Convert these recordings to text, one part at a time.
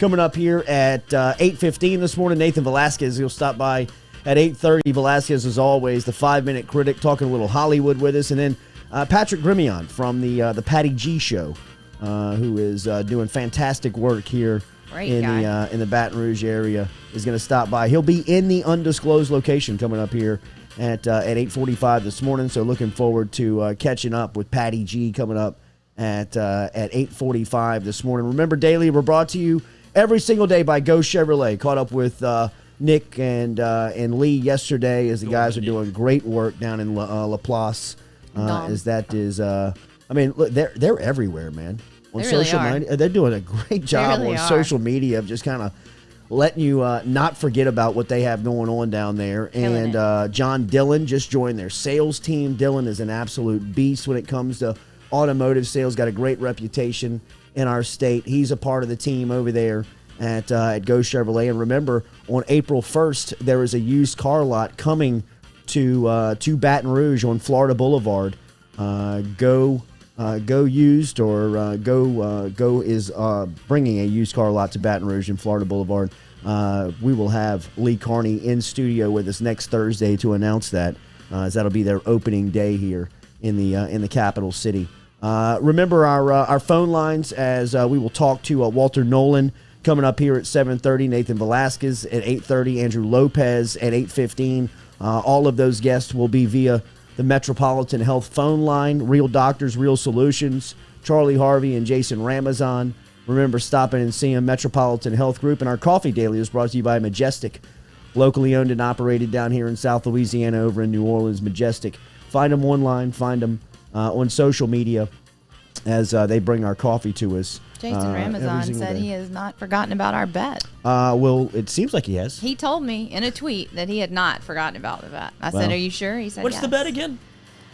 coming up here at 8:15 this morning. Nathan Velasquez, he'll stop by at 8:30. Velasquez, as always, the 5-minute critic, talking a little Hollywood with us. And then Patrick Gremillion from the Patty G Show, who is doing fantastic work here in the Baton Rouge area, is going to stop by. He'll be in the undisclosed location coming up here at 8:45 this morning. So looking forward to catching up with Patty G coming up at 8:45 this morning. Remember, daily, we're brought to you every single day by Go Chevrolet. Caught up with Nick and Lee yesterday as the guys are doing great work down in Laplace. Look, they're everywhere, man. On social media, they're doing a great job on social media of just kind of letting you not forget about what they have going on down there. And John Dillon just joined their sales team. Dillon is an absolute beast when it comes to automotive sales. Got a great reputation in our state. He's a part of the team over there at Go Chevrolet. And remember, on April 1st, there is a used car lot coming to Baton Rouge on Florida Boulevard. Go Used or Go is bringing a used car lot to Baton Rouge and Florida Boulevard. We will have Lee Carney in studio with us next Thursday to announce that, as that'll be their opening day here in the capital city. Remember our phone lines as we will talk to Walter Nolen coming up here at 7:30, Nathan Velasquez at 8:30, Andrew Lopez at 8:15. All of those guests will be via the Metropolitan Health phone line. Real doctors, real solutions. Charlie Harvey and Jason Ramazan. Remember, stopping and seeing Metropolitan Health Group. And our Coffee Daily is brought to you by Majestic, locally owned and operated down here in South Louisiana over in New Orleans. Majestic. Find them online. Find them on social media as they bring our coffee to us. Jason Ramazan said he has not forgotten about our bet. Well, it seems like he has. He told me in a tweet that he had not forgotten about the bet. I said, are you sure? He said, what's yes. the bet again?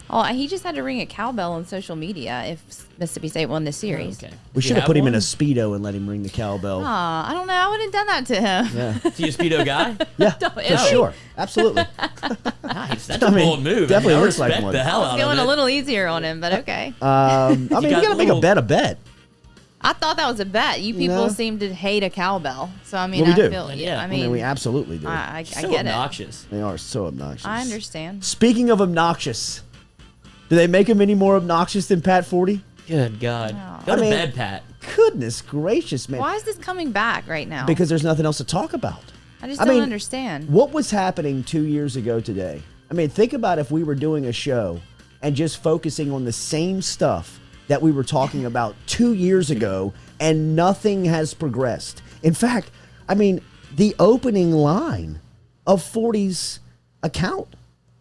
Oh, he just had to ring a cowbell on social media if Mississippi State won this series. Okay. We should have put him in a Speedo and let him ring the cowbell. I don't know. I would have done that to him. Yeah. Is he a Speedo guy? Yeah, for sure. Absolutely. Nice. That's a bold move. Definitely looks like one. The hell out of it. Going a little easier on him, but okay. You got to make a bet. I thought that was a bet. You people seem to hate a cowbell. So, I mean, well, we I do. feel, yeah. I mean, we absolutely do. I so get obnoxious. They are so obnoxious. I understand. Speaking of obnoxious, do they make him any more obnoxious than Pat Forde? Good God. Oh. Go to bed, Pat. Goodness gracious, man. Why is this coming back right now? Because there's nothing else to talk about. I just don't understand. What was happening 2 years ago today? I mean, think about if we were doing a show and just focusing on the same stuff that we were talking about 2 years ago, and nothing has progressed. In fact, I mean, the opening line of Forde's account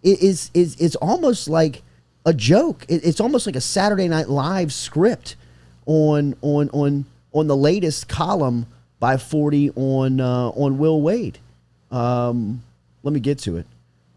is almost like a joke. It's almost like a Saturday Night Live script on the latest column by Forde on Will Wade. Let me get to it.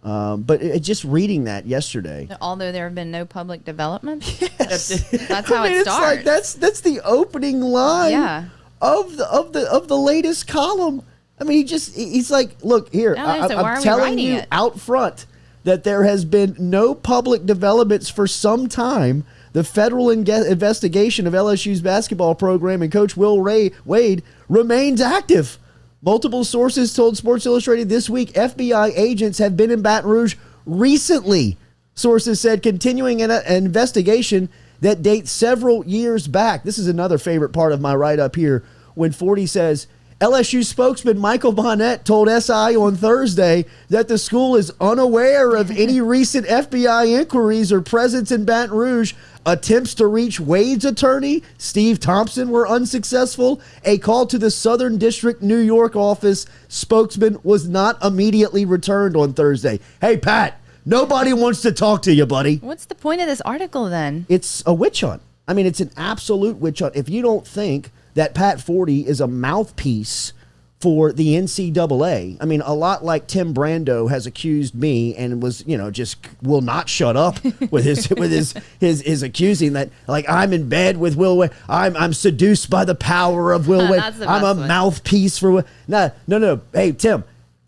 But just reading that yesterday. Although there have been no public developments. Yes. That's how it starts. It's like that's the opening line of the latest column. I mean, he's like, look here, I'm telling you out front that there has been no public developments for some time. The federal investigation of LSU's basketball program and Coach Will Wade remains active. Multiple sources told Sports Illustrated this week FBI agents have been in Baton Rouge recently. Sources said continuing an investigation that dates several years back. This is another favorite part of my write-up here when Forde says, LSU spokesman Michael Bonnet told SI on Thursday that the school is unaware of any recent FBI inquiries or presence in Baton Rouge. Attempts to reach Wade's attorney, Steve Thompson, were unsuccessful. A call to the Southern District New York office spokesman was not immediately returned on Thursday. Hey, Pat, nobody wants to talk to you, buddy. What's the point of this article then? It's a witch hunt. I mean, it's an absolute witch hunt. If you don't think that Pat Forde is a mouthpiece for the NCAA. I mean, a lot like Tim Brando has accused me and was, just will not shut up with his accusing that, like, I'm in bed with Will Wade. I'm seduced by the power of Will Wade. I'm a mouthpiece for No. Hey, Tim,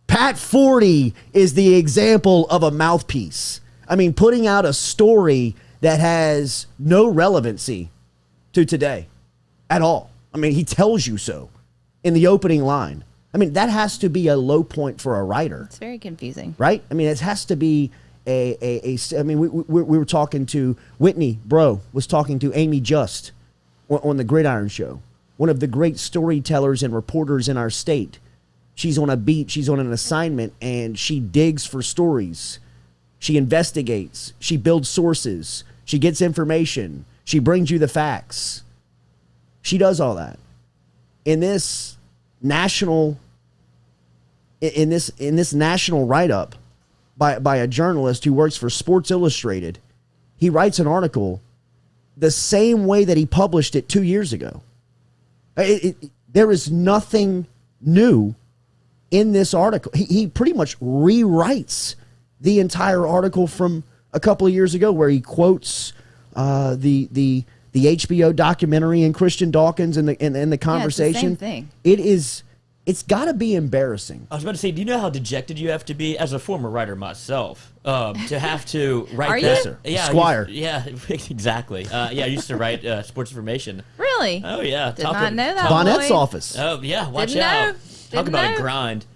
Pat Forde is the example of a mouthpiece. I mean, putting out a story that has no relevancy to today at all. I mean, he tells you so. in the opening line. I mean, that has to be a low point for a writer. It's very confusing. Right? I mean, it has to be I mean, we were talking to Whitney, was talking to Amy Just on the Gridiron Show, one of the great storytellers and reporters in our state. She's on a beat, she's on an assignment, and she digs for stories. She investigates, she builds sources, she gets information, she brings you the facts. She does all that. In this national write-up by a journalist who works for Sports Illustrated, he writes an article the same way that he published it 2 years ago. There is nothing new in this article. He pretty much rewrites the entire article from a couple of years ago, where he quotes the HBO documentary and Christian Dawkins and the conversation. Yeah, it's the same thing. It's got to be embarrassing. I was about to say, do you know how dejected you have to be as a former writer myself to have to write Are that? you? Yeah, Squire. Yeah, exactly. I used to write sports information. Really? Oh yeah, Did not know that. Bonnet's boy. office. Oh yeah, watch Didn't out. know. Talk Didn't about know. a grind.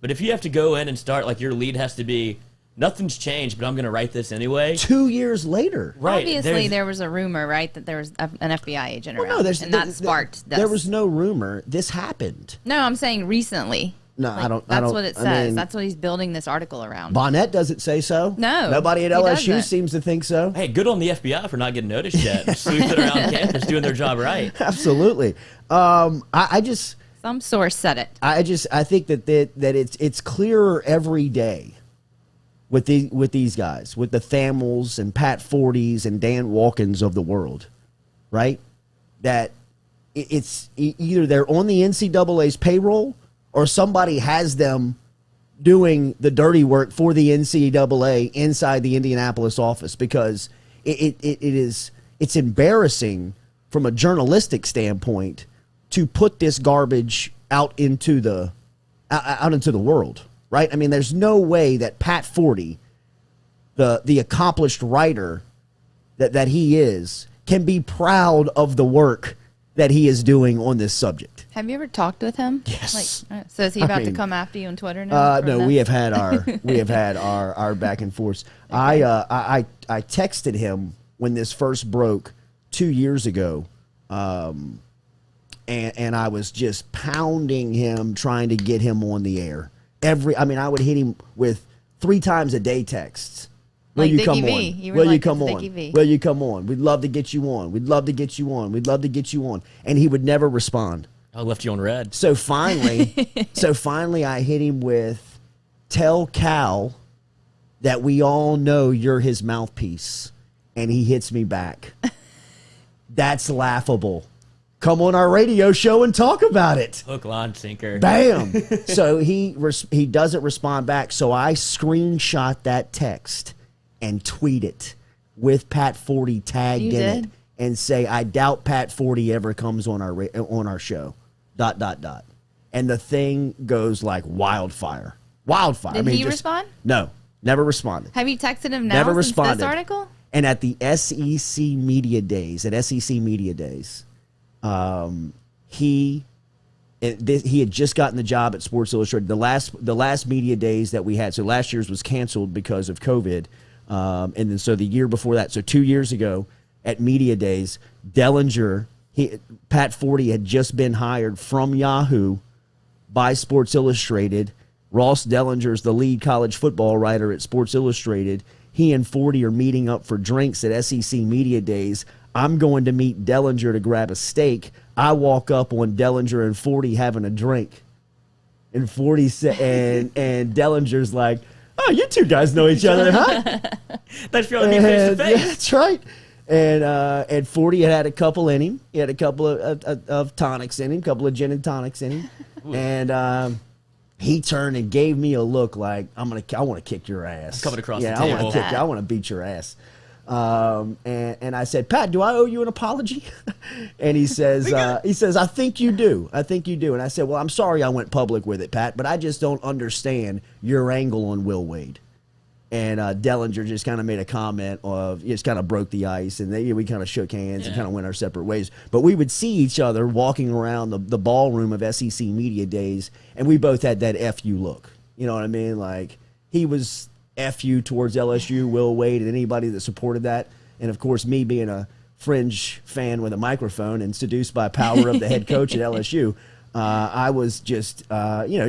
But if you have to go in and start, like, your lead has to be, nothing's changed, but I'm going to write this anyway. 2 years later. Right. Obviously, there was a rumor, right, that there was an FBI agent around, No, and that sparked this. There was no rumor. This happened. No, I'm saying recently. No, Like, I don't. That's what it says. I mean, That's what he's building this article around. Bonnet doesn't say so. No, Nobody at he LSU doesn't. seems to think so. Hey, good on the FBI for not getting noticed yet. Sleuthing around campus, doing their job right. Absolutely. I just. Some source said it. I think that it's clearer every day with these guys, with the Thamels and Pat Fordes and Dan Walkins of the world, right? That it's either they're on the NCAA's payroll or somebody has them doing the dirty work for the NCAA inside the Indianapolis office, because it's embarrassing from a journalistic standpoint to put this garbage out into the world, right? I mean, there's no way that Pat Forde, the accomplished writer that he is, can be proud of the work that he is doing on this subject. Have you ever talked with him? Yes. So is he about to come after you on Twitter now? No, we have had our back and forth. Okay. I texted him when this first broke 2 years ago. And I was just pounding him, trying to get him on the air. I would hit him with 3 times a day texts. Will you come on? Will you come on? Will you come on? We'd love to get you on. We'd love to get you on. We'd love to get you on. And he would never respond. I left you on red. So finally, I hit him with, tell Cal that we all know you're his mouthpiece. And he hits me back. That's laughable. Come on our radio show and talk about it. Hook, line, sinker. Bam. So he doesn't respond back. So I screenshot that text and tweet it with Pat Forde tagged in it, and say, I doubt Pat Forde ever comes on our show. ... And the thing goes like wildfire. Did he respond? No, never responded. Have you texted him now never since responded. This article? And at the SEC Media Days, he had just gotten the job at Sports Illustrated. The last media days that we had, so last year's was canceled because of COVID, and then so the year before that, so 2 years ago at media days, Pat Forde had just been hired from Yahoo by Sports Illustrated. Ross Dellinger's the lead college football writer at Sports Illustrated. He and Forde are meeting up for drinks at SEC Media Days. I'm going to meet Dellinger to grab a steak. I walk up on Dellinger and Forde having a drink. And Forde and Dellinger's like, oh, you two guys know each other, huh? That's for me face to face. Yeah, that's right. And Forde had a couple in him. He had a couple of tonics in him, a couple of gin and tonics in him. And he turned and gave me a look like, I want to kick your ass. Coming across the I table. want to kick you. I want to beat your ass. And I said, Pat, do I owe you an apology? And he says, I think you do. I think you do. And I said, well, I'm sorry I went public with it, Pat, but I just don't understand your angle on Will Wade. And Dellinger just kind of made a comment of, just kind of broke the ice, and we kind of shook hands and kind of went our separate ways. But we would see each other walking around the ballroom of SEC Media Days, and we both had that FU look. You know what I mean? Like, he was FU towards LSU, Will Wade, and anybody that supported that. And, of course, me being a fringe fan with a microphone and seduced by power of the head coach at LSU, I was just,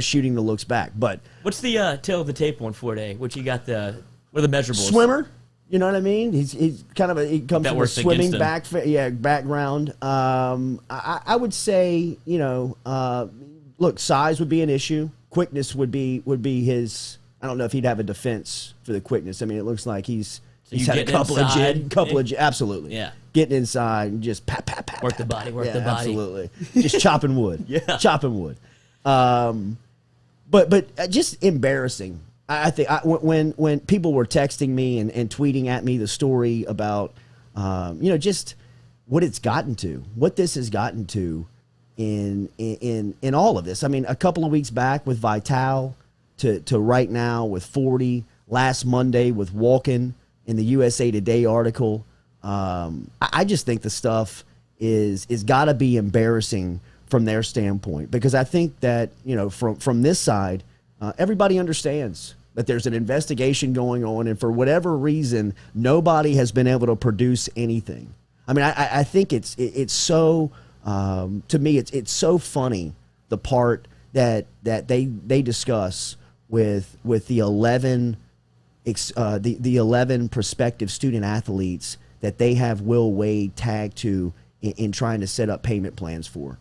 shooting the looks back. But what's the tail of the tape on Forde? What you got what are the measurables? Swimmer. You know what I mean? He's kind of he comes from a swimming background. I would say, look, size would be an issue. Quickness would be his. I don't know if he'd have a defense for the quickness. I mean, it looks like he's had a couple of absolutely. Yeah. Getting inside and just pat. Work the body. Absolutely. Just chopping wood. Yeah. Chopping wood. But just embarrassing. I think when people were texting me and tweeting at me the story about, just what it's gotten to, what this has gotten to in all of this. I mean, a couple of weeks back with Vital to right now with Forde, last Monday with Walken in the USA Today article. I just think the stuff is got to be embarrassing from their standpoint, because I think that, from this side, everybody understands that there's an investigation going on, and for whatever reason, nobody has been able to produce anything. I mean, I think it's so, to me, it's so funny, the part that they discuss with the 11 prospective student athletes that they have Will Wade tagged to in trying to set up payment plans for.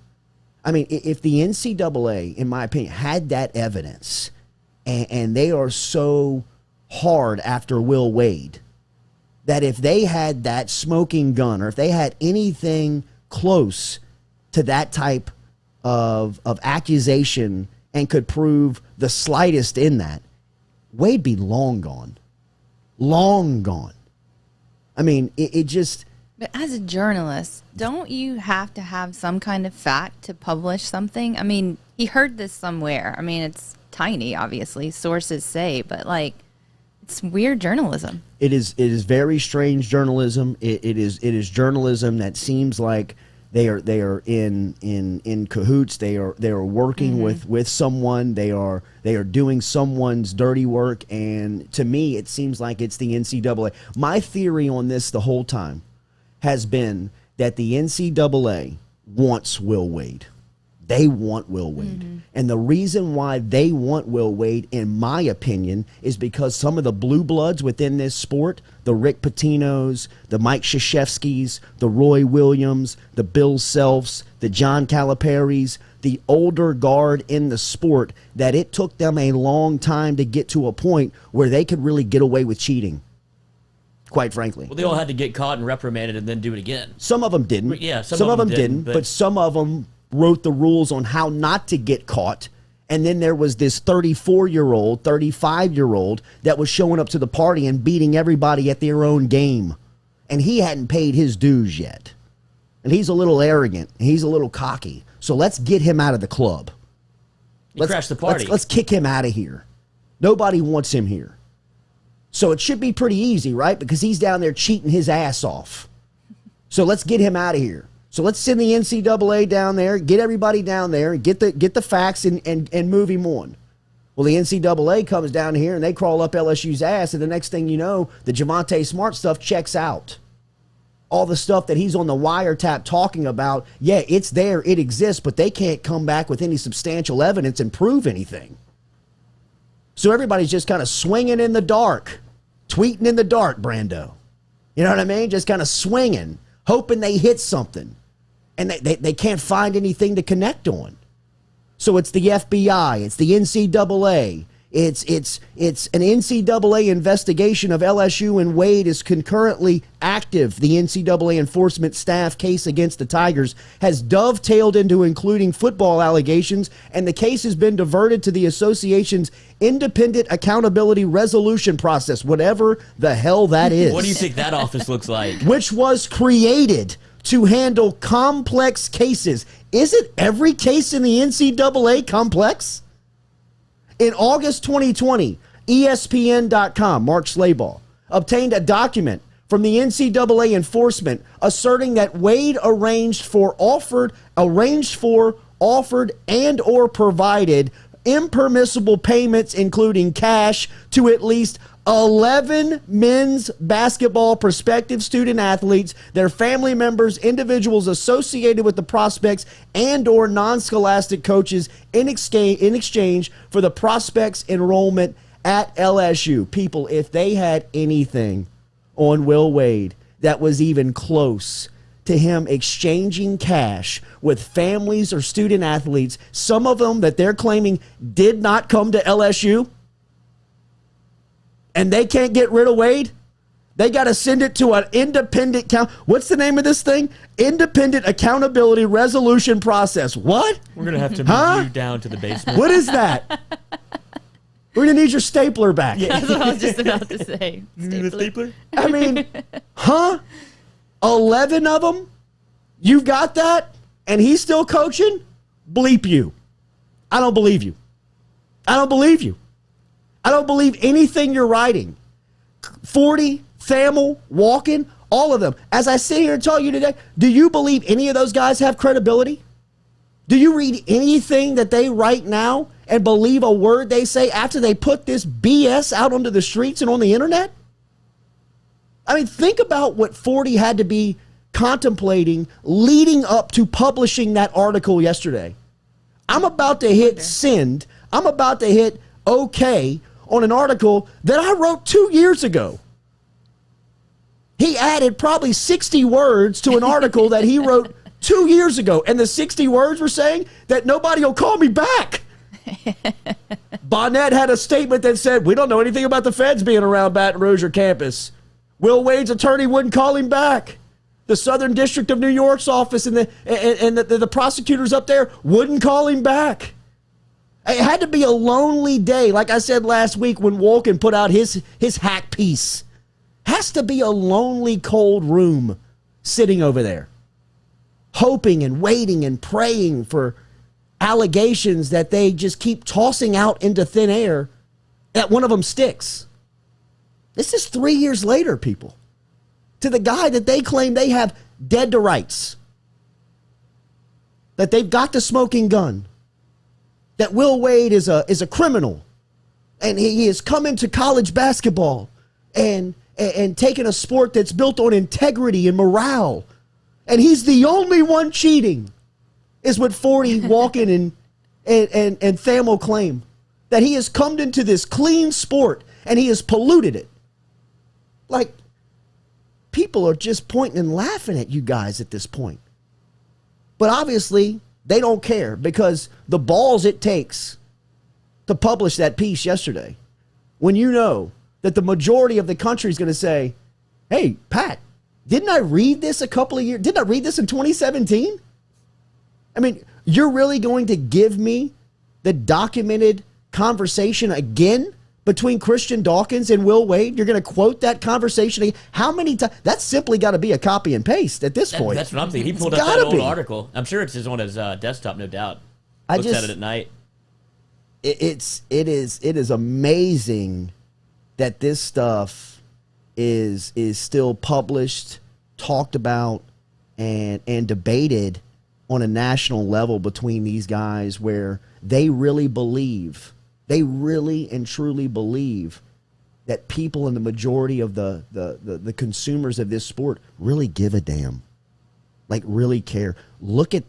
I mean, if the NCAA, in my opinion, had that evidence, and they are so hard after Will Wade, that if they had that smoking gun, or if they had anything close to that type of accusation and could prove the slightest in that, Wade be long gone. Long gone. I mean, it just... But as a journalist, don't you have to have some kind of fact to publish something? I mean, he heard this somewhere. I mean, it's tiny, obviously, sources say, but, like, it's weird journalism. It is very strange journalism. It is journalism that seems like they are in cahoots. They are working with someone. They are doing someone's dirty work. And to me, it seems like it's the NCAA. My theory on this the whole time has been that the NCAA wants Will Wade. They want Will Wade. And the reason why they want Will Wade, in my opinion, is because some of the blue bloods within this sport, the Rick Pitino's, the Mike Krzyzewskis, the Roy Williams, the Bill Selfs, the John Calipari's, the older guard in the sport, that it took them a long time to get to a point where they could really get away with cheating, quite frankly. Well, they all had to get caught and reprimanded and then do it again. Some of them didn't. Yeah, some of them didn't. But some of them wrote the rules on how not to get caught. And then there was this 34-year-old, 35-year-old that was showing up to the party and beating everybody at their own game. And he hadn't paid his dues yet. And he's a little arrogant. He's a little cocky. So let's get him out of the club. Let's crash the party. Let's kick him out of here. Nobody wants him here. So it should be pretty easy, right? Because he's down there cheating his ass off. So let's get him out of here. So let's send the NCAA down there, get everybody down there, get the facts and move him on. Well, the NCAA comes down here and they crawl up LSU's ass, and the next thing you know, the Javonte Smart stuff checks out. All the stuff that he's on the wiretap talking about, yeah, it's there, it exists, but they can't come back with any substantial evidence and prove anything. So everybody's just kind of swinging in the dark, tweeting in the dark, Brando. You know what I mean? Just kind of swinging, hoping they hit something. And they can't find anything to connect on. So it's the FBI, it's the NCAA, it's an NCAA investigation of LSU and Wade is concurrently active. The NCAA enforcement staff case against the Tigers has dovetailed into including football allegations, and the case has been diverted to the association's independent accountability resolution process, whatever the hell that is. What do you think that office looks like? Which was created to handle complex cases. Isn't every case in the NCAA complex? In August 2020, ESPN.com, Mark Slayball, obtained a document from the NCAA enforcement asserting that Wade arranged for, offered, and or provided impermissible payments, including cash, to at least 11 men's basketball prospective student athletes, their family members, individuals associated with the prospects, and or non-scholastic coaches in exchange for the prospects' enrollment at LSU. People, if they had anything on Will Wade that was even close to him exchanging cash with families or student athletes, some of them that they're claiming did not come to LSU, and they can't get rid of Wade, they got to send it to an independent what's the name of this thing? Independent Accountability Resolution Process. What? We're going to have to move you down to the basement. What is that? We're going to need your stapler back. Yeah, that's what I was just about to say. Stapler? I mean, 11 of them? You've got that? And he's still coaching? Bleep you. I don't believe you. I don't believe you. I don't believe anything you're writing. Forde, Thamel, Walken, all of them. As I sit here and tell you today, do you believe any of those guys have credibility? Do you read anything that they write now and believe a word they say after they put this BS out onto the streets and on the internet? I mean, think about what Forde had to be contemplating leading up to publishing that article yesterday. I'm about to hit send. I'm about to hit okay on an article that I wrote 2 years ago. He added probably 60 words to an article that he wrote 2 years ago. And the 60 words were saying that nobody will call me back. Bonnet had a statement that said, we don't know anything about the feds being around Baton Rouge or campus. Will Wade's attorney wouldn't call him back. The Southern District of New York's office and the prosecutors up there wouldn't call him back. It had to be a lonely day, like I said last week when Walken put out his hack piece. Has to be a lonely, cold room sitting over there, hoping and waiting and praying for allegations that they just keep tossing out into thin air, that one of them sticks. This is 3 years later, people, to the guy that they claim they have dead to rights, that they've got the smoking gun, that Will Wade is a criminal, and he has come into college basketball and taken a sport that's built on integrity and morale, and he's the only one cheating, is what Forde, Walken, and Thamel claim, that he has come into this clean sport and he has polluted it. Like, people are just pointing and laughing at you guys at this point. But obviously, they don't care, because the balls it takes to publish that piece yesterday, when you know that the majority of the country is going to say, hey, Pat, didn't I read this a couple of years? Didn't I read this in 2017? I mean, you're really going to give me the documented conversation again between Christian Dawkins and Will Wade? You're going to quote that conversation again? How many times? That's simply got to be a copy and paste at this point. That's what I'm thinking. He pulled up that old article. I'm sure it's on his desktop, no doubt. Looks at it at night. It is amazing that this stuff is still published, talked about, and debated on a national level between these guys, where they really and truly believe that people in the majority of the consumers of this sport really give a damn, like really care. Look at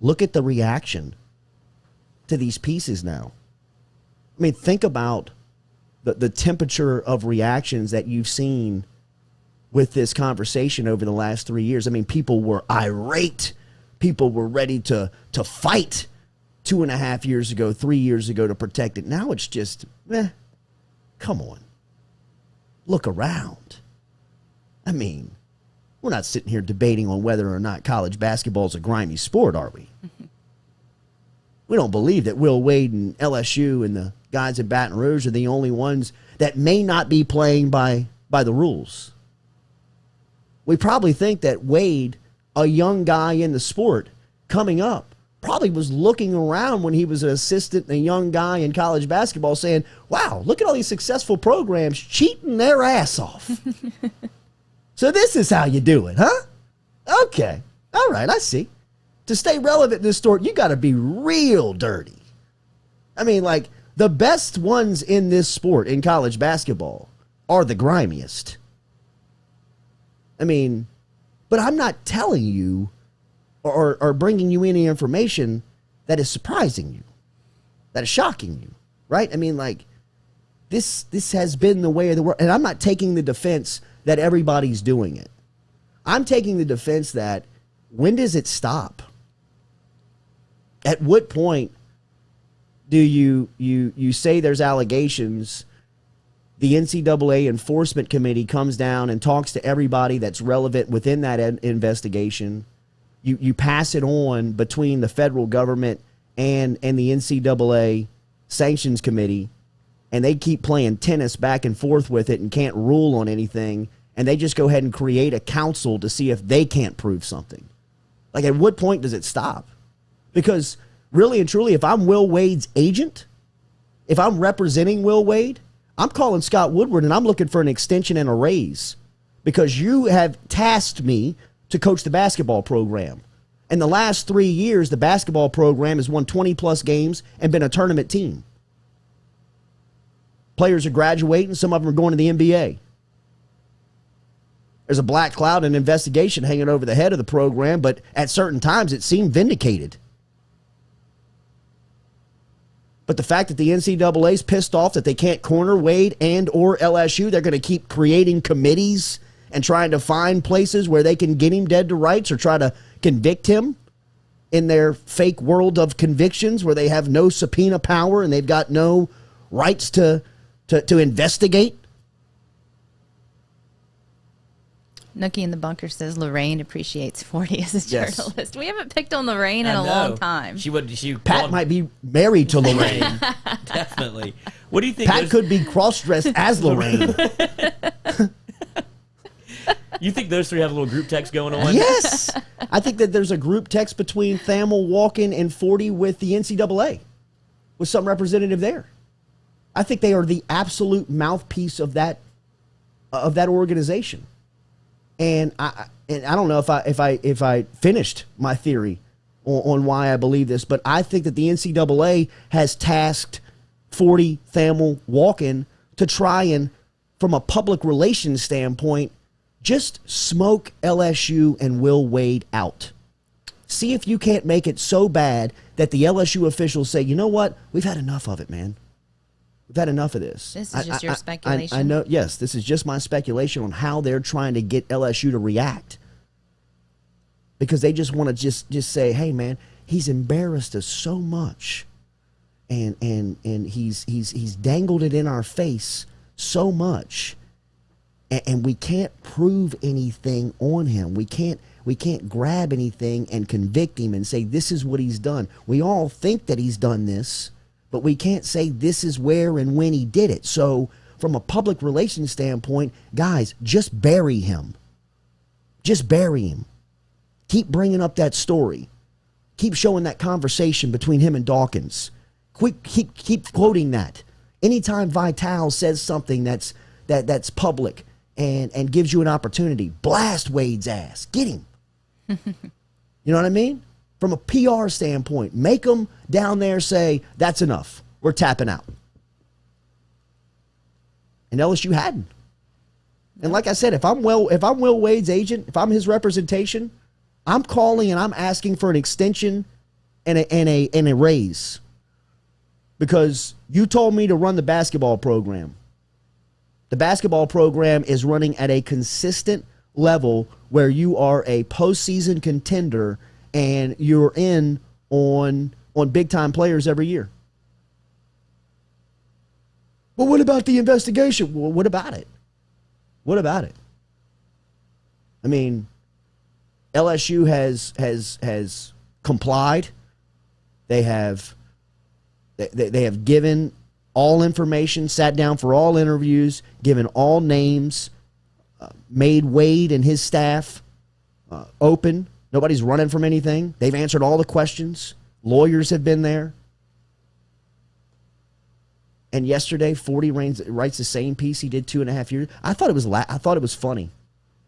the reaction to these pieces now. I mean, think about the temperature of reactions that you've seen with this conversation over the last 3 years. I mean, people were irate. People were ready to fight 2.5 years ago, 3 years ago, to protect it. Now it's just, come on. Look around. I mean, we're not sitting here debating on whether or not college basketball is a grimy sport, are we? We don't believe that Will Wade and LSU and the guys at Baton Rouge are the only ones that may not be playing by the rules. We probably think that Wade, a young guy in the sport coming up, probably was looking around when he was an assistant and a young guy in college basketball saying, wow, look at all these successful programs cheating their ass off. So this is how you do it, huh? Okay. All right, I see. To stay relevant in this sport, you got to be real dirty. I mean, like, the best ones in this sport, in college basketball, are the grimiest. I mean, but I'm not telling you or bringing you any information that is surprising you, that is shocking you, right? I mean, like, this has been the way of the world. And I'm not taking the defense that everybody's doing it. I'm taking the defense that, when does it stop? At what point do you say there's allegations, the NCAA Enforcement Committee comes down and talks to everybody that's relevant within that investigation, you pass it on between the federal government and the NCAA Sanctions Committee, and they keep playing tennis back and forth with it and can't rule on anything, and they just go ahead and create a council to see if they can't prove something. Like, at what point does it stop? Because really and truly, if I'm Will Wade's agent, if I'm representing Will Wade, I'm calling Scott Woodward and I'm looking for an extension and a raise because you have tasked me to coach the basketball program. In the last 3 years, the basketball program has won 20-plus games and been a tournament team. Players are graduating. Some of them are going to the NBA. There's a black cloud and investigation hanging over the head of the program, but at certain times it seemed vindicated. But the fact that the NCAA's pissed off that they can't corner Wade and or LSU, they're going to keep creating committees and trying to find places where they can get him dead to rights or try to convict him in their fake world of convictions where they have no subpoena power and they've got no rights to investigate. Nookie in the bunker says Lorraine appreciates Forde as a journalist. We haven't picked on Lorraine in a long time. Pat might be married to Lorraine. Definitely. What do you think? Pat could be cross-dressed as Lorraine. You think those three have a little group text going on? Yes. I think that there's a group text between Thamel, Walken, and Forde with the NCAA, with some representative there. I think they are the absolute mouthpiece of that organization. And I don't know if I finished my theory on why I believe this, but I think that the NCAA has tasked Forde, Thamel, Walken to try and, from a public relations standpoint, just smoke LSU and Will Wade out. See if you can't make it so bad that the LSU officials say, you know what, we've had enough of it, man. We've had enough of this. This is just your speculation. I know, yes, this is just my speculation on how they're trying to get LSU to react. Because they just want to just say, hey, man, he's embarrassed us so much. And he's dangled it in our face so much. And we can't prove anything on him. We can't grab anything and convict him and say this is what he's done. We all think that he's done this, but we can't say this is where and when he did it. So from a public relations standpoint, guys, just bury him. Just bury him. Keep bringing up that story. Keep showing that conversation between him and Dawkins. Keep quoting that. Anytime Vitale says something that's public and gives you an opportunity, blast Wade's ass. Get him. You know what I mean? From a PR standpoint, make them down there say, that's enough. We're tapping out. And LSU hadn't. And like I said, if I'm Will Wade's agent, if I'm his representation, I'm calling and I'm asking for an extension and a raise. Because you told me to run the basketball program. The basketball program is running at a consistent level where you are a postseason contender and you're in on big-time players every year. Well, what about the investigation? Well, what about it? What about it? I mean, LSU has complied. They have given all information, sat down for all interviews, given all names, made Wade and his staff open. Nobody's running from anything. They've answered all the questions. Lawyers have been there. And yesterday, Forde writes the same piece he did 2.5 years. I thought it was funny.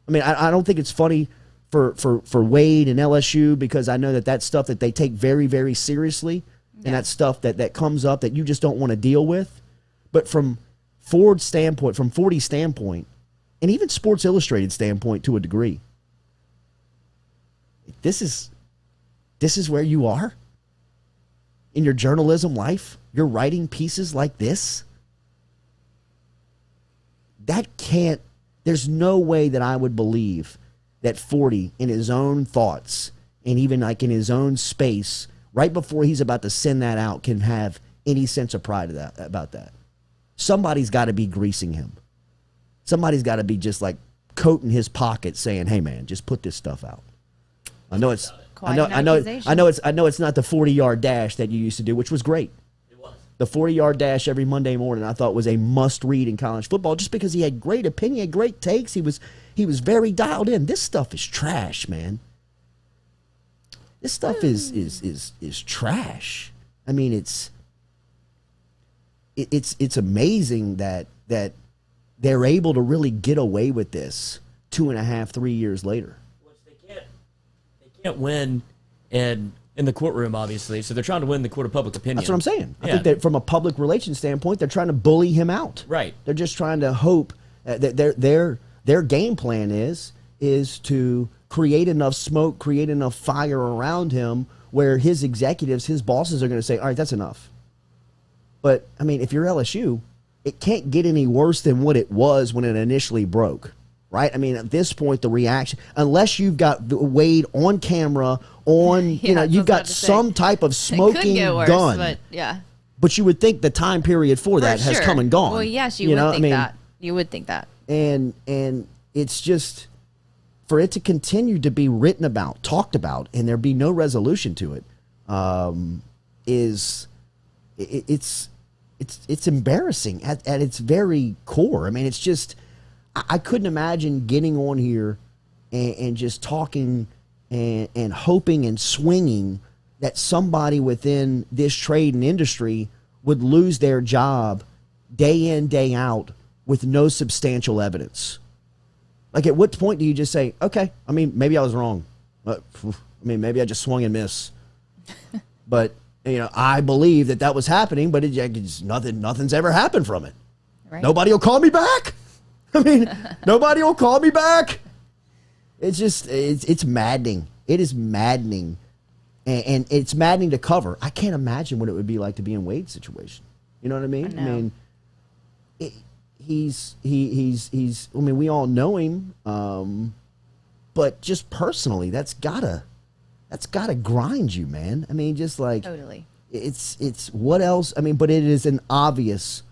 I mean, I don't think it's funny for Wade and LSU, because I know that that's stuff that they take very, very seriously, and that's stuff that comes up that you just don't want to deal with. But from Forde's standpoint, and even Sports Illustrated standpoint to a degree, this is where you are in your journalism life. You're writing pieces like this. There's no way that I would believe that Forde, in his own thoughts and even like in his own space, right before he's about to send that out, can have any sense of pride about that. Somebody's got to be greasing him. Somebody's got to be just like coating his pocket, saying, "Hey, man, just put this stuff out." I know it's not the 40-yard dash that you used to do, which was great. It was. The 40-yard dash every Monday morning, I thought, was a must-read in college football, just because he had great opinion, had great takes. He was very dialed in. This stuff is trash, man. This stuff is trash. I mean, it's amazing that they're able to really get away with this 2.5, 3 years later. Which they can't win in the courtroom, obviously. So they're trying to win the court of public opinion. That's what I'm saying. I think that from a public relations standpoint, they're trying to bully him out. Right. They're just trying to hope that their game plan is to create enough smoke, create enough fire around him where his executives, his bosses are going to say, "All right, that's enough." But, I mean, if you're LSU, it can't get any worse than what it was when it initially broke, right? I mean, at this point, the reaction, unless you've got Wade on camera, you've got some type of smoking gun. But, yeah. But you would think the time period for that has come and gone. Well, yes, you would think that. You would think that. And it's just, for it to continue to be written about, talked about, and there be no resolution to it, it's embarrassing at its very core. I mean, it's just, I couldn't imagine getting on here and just talking and hoping and swinging that somebody within this trade and industry would lose their job day in, day out with no substantial evidence. Like, at what point do you just say, okay, I mean, maybe I was wrong. Maybe I just swung and missed. But, I believe that was happening, but it's nothing's ever happened from it. Right. Nobody will call me back. I mean, nobody will call me back. It's just, it's maddening. It is maddening. And it's maddening to cover. I can't imagine what it would be like to be in Wade's situation. You know what I mean? I mean, he's I mean, we all know him, but just personally, that's gotta grind you, man. I mean, just like, totally. It's what else? I mean, but it is an obvious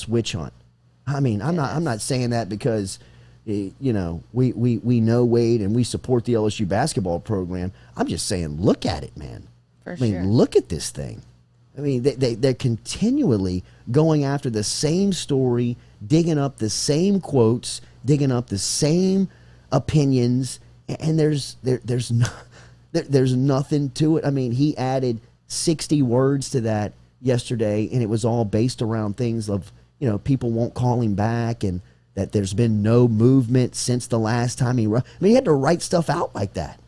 witch hunt. I mean, I'm not saying that because we know Wade and we support the LSU basketball program. I'm just saying, look at it, man. For sure. Look at this thing. I mean, they're continually going after the same story, digging up the same quotes, digging up the same opinions, and there's nothing to it. I mean, he added 60 words to that yesterday, and it was all based around things of, people won't call him back, and that there's been no movement since the last time he he had to write stuff out like that.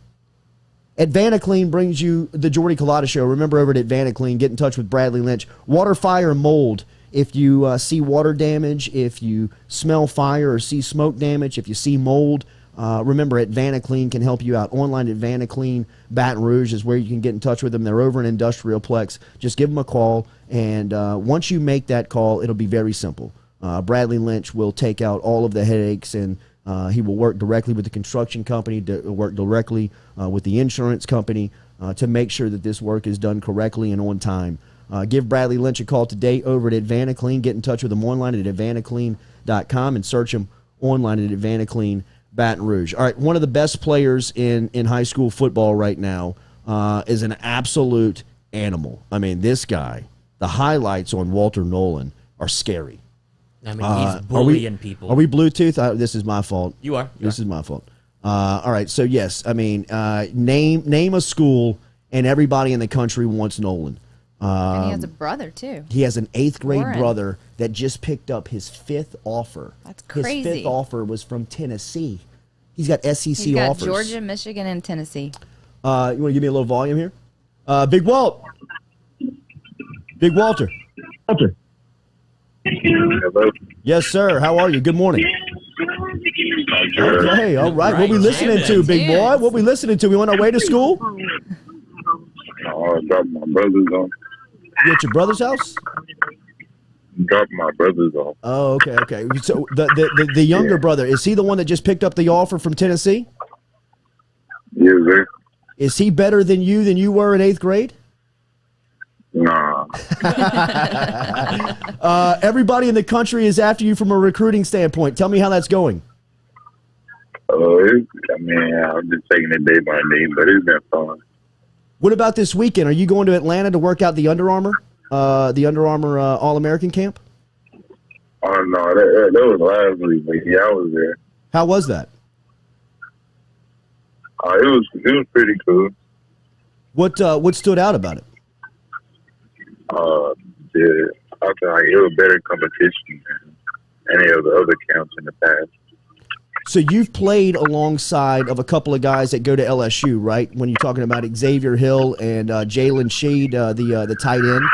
Advanaclean brings you the Jordy Culotta Show. Remember, over at Advanaclean, get in touch with Bradley Lynch. Water, fire, mold. If you see water damage, if you smell fire or see smoke damage, if you see mold, remember, Advanaclean can help you out. Online at Advanaclean Baton Rouge is where you can get in touch with them. They're over in Industrialplex. Just give them a call, and once you make that call, it'll be very simple. Bradley Lynch will take out all of the headaches, and he will work directly with the construction company, work directly with the insurance company to make sure that this work is done correctly and on time. Give Bradley Lynch a call today over at Advanaclean. Get in touch with him online at advanaclean.com and search him online at Advanaclean Baton Rouge. All right, one of the best players in high school football right now is an absolute animal. I mean, this guy, the highlights on Walter Nolen are scary. I mean, he's bullying people. Are we Bluetooth? This is my fault. You are. This is my fault. All right. So yes, I mean, name a school and everybody in the country wants Nolen. And he has a brother, too. He has an 8th grade Warren. brother that just picked up his 5th offer. That's crazy. His 5th offer was from Tennessee. He's got SEC He's got offers. Georgia, Michigan, and Tennessee. You want to give me a little volume here? Big Walt. Big Walter. Walter. Hello. Yes, sir. How are you? Good morning. Okay, all right. What we listening to, big boy? What we listening to? We on our way to school? Drop my brothers off. You at your brother's house? Drop my brothers off. Oh, okay. So the younger brother, is he the one that just picked up the offer from Tennessee? Yes, sir. Is he better than you were in 8th grade? Nah. Everybody in the country is after you from a recruiting standpoint. Tell me how that's going. I'm just taking it day by day, but it's been fun. What about this weekend? Are you going to Atlanta to work out the Under Armour All-American camp? Oh, no, that was last week, but yeah, I was there. How was that? It was pretty cool. What stood out about it? I feel like it was better competition than any of the other camps in the past. So you've played alongside of a couple of guys that go to LSU, right? When you're talking about Xavier Hill and Jalen Sheed, the tight end.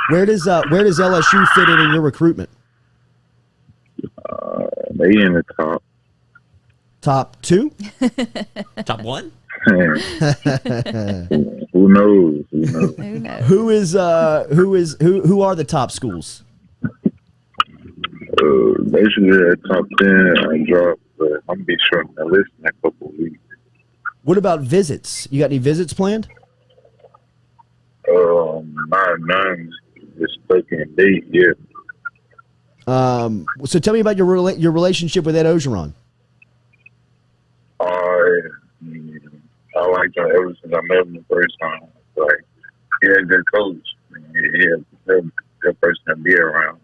Where does LSU fit in your recruitment? They in the top. Top 2? Top 1? Who knows? Who are the top schools? They should be at top 10 drop, but I'm gonna be short the list in a couple of weeks. What about visits? You got any visits planned? None is stuck in date yet. So tell me about your relationship with Ed Ogeron. I liked him ever since I met him the first time. Like, he had a good coach. He had a good person to be around.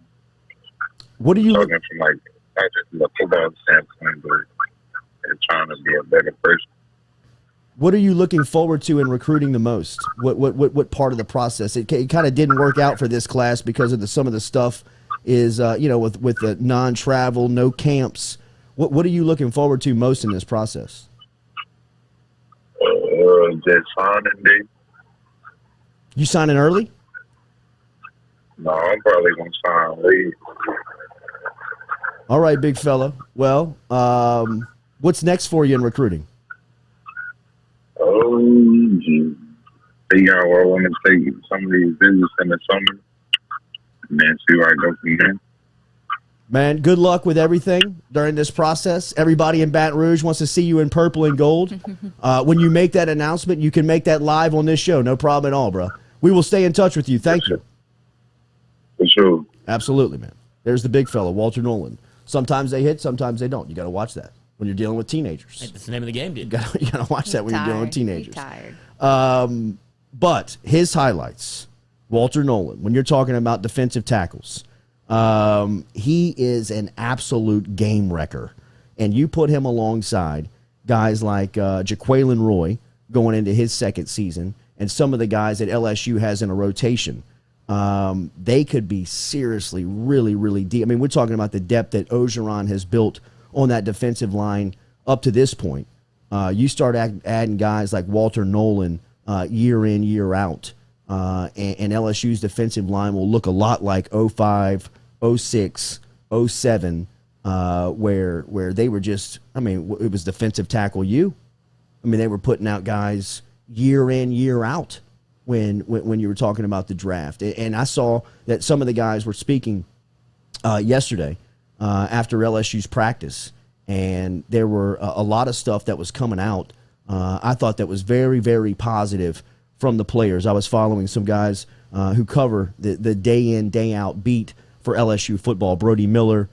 What do you talking from, like, not just a football standpoint, but trying to be a better person. What are you looking forward to in recruiting the most? What part of the process? It kind of didn't work out for this class because of some of the stuff is with the non-travel, no camps. What are you looking forward to most in this process? Just signing day. You signing early? No, I'm probably gonna sign late. All right, big fella. Well, what's next for you in recruiting? Figure out where I want to take some of these visits in the summer, and then see where I go from there. Man, good luck with everything during this process. Everybody in Baton Rouge wants to see you in purple and gold. When you make that announcement, you can make that live on this show. No problem at all, bro. We will stay in touch with you. Thank you. For sure. Absolutely, man. There's the big fella, Walter Nolen. Sometimes they hit, sometimes they don't. You got to watch that when you're dealing with teenagers. Hey, that's the name of the game, dude. You got to watch that when you're dealing with teenagers. Tired. But his highlights, Walter Nolen, when you're talking about defensive tackles, he is an absolute game wrecker. And you put him alongside guys like Jaquelin Roy going into his second season and some of the guys that LSU has in a rotation. They could be seriously really, really deep. I mean, we're talking about the depth that Ogeron has built on that defensive line up to this point. You start adding guys like Walter Nolen year in, year out. And LSU's defensive line will look a lot like 05, 06, 07, where they were just, I mean, it was defensive tackle you. I mean, they were putting out guys year in, year out when you were talking about the draft. And I saw that some of the guys were speaking yesterday after LSU's practice, and there were a lot of stuff that was coming out. I thought that was very, very positive from the players. I was following some guys who cover the day in, day out beat for LSU football. Brody Miller,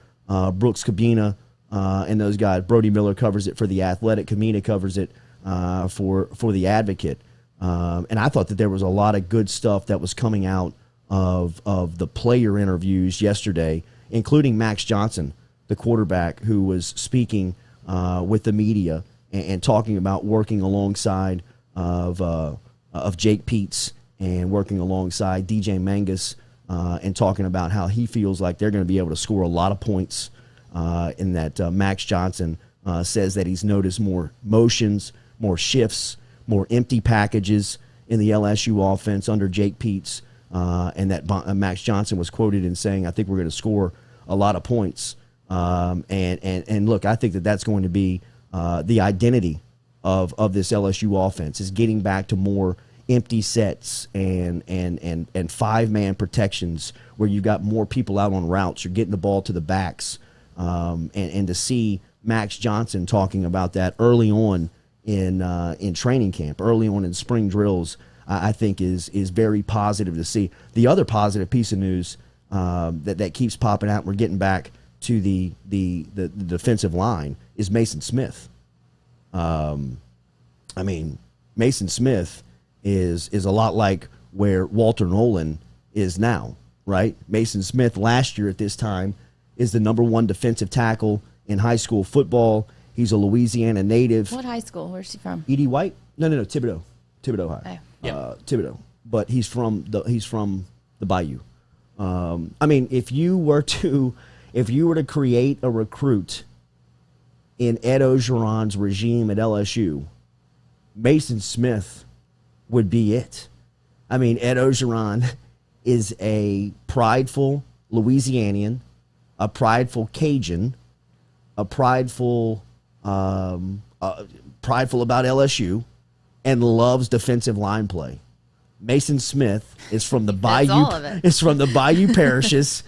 Brooks Cabina, and those guys. Brody Miller covers it for The Athletic. Cabina covers it for The Advocate. And I thought that there was a lot of good stuff that was coming out of the player interviews yesterday, including Max Johnson, the quarterback, who was speaking with the media and talking about working alongside of Jake Peets and working alongside DJ Mangus and talking about how he feels like they're going to be able to score a lot of points in that Max Johnson says that he's noticed more motions, more shifts, more empty packages in the LSU offense under Jake Peets, and that Max Johnson was quoted in saying, I think we're going to score a lot of points. And look, I think that that's going to be the identity of this LSU offense, is getting back to more empty sets and five-man protections where you've got more people out on routes. You're getting the ball to the backs. And to see Max Johnson talking about that early on in training camp, early on in spring drills, I think is very positive to see. The other positive piece of news that keeps popping out, we're getting back to the defensive line, is Mason Smith. I mean, Mason Smith is a lot like where Walter Nolen is now, right? Mason Smith last year at this time is the #1 defensive tackle in high school football. He's a Louisiana native. What high school? Where's he from? E.D. White? No, Thibodeau High. Oh. Thibodeau. But he's from the Bayou. I mean, if you were to create a recruit in Ed Ogeron's regime at LSU, Mason Smith would be it. I mean, Ed Ogeron is a prideful Louisianian, a prideful Cajun, a prideful about LSU, and loves defensive line play. Mason Smith is from the Bayou. All of it. Is from the Bayou parishes.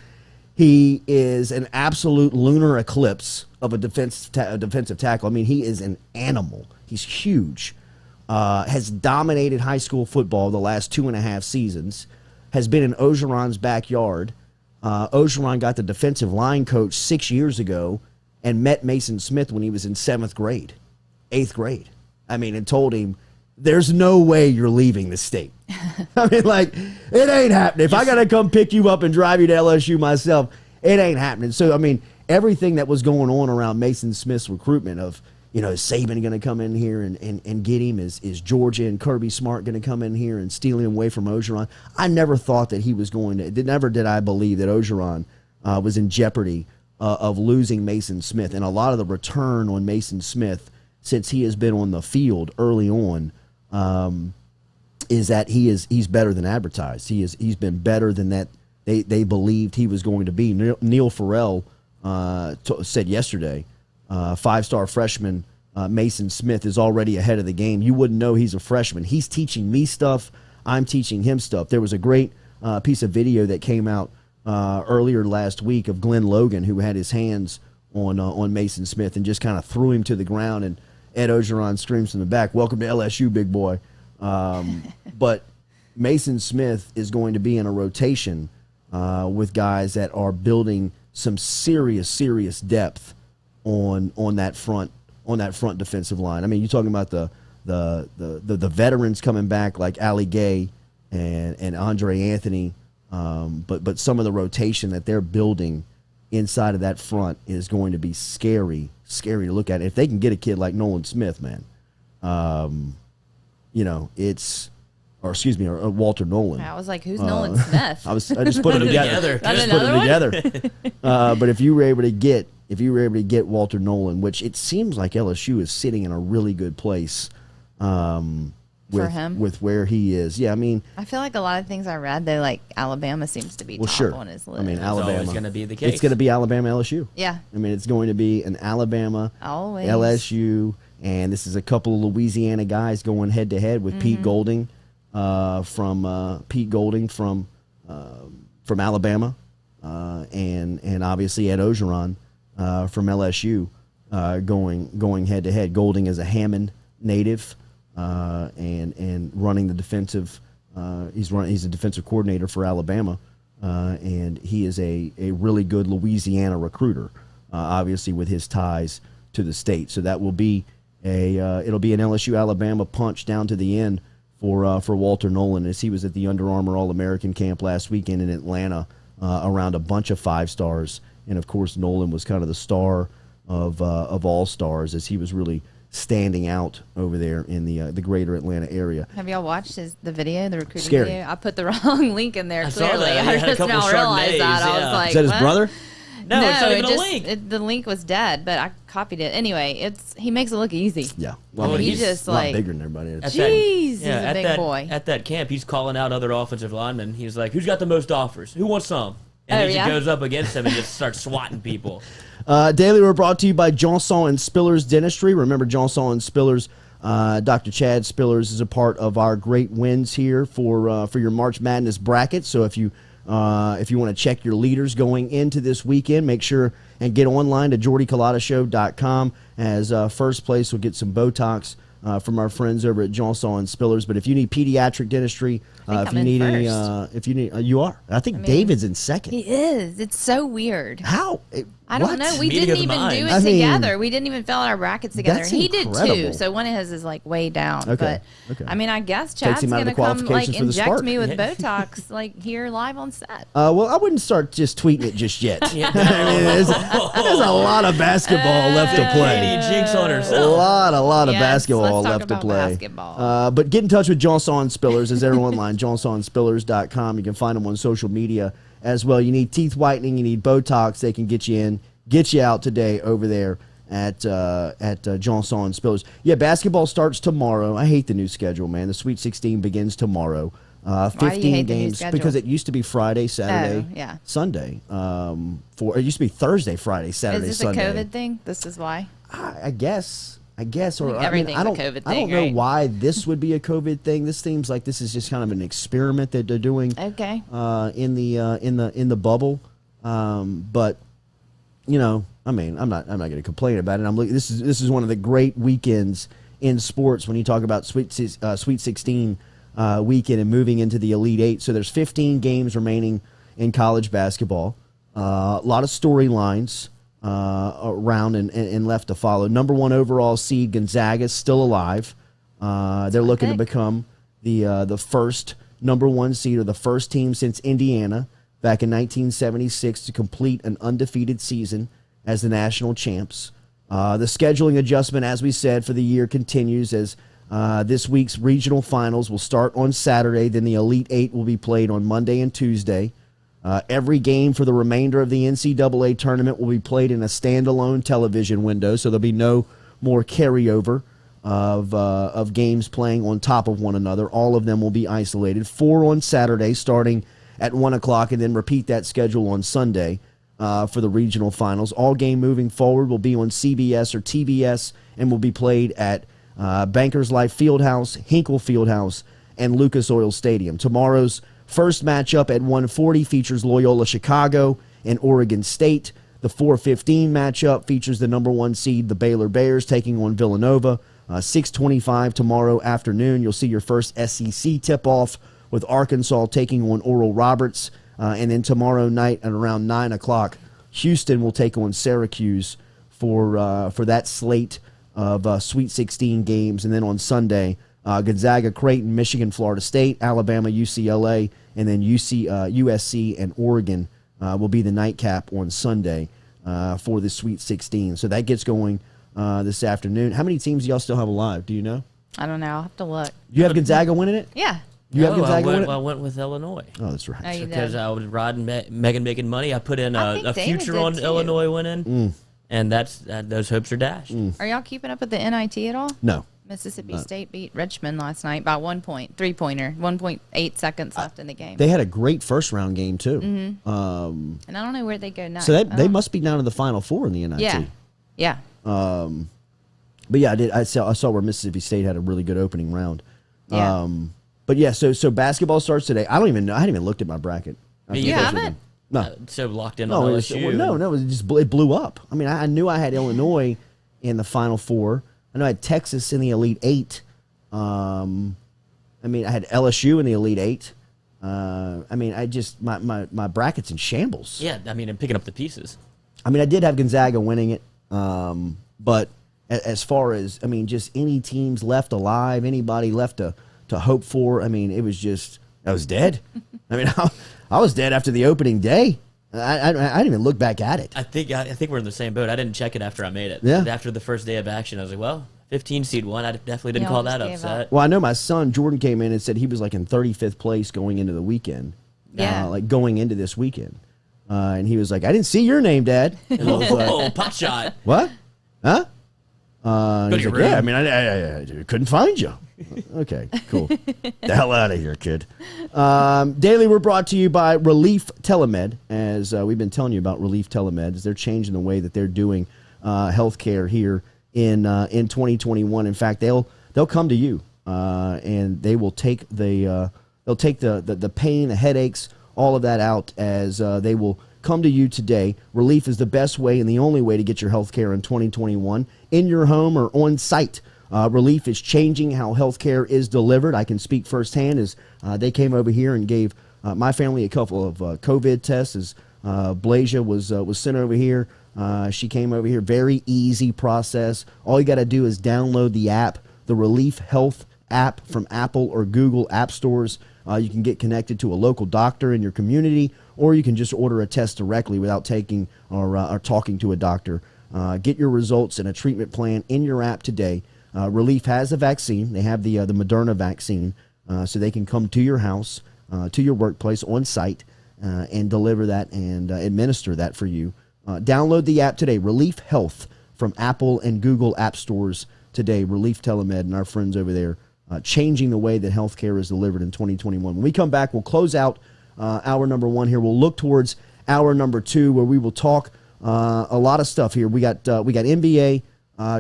He is an absolute lunar eclipse of a defensive tackle. I mean, he is an animal. He's huge. Has dominated high school football the last 2.5 seasons. Has been in Ogeron's backyard. Ogeron got the defensive line coach 6 years ago and met Mason Smith when he was in 7th grade, 8th grade. I mean, and told him, there's no way you're leaving the state. I mean, like, it ain't happening. If I got to come pick you up and drive you to LSU myself, it ain't happening. So, I mean, everything that was going on around Mason Smith's recruitment of, is Saban going to come in here and get him? Is Georgia and Kirby Smart going to come in here and steal him away from Ogeron? I never thought that he was going to, never did I believe that Ogeron was in jeopardy of losing Mason Smith. And a lot of the return on Mason Smith since he has been on the field early on is that he's better than advertised. He's been better than that they believed he was going to be. Neil Farrell said yesterday, 5-star freshman Mason Smith is already ahead of the game. You wouldn't know he's a freshman. He's teaching me stuff. I'm teaching him stuff. There was a great piece of video that came out earlier last week of Glenn Logan, who had his hands on Mason Smith and just kind of threw him to the ground, and Ed Ogeron screams from the back, "Welcome to LSU, big boy." But Mason Smith is going to be in a rotation with guys that are building some serious depth on that front defensive line. I mean, you're talking about the veterans coming back like Ali Gay and Andre Anthony, but some of the rotation that they're building inside of that front is going to be scary to look at. If they can get a kid like Nolan Smith, man, or Walter Nolen. I was like, who's Nolan Smith? I just put them together. But if you were able to get Walter Nolen, which it seems like LSU is sitting in a really good place for him with where he is. Yeah, I mean, I feel like a lot of things I read, they like Alabama seems to be top on his list. I mean, Alabama is going to be the case. It's going to be Alabama LSU. Yeah. I mean, it's going to be an Alabama Always. LSU, and this is a couple of Louisiana guys going head to head with Pete Golding from Alabama, and obviously Ed Ogeron from LSU going head to head. Golding is a Hammond native and running the defensive. He's a defensive coordinator for Alabama, and he is a really good Louisiana recruiter, obviously with his ties to the state. So that will be it'll be an LSU Alabama punch down to the end for Walter Nolen, as he was at the Under Armour All-American camp last weekend in Atlanta around a bunch of 5-stars, and of course Nolen was kind of the star of all stars, as he was really standing out over there in the greater Atlanta area. Have y'all watched the video, the recruiting Scary. video? I put the wrong link in there. I saw Clearly, that. I He had a just couple now realized Chardonnays, that. I was yeah. like, Is that his what? brother? No, it's not even a link. The link was dead, but I copied it anyway. He makes it look easy. Yeah. Well, he's he's just a lot like bigger than everybody. Jeez, he's a at big that, boy. At that camp, he's calling out other offensive linemen. He's like, "Who's got the most offers? Who wants some?" And he just goes up against him and just starts swatting people. Daily, we're brought to you by Johnson and Spillers Dentistry. Remember, Johnson and Spillers, Dr. Chad Spillers is a part of our great wins here for your March Madness bracket. So if you want to check your leaders going into this weekend, make sure and get online to JordyCulottaShow.com, as first place will get some Botox from our friends over at Johnson and Spillers. But if you need pediatric dentistry, if you need any, you are. I think David's in second. He is. It's so weird. How? I don't know. We didn't even do it together. We didn't even fill out our brackets together. That's He did incredible. too. So one of his is like way down. Okay. But I mean, I guess Chad's him out of gonna the come qualifications for the inject Spark. me with Botox here live on set. Well, I wouldn't start just tweeting it just yet. I mean, there's a lot of basketball left to play. Jinx on A herself. lot of Yes, basketball let's talk left to about play. basketball. But get in touch with Johnson and Spillers, as they're online, johnsonspillers.com. You can find them on social media as well. You need teeth whitening, you need Botox. They can get you in, get you out today over there at Johnson and Spillers. Yeah, basketball starts tomorrow. I hate the new schedule, man. The Sweet 16 begins tomorrow. 15 games because it used to be Friday, Saturday, Sunday. It used to be Thursday, Friday, Saturday, Is this Sunday. a COVID thing? This is why? I guess. Or everything's I don't, a COVID thing. I don't know right? why this would be a COVID thing. This seems like this is just kind of an experiment that they're doing. Okay. In the bubble, but you know, I mean, I'm not going to complain about it. This is one of the great weekends in sports when you talk about Sweet 16 weekend and moving into the Elite Eight. So there's 15 games remaining in college basketball. A lot of storylines around and left to follow. Number 1 overall seed Gonzaga is still alive. They're looking to become the first number 1 seed, or the first team since Indiana back in 1976 to complete an undefeated season as the national champs. The scheduling adjustment, as we said, for the year continues as this week's regional finals will start on Saturday. Then the Elite Eight will be played on Monday and Tuesday. Every game for the remainder of the NCAA tournament will be played in a standalone television window, so there'll be no more carryover of games playing on top of one another. All of them will be isolated. 4 on Saturday, starting at 1 o'clock, and then repeat that schedule on Sunday for the regional finals. All game moving forward will be on CBS or TBS and will be played at Bankers Life Fieldhouse, Hinkle Fieldhouse, and Lucas Oil Stadium. Tomorrow's first matchup at 1:40 features Loyola Chicago and Oregon State. The 4:15 matchup features the number 1 seed, the Baylor Bears, taking on Villanova. 6:25 tomorrow afternoon, you'll see your first SEC tip-off with Arkansas taking on Oral Roberts. And then tomorrow night at around 9 o'clock, Houston will take on Syracuse for that slate of Sweet 16 games. And then on Sunday, Gonzaga, Creighton, Michigan, Florida State, Alabama, UCLA, and then USC and Oregon will be the nightcap on Sunday for the Sweet 16. So that gets going this afternoon. How many teams do y'all still have alive? Do you know? I don't know. I'll have to look. You have Gonzaga winning it? Yeah. You have Gonzaga winning it? I went with Illinois. Oh, that's right. Oh, you did. Because I was riding Megan making money. I put in a future on too. Illinois winning, and those hopes are dashed. Are y'all keeping up with the NIT at all? No. Mississippi State beat Richmond last night by 1 point, 3-pointer, 1.8 seconds left in the game. They had a great first-round game, too. And I don't know where they go next. So they must be down to the Final Four in the NIT. Yeah. But yeah, I saw where Mississippi State had a really good opening round. Yeah. But yeah, so basketball starts today. I don't even know. I hadn't even looked at my bracket. You haven't? No. So locked in on LSU. It blew up. I mean, I knew I had Illinois in the Final Four. I know I had Texas in the Elite Eight. I mean, I had LSU in the Elite Eight. I mean, my bracket's in shambles. Yeah, I mean, I'm picking up the pieces. I mean, I did have Gonzaga winning it, but as far as, I mean, just any teams left alive, anybody left to hope for, I mean, it was just, I was dead. I mean, I was dead after the opening day. I didn't even look back at it. I think we're in the same boat. I didn't check it after I made it. Yeah. After the first day of action, I was like, well, 15 seed won. I definitely didn't call that upset. Well, I know my son Jordan came in and said he was like in 35th place going into the weekend. Yeah. Like going into this weekend. And he was like, I didn't see your name, Dad. And I was like, pot shot. What? Huh? He's like, yeah, I mean, I couldn't find you. Okay, cool. The hell out of here, kid. Daily, we're brought to you by Relief Telemed. As we've been telling you about Relief Telemed, as they're changing the way that they're doing healthcare here in 2021. In fact, they'll come to you and they will take the pain, the headaches, all of that out as they will come to you today. Relief is the best way and the only way to get your health care in 2021 in your home or on site. Relief is changing how health care is delivered. I can speak firsthand as they came over here and gave my family a couple of COVID tests as Blasia was sent over here. She came over here. Very easy process. All you got to do is download the app, the Relief Health app from Apple or Google app stores. You can get connected to a local doctor in your community, or you can just order a test directly without taking or talking to a doctor. Get your results and a treatment plan in your app today. Relief has a vaccine. They have the Moderna vaccine, so they can come to your house, to your workplace on site, and deliver that and administer that for you. Download the app today, Relief Health from Apple and Google app stores today. Relief Telemed and our friends over there changing the way that healthcare is delivered in 2021. When we come back, we'll close out hour number one here. We'll look towards hour number two, where we will talk a lot of stuff here. We got NBA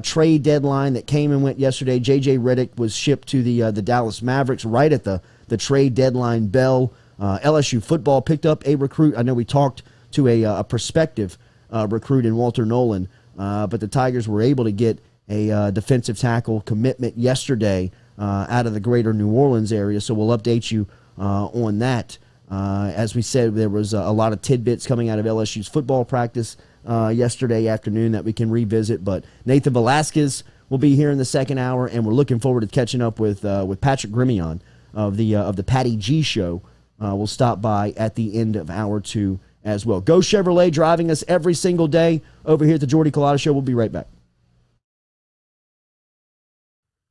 trade deadline that came and went yesterday. J.J. Redick was shipped to the Dallas Mavericks right at the trade deadline bell. LSU football picked up a recruit. I know we talked to a prospective recruit in Walter Nolen, but the Tigers were able to get a defensive tackle commitment yesterday out of the greater New Orleans area, so we'll update you on that. As we said, there was a lot of tidbits coming out of LSU's football practice yesterday afternoon that we can revisit, but Nathan Velasquez will be here in the second hour, and we're looking forward to catching up with Patrick Gremillion of the Patty G Show. We'll stop by at the end of hour two as well. Go Chevrolet, driving us every single day over here at the Jordy Culotta Show. We'll be right back.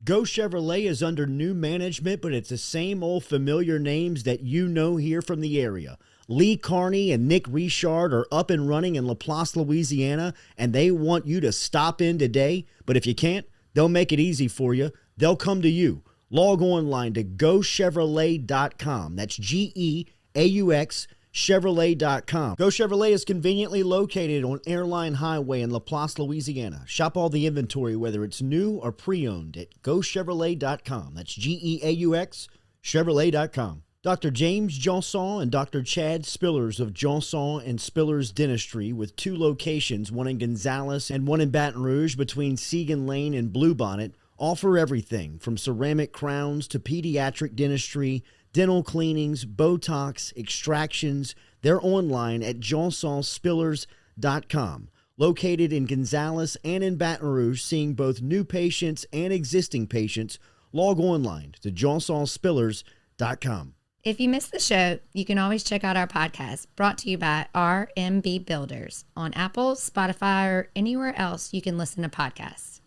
Go Chevrolet is under new management, but it's the same old familiar names that you know here from the area. Lee Carney and Nick Richard are up and running in LaPlace, Louisiana, and they want you to stop in today. But if you can't, they'll make it easy for you. They'll come to you. Log online to GoChevrolet.com. That's GEAUX Chevrolet.com. Go Chevrolet is conveniently located on Airline Highway in LaPlace, Louisiana. Shop all the inventory, whether it's new or pre-owned, at GoChevrolet.com. That's GEAUX Chevrolet.com. Dr. James Johnson and Dr. Chad Spillers of Johnson and Spillers Dentistry, with 2 locations, one in Gonzales and one in Baton Rouge between Segan Lane and Bluebonnet, offer everything from ceramic crowns to pediatric dentistry, dental cleanings, Botox, extractions. They're online at johnsonspillers.com. Located in Gonzales and in Baton Rouge, seeing both new patients and existing patients. Log online to johnsonspillers.com. If you missed the show, you can always check out our podcast, brought to you by RMB Builders, on Apple, Spotify, or anywhere else you can listen to podcasts.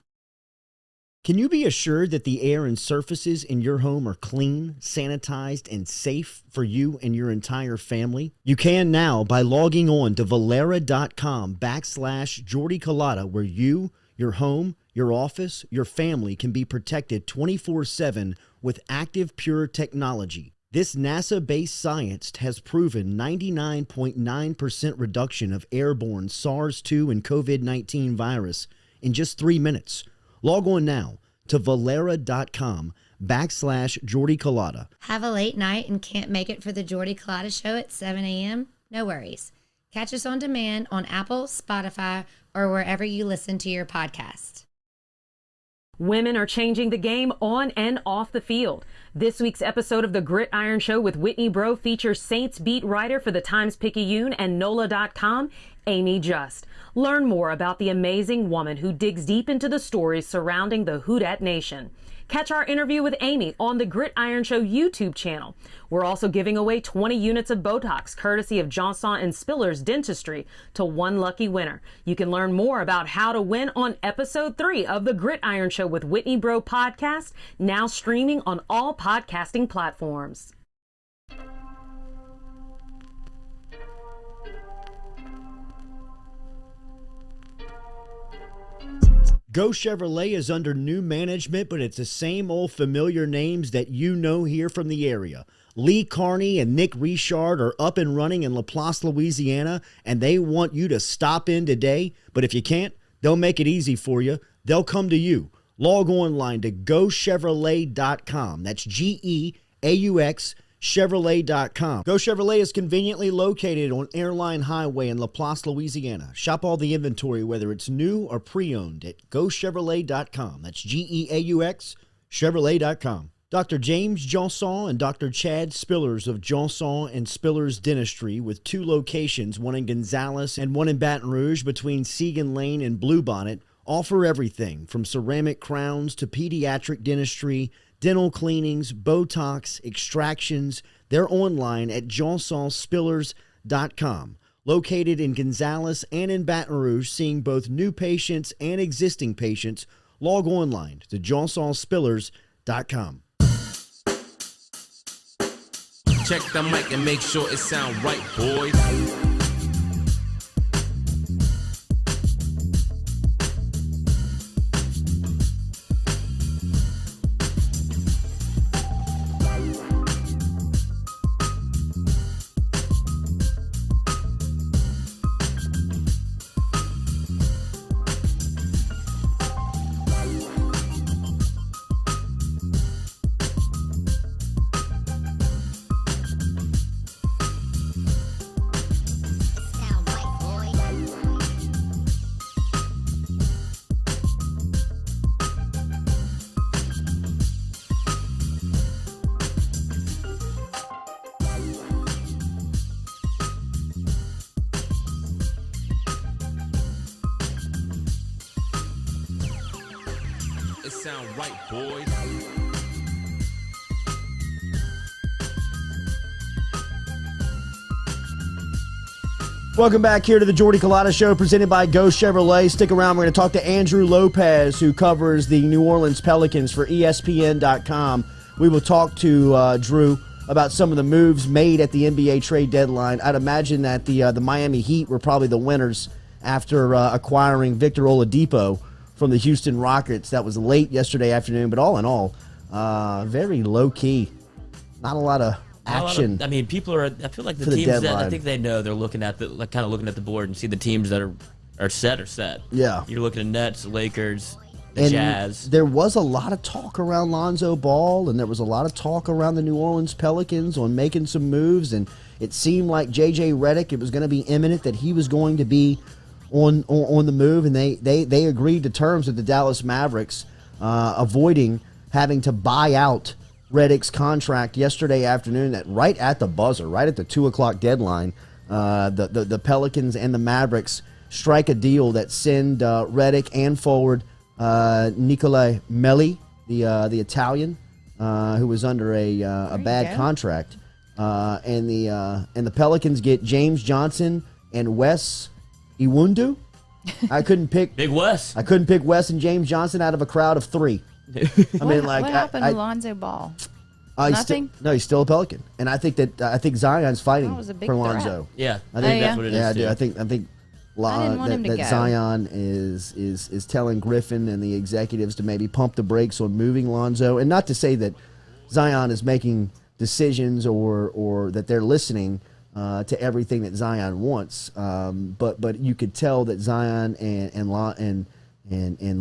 Can you be assured that the air and surfaces in your home are clean, sanitized, and safe for you and your entire family? You can now by logging on to Valera.com/Jordy Culotta, where you, your home, your office, your family can be protected 24/7 with active pure technology. This NASA-based science has proven 99.9% reduction of airborne SARS-2 and COVID-19 virus in just 3 minutes. Log on now to Valera.com/Jordy Culotta. Have a late night and can't make it for the Jordy Culotta Show at 7 a.m.? No worries. Catch us on demand on Apple, Spotify, or wherever you listen to your podcast. Women are changing the game on and off the field. This week's episode of The Gridiron Show with Whitney Bro features Saints beat writer for the Times-Picayune and NOLA.com, Amy Just. Learn more about the amazing woman who digs deep into the stories surrounding the Houdat Nation. Catch our interview with Amy on the Gridiron Show YouTube channel. We're also giving away 20 units of Botox, courtesy of Johnson & Spillers Dentistry, to one lucky winner. You can learn more about how to win on episode 3 of the Gridiron Show with Whitney Bro podcast, now streaming on all podcasting platforms. Go Chevrolet is under new management, but it's the same old familiar names that you know here from the area. Lee Carney and Nick Richard are up and running in LaPlace, Louisiana, and they want you to stop in today. But if you can't, they'll make it easy for you. They'll come to you. Log online to GoChevrolet.com. That's GEAUX Chevrolet.com. Go Chevrolet is conveniently located on Airline Highway in LaPlace, Louisiana. Shop all the inventory, whether it's new or pre-owned, at GoChevrolet.com. That's GEAUX Chevrolet.com. Dr. James Johnson and Dr. Chad Spillers of Johnson and Spillers Dentistry, with 2 locations, one in Gonzales and one in Baton Rouge between Segan Lane and Bluebonnet, offer everything from ceramic crowns to pediatric dentistry, dental cleanings, Botox, extractions. They're online at johnsonspillers.com. Located in Gonzales and in Baton Rouge, seeing both new patients and existing patients. Log online to johnsonspillers.com. Check the mic and make sure it sound right, boys. It sound right, boys. Welcome back here to the Jordy Culotta Show, presented by Go Chevrolet. Stick around. We're going to talk to Andrew Lopez, who covers the New Orleans Pelicans for ESPN.com. We will talk to Drew about some of the moves made at the NBA trade deadline. I'd imagine that the Miami Heat were probably the winners after acquiring Victor Oladipo from the Houston Rockets. That was late yesterday afternoon, but all in all, very low-key. Not a lot of action. I mean, people are. I feel like the teams that I think they know, they're looking at the kind of looking at the board and see the teams that are set. Yeah, you're looking at Nets, Lakers, the Jazz. There was a lot of talk around Lonzo Ball, and there was a lot of talk around the New Orleans Pelicans on making some moves, and it seemed like J.J. Redick, it was going to be imminent that he was going to be on the move, and they agreed to terms with the Dallas Mavericks, avoiding having to buy out Redick's contract yesterday afternoon. That right at the buzzer, right at the 2:00 deadline, the Pelicans and the Mavericks strike a deal that send Redick and forward Nicolai Melli, the Italian, who was under a bad contract, and the Pelicans get James Johnson and Wes Iwundu. I couldn't pick Big Wes. I couldn't pick Wes and James Johnson out of a crowd of 3. What happened to Lonzo Ball? Nothing. He's still a Pelican, and I think Zion's fighting for Lonzo. Yeah, I think that's what it is. Yeah, I do. Too. I think that Zion is telling Griffin and the executives to maybe pump the brakes on moving Lonzo, and not to say that Zion is making decisions or that they're listening to everything that Zion wants, but you could tell that Zion and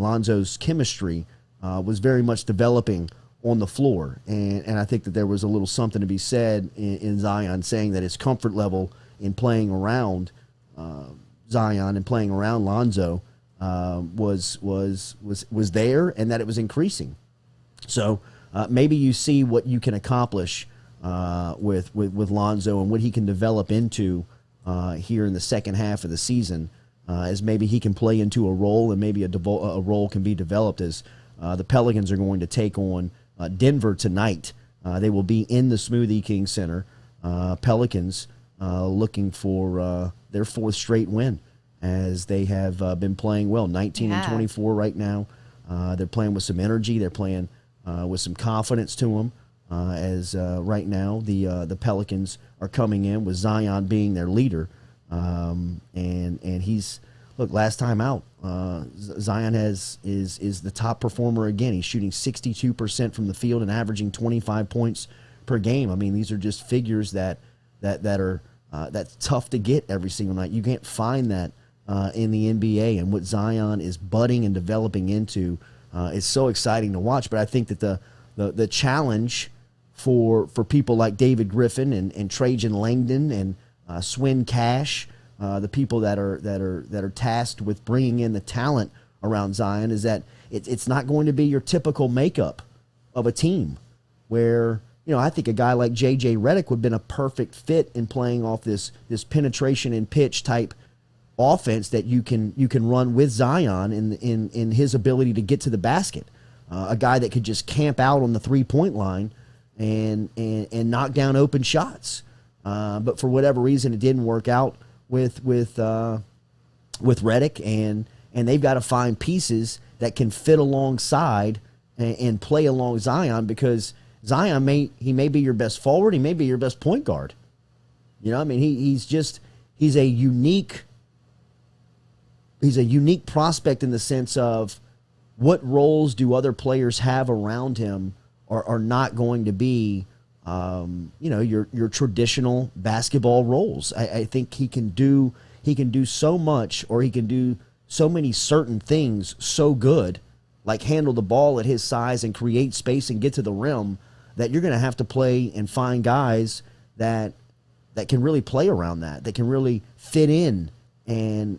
Lonzo's chemistry was very much developing on the floor, and I think that there was a little something to be said in Zion saying that his comfort level in playing around Zion and playing around Lonzo was there, and that it was increasing. So maybe you see what you can accomplish with Lonzo and what he can develop into here in the second half of the season, as maybe he can play into a role, and maybe a role can be developed as The Pelicans are going to take on Denver tonight. They will be in the Smoothie King Center. Pelicans looking for their fourth straight win, as they have been playing well, 19-24 right now. They're playing with some energy. They're playing with some confidence to them. As right now the Pelicans are coming in with Zion being their leader, and he's last time out, Zion is the top performer again. He's shooting 62% from the field and averaging 25 points per game. I mean, these are just figures that are that's tough to get every single night. You can't find that in the NBA, and what Zion is budding and developing into is so exciting to watch. But I think that the challenge for people like David Griffin and Trajan Langdon and Swin Cash, the people that are tasked with bringing in the talent around Zion, is that it's not going to be your typical makeup of a team where, I think a guy like J.J. Redick would have been a perfect fit in playing off this penetration and pitch type offense that you can run with Zion in his ability to get to the basket. A guy that could just camp out on the 3-point line and knock down open shots. But for whatever reason, it didn't work out with Redick, and they've got to find pieces that can fit alongside and play along Zion, because Zion may be your best forward, he may be your best point guard. He's a unique prospect in the sense of what roles do other players have around him are not going to be, your traditional basketball roles. I think he can do so much, or he can do so many certain things so good, like handle the ball at his size and create space and get to the rim, that you're going to have to play and find guys that can really play around that can really fit in and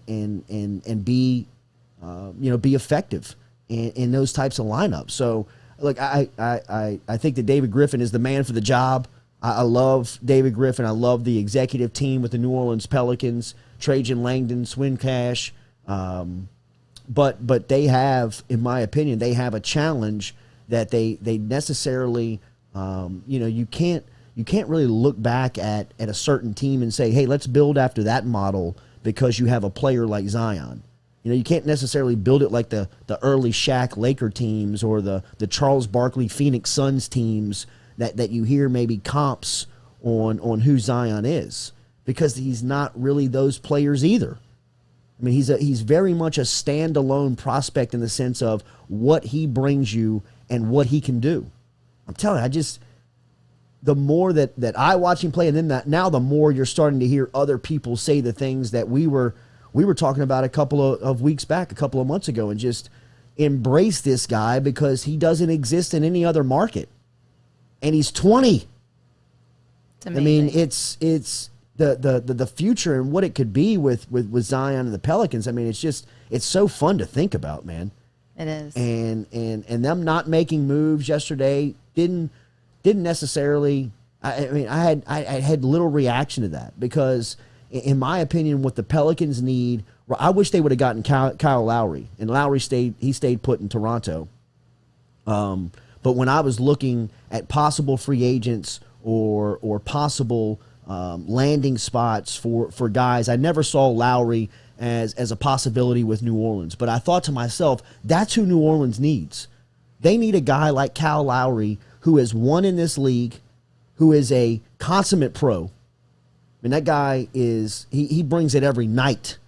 be be effective in those types of lineups. So look, I think that David Griffin is the man for the job. I love David Griffin. I love the executive team with the New Orleans Pelicans, Trajan Langdon, Swin Cash. But they have, in my opinion, they have a challenge that they necessarily, you can't really look back at a certain team and say, hey, let's build after that model because you have a player like Zion. You can't necessarily build it like the early Shaq Laker teams or the Charles Barkley Phoenix Suns teams that you hear maybe comps on who Zion is, because he's not really those players either. I mean, he's very much a standalone prospect in the sense of what he brings you and what he can do. I'm telling you, the more that I watch him play, and then now the more you're starting to hear other people say the things that we were talking about a couple of weeks back, a couple of months ago, and just embrace this guy because he doesn't exist in any other market. And he's 20. It's amazing. I mean, it's the future and what it could be with Zion and the Pelicans. I mean, it's so fun to think about, man. It is. And them not making moves yesterday didn't necessarily. I had little reaction to that, because in my opinion, what the Pelicans need, I wish they would have gotten Kyle Lowry, and Lowry stayed put in Toronto. But when I was looking at possible free agents or possible landing spots for guys, I never saw Lowry as a possibility with New Orleans. But I thought to myself, that's who New Orleans needs. They need a guy like Kyle Lowry who has won in this league, who is a consummate pro. And that guy he brings it every night.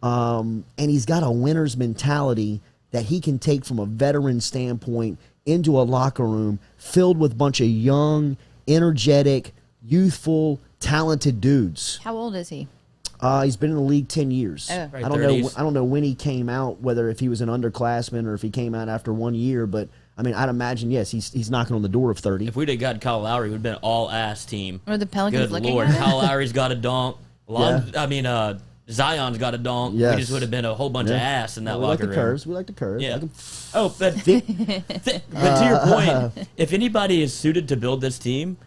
And he's got a winner's mentality that he can take from a veteran standpoint into a locker room filled with a bunch of young, energetic, youthful, talented dudes. How old is he? He's been in the league 10 years. Oh. I don't know when he came out, whether if he was an underclassman or if he came out after 1 year, but I mean, I'd imagine, yes, he's knocking on the door of 30. If we'd have got Kyle Lowry, it would have been an all-ass team. Or the Pelicans Good looking Lord, at him? Kyle Lowry's got a dunk. Zion's got a dunk. Yes. We just would have been a whole bunch of ass in that locker room. We like the curves. Yeah. Like but to your point, if anybody is suited to build this team,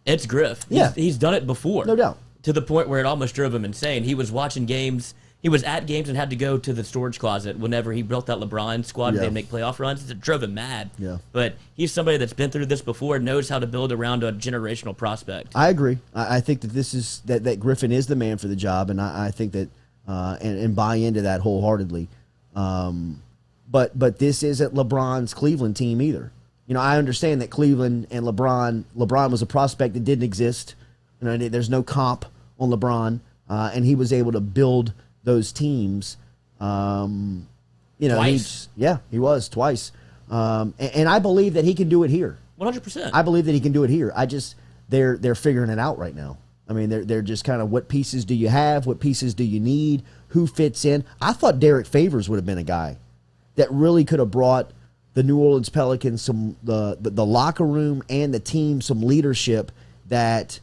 it's Griff. He's done it before. No doubt. To the point where it almost drove him insane. He was watching games He was at games and had to go to the storage closet whenever he built that LeBron squad and they'd make playoff runs. It drove him mad. Yeah. But he's somebody that's been through this before and knows how to build around a generational prospect. I agree. I think that this is that Griffin is the man for the job, and I think that and buy into that wholeheartedly. But this isn't LeBron's Cleveland team either. You know, I understand that Cleveland and LeBron was a prospect that didn't exist. You know, there's no comp on LeBron, and he was able to build those teams. You know, twice. He was twice. And I believe that he can do it here. 100%. I believe that he can do it here. They're figuring it out right now. I mean, they're just kind of, what pieces do you have? What pieces do you need? Who fits in? I thought Derek Favors would have been a guy that really could have brought the New Orleans Pelicans some the locker room and the team some leadership that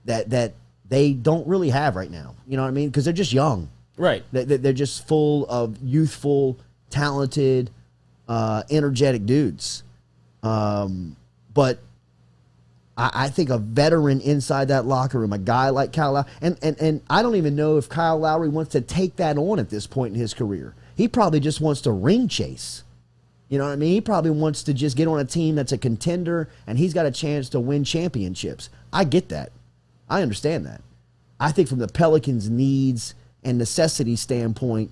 they don't really have right now. You know what I mean? Because they're just young. Right. They're just full of youthful, talented, energetic dudes. But I think a veteran inside that locker room, a guy like Kyle Lowry, and I don't even know if Kyle Lowry wants to take that on at this point in his career. He probably just wants to ring chase. You know what I mean? He probably wants to just get on a team that's a contender, and he's got a chance to win championships. I get that. I understand that. I think from the Pelicans' needs and necessity standpoint,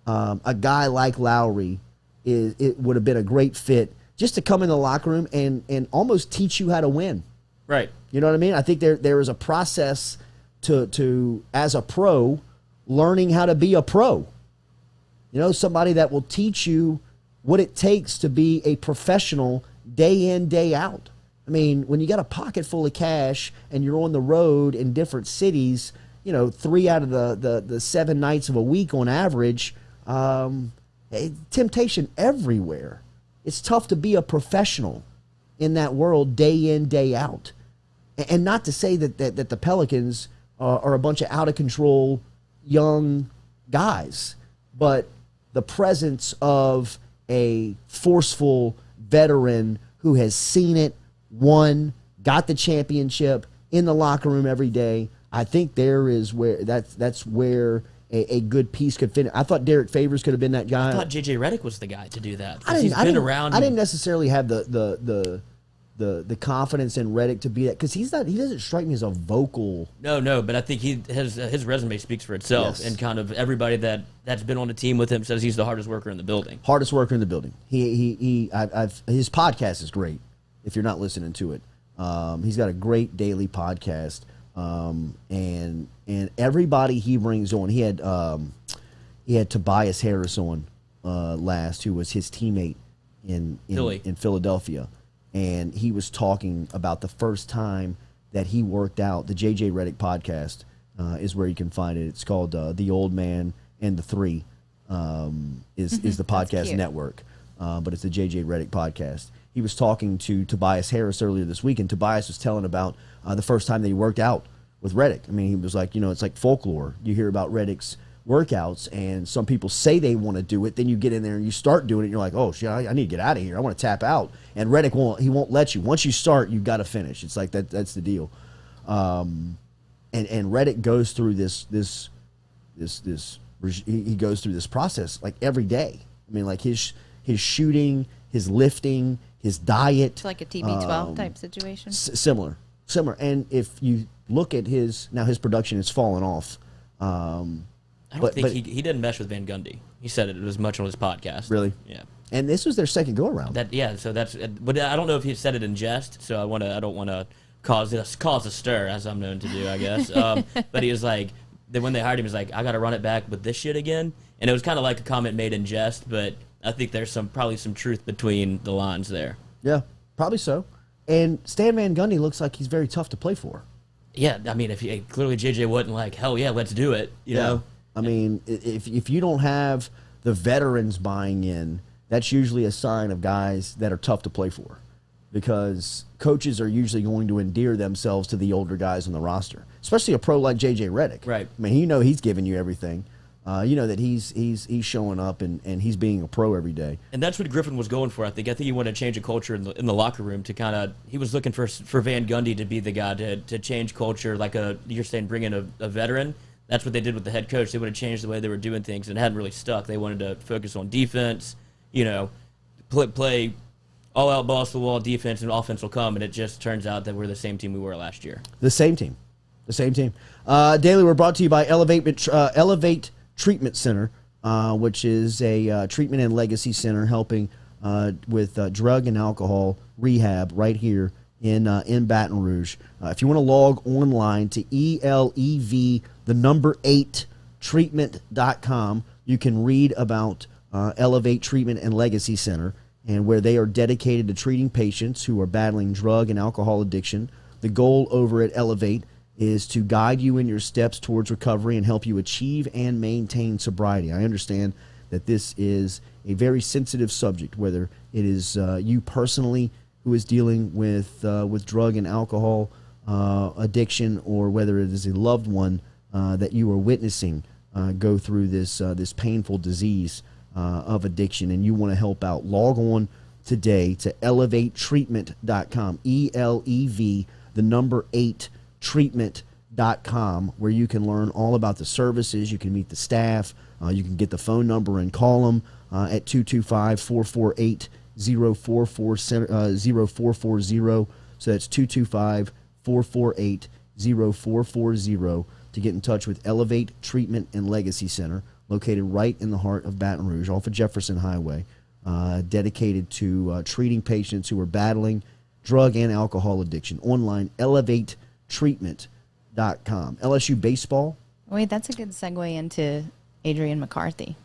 a guy like Lowry it would have been a great fit just to come in the locker room and almost teach you how to win. Right. You know what I mean? I think there is a process to as a pro, learning how to be a pro. You know, somebody that will teach you what it takes to be a professional day in, day out. I mean, when you got a pocket full of cash and you're on the road in different cities, you know, 3 out of the 7 nights of a week on average, temptation everywhere. It's tough to be a professional in that world day in, day out. And not to say that the Pelicans are a bunch of out-of-control young guys, but the presence of a forceful veteran who has seen it, won, got the championship in the locker room every day, I think there is where that's where a good piece could fit. I thought Derek Favors could have been that guy. I thought J.J. Redick was the guy to do that. I didn't necessarily have the confidence in Redick to be that, because he doesn't strike me as a vocal. No, but I think his resume speaks for itself, and kind of everybody that's been on the team with him says he's the hardest worker in the building. Hardest worker in the building. His podcast is great. If you're not listening to it, he's got a great daily podcast, and everybody he brings on. He had Tobias Harris on last, who was his teammate in Philadelphia. And he was talking about the first time that he worked out. The J.J. Redick podcast is where you can find it. It's called The Old Man and the Three is the podcast network. But it's the J.J. Redick podcast. He was talking to Tobias Harris earlier this week, and Tobias was telling about the first time that he worked out with Redick. I mean, he was like, it's like folklore. You hear about Redick's workouts, and some people say they want to do it, then you get in there and you start doing it, and you're like, oh shit, I need to get out of here, I want to tap out. And Redick won't let you. Once you start, you've got to finish. It's like that's the deal. And Redick goes through this he goes through this process like every day. I mean, like his shooting, his lifting, his diet. It's like a TB12 type situation. Similar. And if you look at his production has fallen off. I don't think he didn't mesh with Van Gundy. He said it as much on his podcast. Really? Yeah. And this was their second go around. So that's. But I don't know if he said it in jest. So I don't want to cause a stir, as I'm known to do, I guess. But he was like, when they hired him, he was like, I got to run it back with this shit again. And it was kind of like a comment made in jest, but I think there's probably some truth between the lines there. Yeah, probably so. And Stan Van Gundy looks like he's very tough to play for. Yeah, I mean, clearly JJ wasn't like, hell yeah, let's do it. You know. I mean, if you don't have the veterans buying in, that's usually a sign of guys that are tough to play for, because coaches are usually going to endear themselves to the older guys on the roster, especially a pro like J.J. Redick. Right. I mean, he's giving you everything. You know that he's showing up and he's being a pro every day. And that's what Griffin was going for, I think. I think he wanted to change a culture in the locker room to kind of – he was looking for Van Gundy to be the guy to change culture, like you're saying, bring in a veteran that's what they did with the head coach. They would have changed the way they were doing things, and it hadn't really stuck. They wanted to focus on defense, play all-out balls-to-the-wall defense, and offense will come, and it just turns out that we're the same team we were last year. The same team. Daily, we're brought to you by Elevate Treatment Center, which is a treatment and legacy center helping with drug and alcohol rehab right here in Baton Rouge. If you want to log online to ELEV8treatment.com, you can read about Elevate Treatment and Legacy Center, and where they are dedicated to treating patients who are battling drug and alcohol addiction. The goal over at Elevate is to guide you in your steps towards recovery and help you achieve and maintain sobriety. I understand that this is a very sensitive subject, whether it is you personally who is dealing with drug and alcohol addiction, or whether it is a loved one that you are witnessing go through this painful disease of addiction, and you want to help out. Log on today to elevatetreatment.com, ELEV, 8treatment.com, where you can learn all about the services. You can meet the staff. You can get the phone number and call them at 225-448-0440. So that's 225-448-0440 to get in touch with Elevate Treatment and Legacy Center, located right in the heart of Baton Rouge, off of Jefferson Highway, dedicated to treating patients who are battling drug and alcohol addiction. Online, elevatetreatment.com. LSU baseball. Wait, that's a good segue into Adrian McCarthy.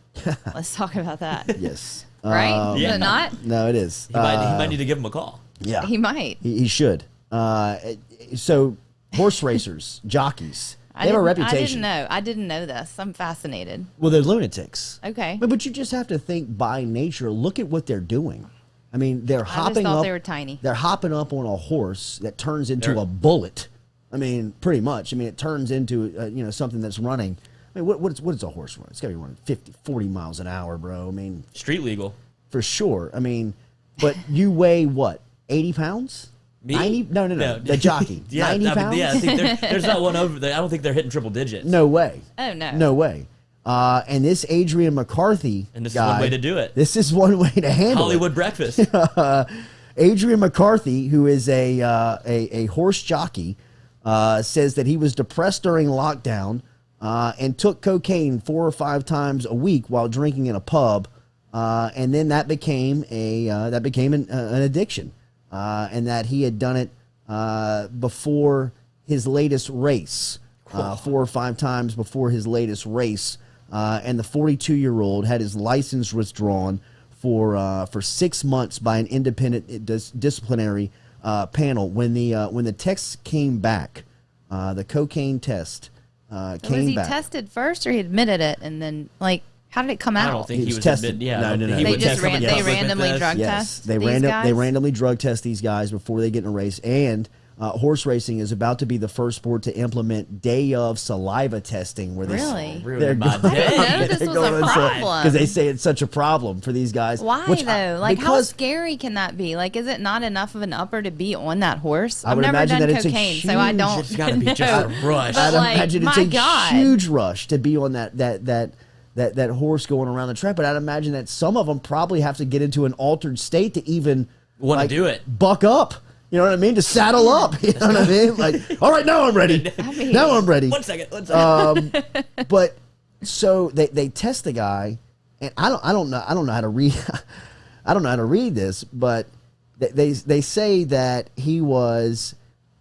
Let's talk about that. Yes. Right? Is it not? No, it is. He might need to give him a call. Yeah. He might. He should. So, horse racers, jockeys, they have a reputation. I didn't know this. I'm fascinated. Well, they're lunatics. Okay. But you just have to think by nature, look at what they're doing. I mean, they're hopping I just thought up. They were tiny. They're hopping up on a horse that turns into a bullet. I mean, pretty much. I mean, it turns into something that's running. I mean, what is a horse run? It's got to be running 50, 40 miles an hour, bro. I mean, street legal. For sure. I mean, but you weigh what? 80 pounds? Me? 90? No. The jockey. 90 pounds? I think there's not one over there. I don't think they're hitting triple digits. No way. Oh, no. No way. And this Adrian McCarthy And this guy, is one way to do it. This is one way to handle Hollywood it. breakfast. Adrian McCarthy, who is a horse jockey, says that he was depressed during lockdown and took cocaine 4 or 5 times a week while drinking in a pub, and then that became an addiction, and that he had done it before his latest race, 4 or 5 times before his latest race, and the 42-year-old had his license withdrawn for 6 months by an independent disciplinary panel. When the text came back, the cocaine test came back. Was he tested first, or he admitted it, and then how did it come out? I don't think he was tested. No. They just randomly drug test. They randomly drug test these guys before they get in a race. And horse racing is about to be the first sport to implement day of saliva testing, where Really? they're I didn't know this was a problem. because they say it's such a problem for these guys. Why though? How scary can that be? Is it not enough of an upper to be on that horse? I've never done cocaine, so I don't. It's got to be just a rush. I'd imagine it's a huge rush to be on that horse going around the track. But I'd imagine that some of them probably have to get into an altered state to even want to do it. Buck up. You know what I mean? To saddle up. You know what I mean? All right, now I'm ready. Now I'm ready. One second. But so they test the guy, and I don't know how to read. I don't know how to read this, but they say that he was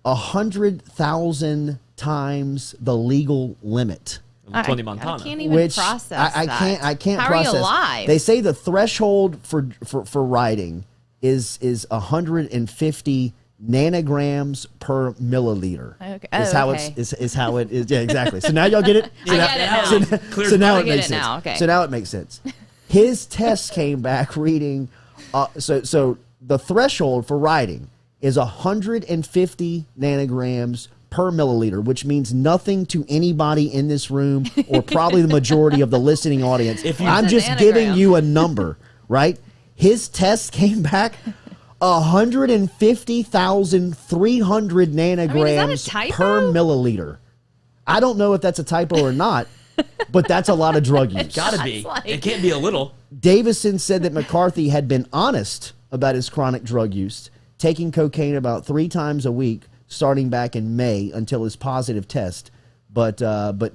100,000 times the legal limit. Tony Montana. I can't even process that. I can't How process. Are you alive? They say the threshold for riding is 150 nanograms per milliliter. Okay. Is how it is. Yeah, exactly. So now y'all get it. I get it now. So now it get makes it sense. now. Okay. So now it makes sense. His test came back reading. So the threshold for riding is 150 nanograms per milliliter, which means nothing to anybody in this room or probably the majority of the listening audience. I'm just giving you a number, right? His test came back 150,300 nanograms per milliliter. I don't know if that's a typo or not, but that's a lot of drug use. Gotta be. It can't be a little. Davison said that McCarthy had been honest about his chronic drug use, taking cocaine about 3 times a week, starting back in May until his positive test, but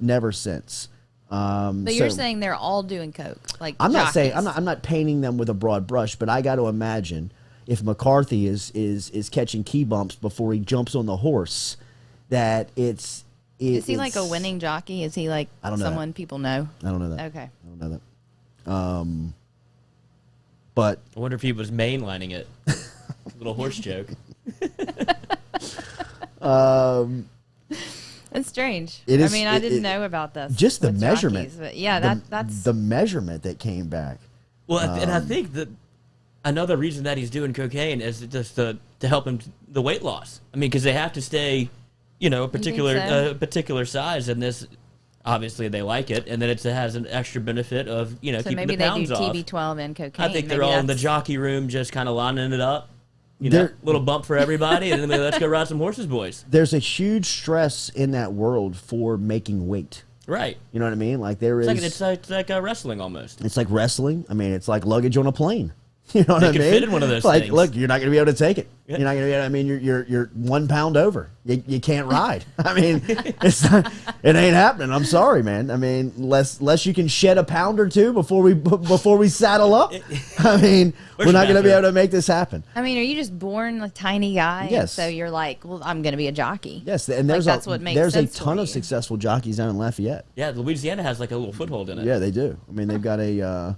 never since. But you're saying they're all doing coke, like I'm not saying jockeys. I'm not painting them with a broad brush, but I got to imagine if McCarthy is catching key bumps before he jumps on the horse, that is he like a winning jockey? Is he like someone people know? I don't know that. Okay, I don't know that. But I wonder if he was mainlining it. Little horse joke. It's strange. It is, I mean, I didn't know about this. Just the measurement. Jockeys, but yeah, that's the measurement that came back. Well, and I think that another reason that he's doing cocaine is just to help him the weight loss. I mean, because they have to stay, a particular size, and this obviously they like it, and then it has an extra benefit of so keeping maybe the pounds off. they do TB12 and cocaine. I think they're all in the jockey room, just kind of lining it up. Little bump for everybody, and then let's go ride some horses, boys. There's a huge stress in that world for making weight. Right. You know what I mean? Like it's like wrestling almost. It's like wrestling. I mean, it's like luggage on a plane. You know what I mean? Fit in one of those things. Look, you're not going to be able to take it. Yeah. You're not going to be able to, I mean, you're 1 pound over. You can't ride. I mean, it ain't happening. I'm sorry, man. I mean, less you can shed a pound or 2 before we saddle up. I mean, we're not going to be able to make this happen. I mean, are you just born a tiny guy? Yes. So you're like, well, I'm going to be a jockey. Yes, and there's a ton of successful jockeys down in Lafayette. Yeah, Louisiana has like a little foothold in it. Yeah, they do. I mean, they've got a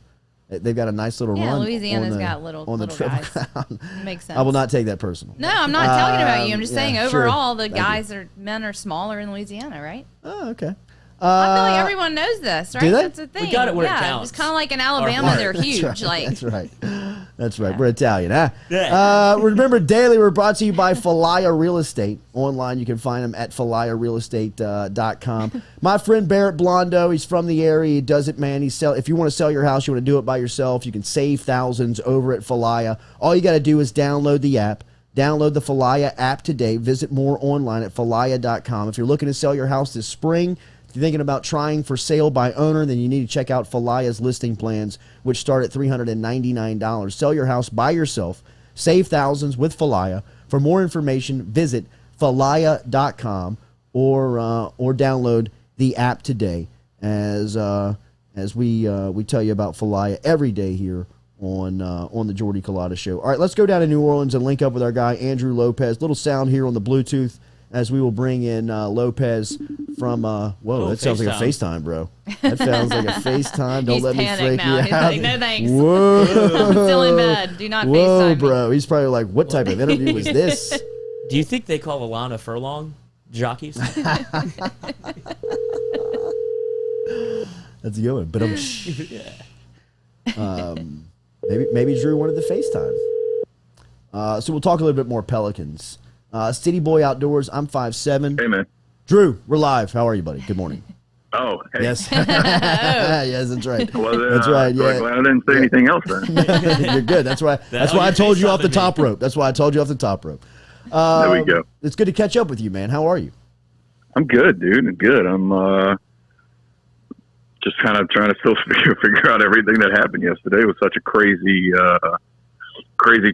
nice little run. Yeah, Louisiana's got little Triple guys. Crown. Makes sense. I will not take that personal. No, I'm not talking about you. I'm just saying overall, sure. the men are smaller in Louisiana, right? Oh, okay. I feel like everyone knows this, right? Do they? That's the thing. We got it where it counts. It's kind of like in Alabama, they're huge. That's right. Like That's right. That's right. We're Italian, huh? Yeah. Remember, daily, we're brought to you by Falaya Real Estate. Online, you can find them at falayarealestate.com. My friend Barrett Blondo, he's from the area. He does it, man. If you want to sell your house, you want to do it by yourself, you can save thousands over at Falaya. All you got to do is download the app. Download the Falaya app today. Visit more online at falaya.com. If you're looking to sell your house this spring, if you're thinking about trying for sale by owner, then you need to check out Falaya's listing plans, which start at $399. Sell your house by yourself. Save thousands with Falaya. For more information, visit falaya.com or download the app today as we tell you about Falaya every day here on the Jordy Culotta Show. All right, let's go down to New Orleans and link up with our guy, Andrew Lopez. Little sound here on the Bluetooth as we will bring in Lopez from, that sounds like a FaceTime, bro. That sounds like a FaceTime. Don't let me freak you out. He's like, no thanks. Whoa. I'm still in bed. Do not FaceTime Whoa, me. bro. He's probably like, what type of interview is this? Do you think they call Alana Furlong jockeys? That's a good one. But maybe Drew wanted the FaceTime. So we'll talk a little bit more Pelicans. City Boy Outdoors, I'm 5'7". Hey, man. Drew, we're live. How are you, buddy? Good morning. Oh, hey. Yes. Yes, that's right. Well, that's right. Yeah. Glad I didn't say anything else then. You're good. That's why I told you off the top rope. That's why I told you off the top rope. There we go. It's good to catch up with you, man. How are you? I'm good, dude. I'm good. I'm just kind of trying to still figure out everything that happened yesterday. It was such a crazy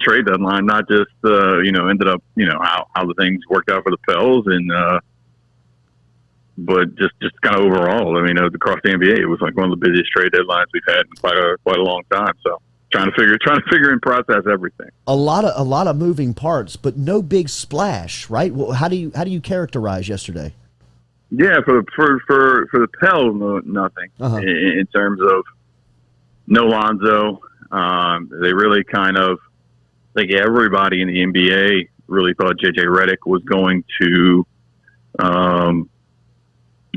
trade deadline. Not just ended up how the things worked out for the Pels and but just kind of overall. I mean, across the NBA, it was like one of the busiest trade deadlines we've had in quite a long time. So trying to figure and process everything. A lot of moving parts, but no big splash, right? Well, how do you characterize yesterday? Yeah, for the Pels, nothing in terms of no Lonzo. They really kind of, like everybody in the NBA really thought JJ Redick was going to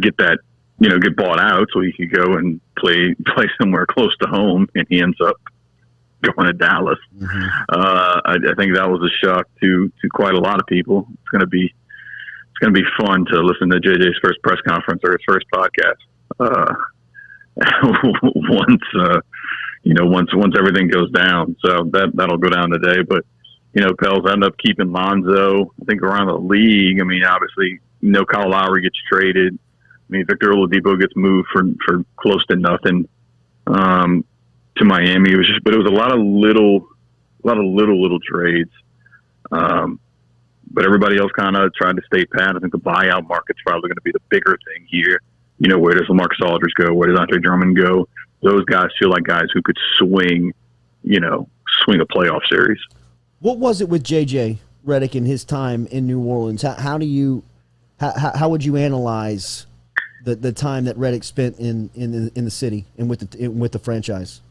get bought out so he could go and play somewhere close to home, and he ends up going to Dallas. Mm-hmm. I think that was a shock to quite a lot of people. It's going to be fun to listen to JJ's first press conference or his first podcast. Once everything goes down. So that'll go down today. But, Pels end up keeping Lonzo, I think, around the league. I mean, obviously, Kyle Lowry gets traded. I mean, Victor Oladipo gets moved for close to nothing to Miami. It was just, but it was a lot of little trades. But everybody else kind of tried to stay pat. I think the buyout market's probably going to be the bigger thing here. You know, where does LaMarcus Aldridge go? Where does Andre Drummond go? Those guys feel like guys who could swing a playoff series. What was it with J.J. Redick in his time in New Orleans? How would you analyze the time that Redick spent in the city and with the franchise?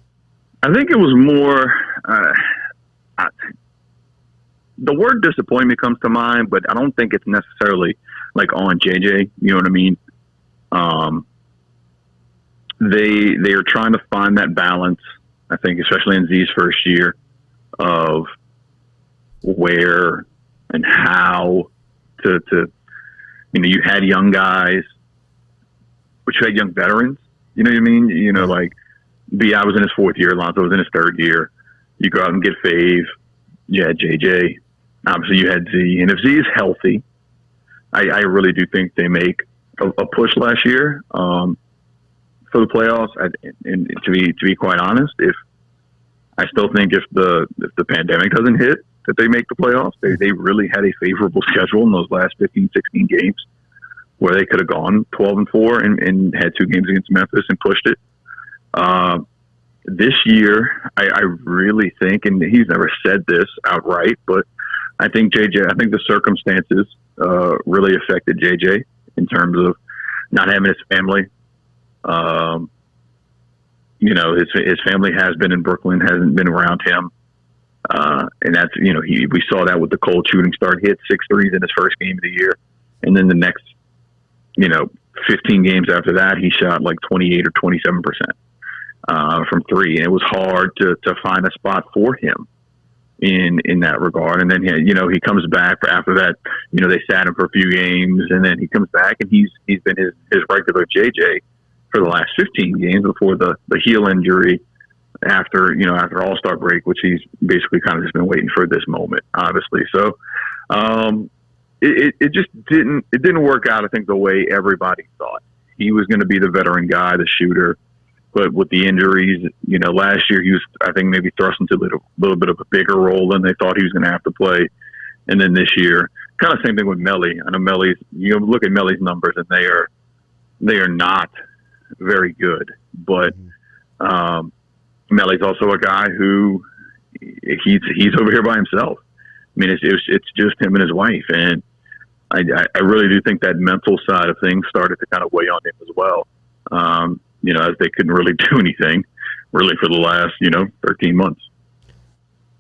I think it was more. The word disappointment comes to mind, but I don't think it's necessarily like on JJ. You know what I mean? They are trying to find that balance. I think, especially in Z's first year, of where and how to you had young guys, but you had young veterans. You know what I mean? You know, like B.I. was in his fourth year, Lonzo was in his third year. You go out and get Fave. You had JJ. Obviously, you had Z. And if Z is healthy, I really do think they make a push last year for the playoffs. And to be quite honest, I still think if the pandemic doesn't hit, that they make the playoffs. They really had a favorable schedule in those last 15, 16 games where they could have gone 12-4 and had 2 games against Memphis and pushed it. This year, I really think, and he's never said this outright, but I think the circumstances really affected JJ in terms of not having his family. His family has been in Brooklyn, hasn't been around him. And that's, we saw that with the cold shooting start. He hit 6 threes in his first game of the year. And then the next, 15 games after that, he shot like 28 or 27% from 3. And it was hard to find a spot for him in that regard. And then, he comes back after that, they sat him for a few games, and then he comes back and he's been his regular JJ for the last 15 games before the heel injury after All-Star break, which he's basically kind of just been waiting for this moment, obviously. So it just didn't work out, I think, the way everybody thought. He was going to be the veteran guy, the shooter, but with the injuries, last year he was, I think, maybe thrust into a little bit of a bigger role than they thought he was going to have to play. And then this year, kind of same thing with Melly. I know Melly's, look at Melly's numbers and they are not very good, but Melly's also a guy who he's over here by himself. I mean, it's just him and his wife, and I really do think that mental side of things started to kind of weigh on him as well. As they couldn't really do anything really for the last 13 months.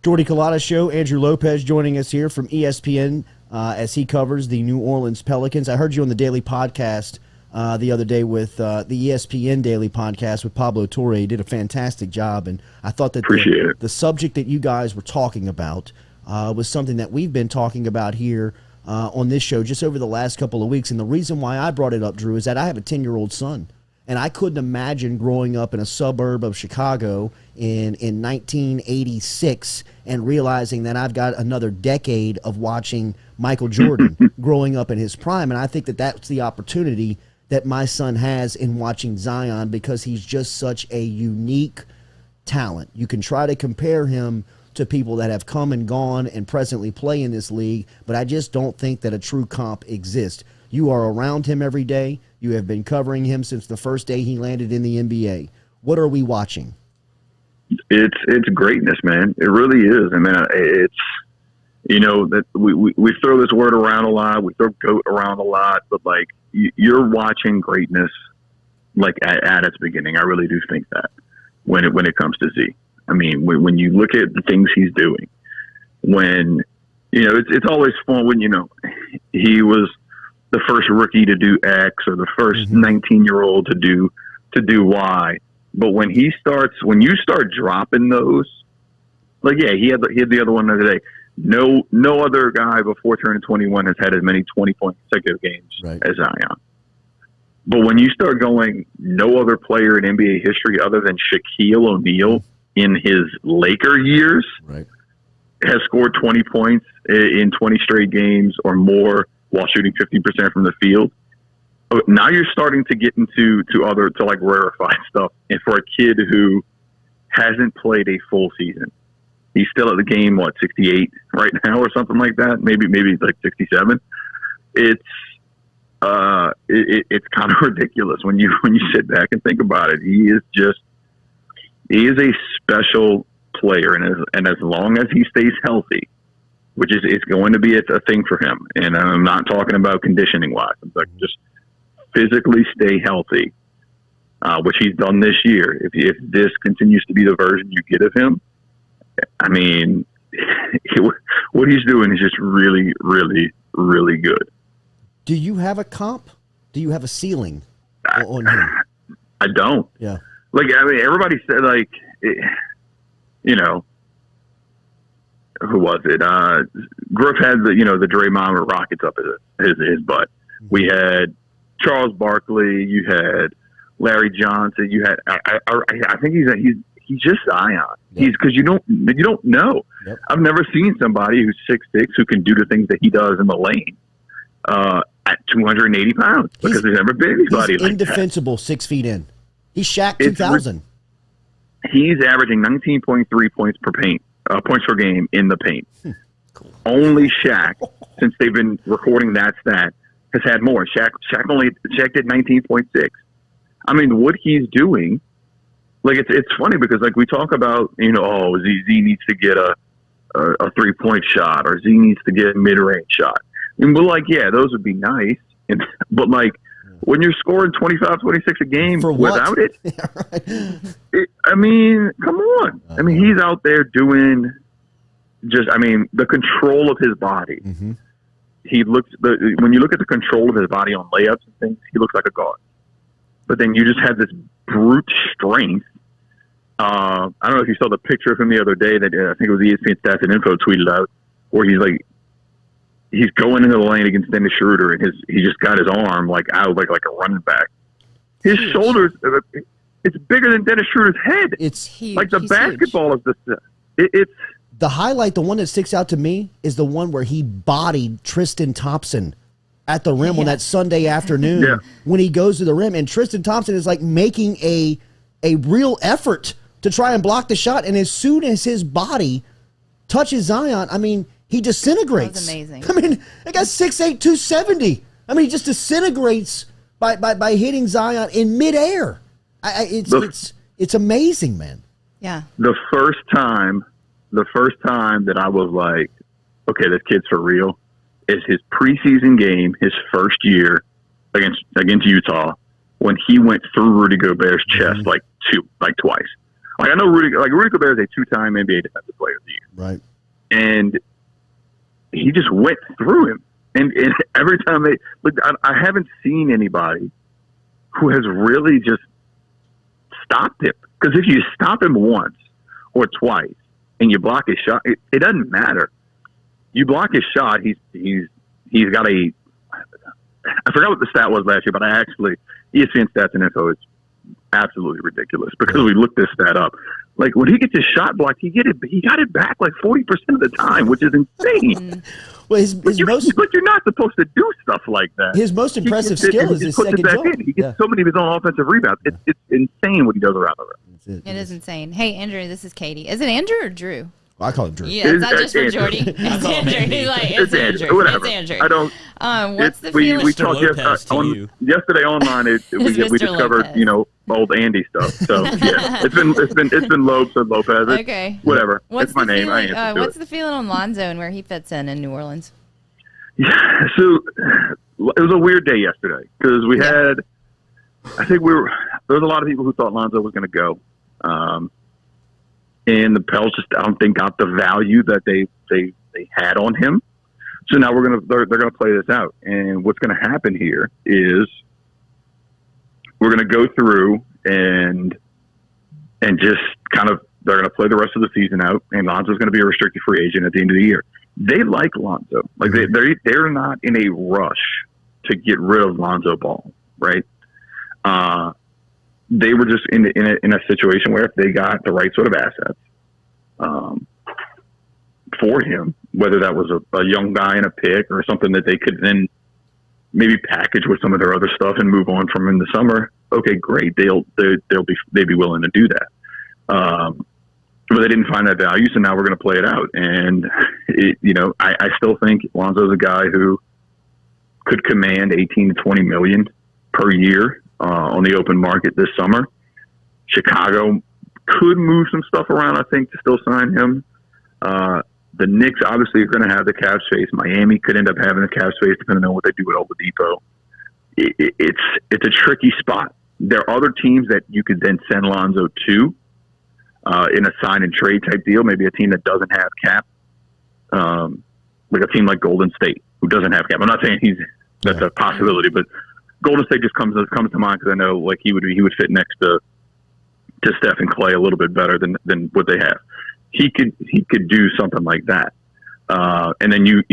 Jordy Culotta Show, Andrew Lopez joining us here from ESPN as he covers the New Orleans Pelicans. I heard you on the daily podcast the other day with the ESPN Daily Podcast with Pablo Torre. He did a fantastic job, and I thought that the subject that you guys were talking about was something that we've been talking about here on this show just over the last couple of weeks. And the reason why I brought it up, Drew, is that I have a 10-year-old son, and I couldn't imagine growing up in a suburb of Chicago in 1986 and realizing that I've got another decade of watching Michael Jordan growing up in his prime. And I think that that's the opportunity that my son has in watching Zion, because he's just such a unique talent. You can try to compare him to people that have come and gone and presently play in this league, but I just don't think that a true comp exists. You are around him every day. You have been covering him since the first day he landed in the NBA. What are we watching? It's greatness, man. It really is. I mean, it's, that we throw this word around a lot. We throw GOAT around a lot, but like you're watching greatness like at its beginning. I really do think that when it comes to Z. I mean, when you look at the things he's doing, when, it's always fun when, he was the first rookie to do X or the first 19-year-old to do Y. But when you start dropping those, like, yeah, he had the other one the other day. No other guy before turning 21 has had as many 20-point consecutive games as Zion. But when you start going, no other player in NBA history other than Shaquille O'Neal in his Laker years has scored 20 points in 20 straight games or more while shooting 50% from the field. now you're starting to get into like rarefied stuff. And for a kid who hasn't played a full season, he's still at the game, 68 right now or something like that. Maybe like 67. It's kind of ridiculous when you sit back and think about it. He is a special player, and as long as he stays healthy, which is going to be a thing for him. And I'm not talking about conditioning wise. I'm like, just physically stay healthy, which he's done this year. If this continues to be the version you get of him, I mean, what he's doing is just really, really, really good. Do you have a comp? Do you have a ceiling on him? I don't. Yeah. Like, I mean, everybody said, like, who was it? Griff had the Draymond rockets up his butt. We had Charles Barkley. You had Larry Johnson. You had I think he's just Zion. Yep. Because you don't know. Yep. I've never seen somebody who's 6'6" who can do the things that he does in the lane at 280 pounds, because there's never been anybody like that. He's indefensible 6 feet in. He's Shaq 2000. He's averaging 19.3 points per game in the paint. Cool. Only Shaq, since they've been recording that stat, has had more. Shaq did 19.6. I mean, what he's doing, like, it's funny because, like, we talk about, Z needs to get a 3-point shot, or Z needs to get a mid-range shot. And we're like, yeah, those would be nice. But, like, when you're scoring 25, 26 a game without it, yeah, right. I mean, come on. I mean, he's out there doing the control of his body. Mm-hmm. When you look at the control of his body on layups and things, he looks like a guard. But then you just have this brute strength. I don't know if you saw the picture of him the other day that I think it was ESPN Stats and Info tweeted out, where he's going into the lane against Dennis Schroeder, and he just got his arm out like a running back. His shoulders, it's bigger than Dennis Schroeder's head. It's huge. Like the basketball is it's the highlight. The one that sticks out to me is the one where he bodied Tristan Thompson at the rim on that Sunday afternoon when he goes to the rim, and Tristan Thompson is like making a real effort to try and block the shot, and as soon as his body touches Zion, I mean, he disintegrates. That's amazing. I mean, that guy's 6'8", 270. I mean, he just disintegrates by hitting Zion in midair. It's amazing, man. Yeah. The first time that I was like, okay, this kid's for real, is his preseason game, his first year against Utah, when he went through Rudy Gobert's chest twice. Like, I know Rudy Gobert is a 2-time NBA Defensive Player of the Year. Right. And he just went through him. And every time I haven't seen anybody who has really just stopped him. Because if you stop him once or twice and you block his shot, it doesn't matter. You block his shot, he's got I forgot what the stat was last year, but ESPN Stats and Info is absolutely ridiculous, because we looked this stat up. Like, when he gets his shot blocked, he got it back like 40% of the time, which is insane. Well, but you're not supposed to do stuff like that. His most impressive skill is his second jump. He gets so many of his own offensive rebounds. It's insane what he does around the rim. It is insane. Hey, Andrew, this is Katie. Is it Andrew or Drew? I call him Drew. Yeah, it's not just for Jordy. It's Andrew. It's Andrew. Whatever. It's Andrew. I don't. What's the feeling? We talked yesterday online. We discovered Lopez. Old Andy stuff. So yeah, it's been Lopez. Okay. Whatever. What's my the name. Feeling, I what's the feeling on Lonzo and where he fits in New Orleans? Yeah. So it was a weird day yesterday, because we had. I think there was a lot of people who thought Lonzo was going to go. And the Pels just, I don't think, got the value that they had on him. So now they're gonna play this out. And what's gonna happen here is we're gonna go through and just kind of, they're gonna play the rest of the season out, and Lonzo's gonna be a restricted free agent at the end of the year. They like Lonzo. Like, they're not in a rush to get rid of Lonzo Ball, right? They were just in a situation where if they got the right sort of assets for him, whether that was a young guy and a pick or something that they could then maybe package with some of their other stuff and move on from in the summer, okay, great. They'd be willing to do that. But they didn't find that value, so now we're going to play it out. And I still think Lonzo's a guy who could command 18 to 20 million per year on the open market this summer. Chicago could move some stuff around, I think, to still sign him. The Knicks obviously are going to have the cap space. Miami could end up having the cap space depending on what they do with Oladipo. It's a tricky spot. There are other teams that you could then send Lonzo to in a sign and trade type deal. Maybe a team that doesn't have cap, like a team like Golden State who doesn't have cap. I'm not saying that's a possibility, but Golden State just comes to mind because I know like he would fit next to Steph and Clay a little bit better than what they have. He could do something like that, and then you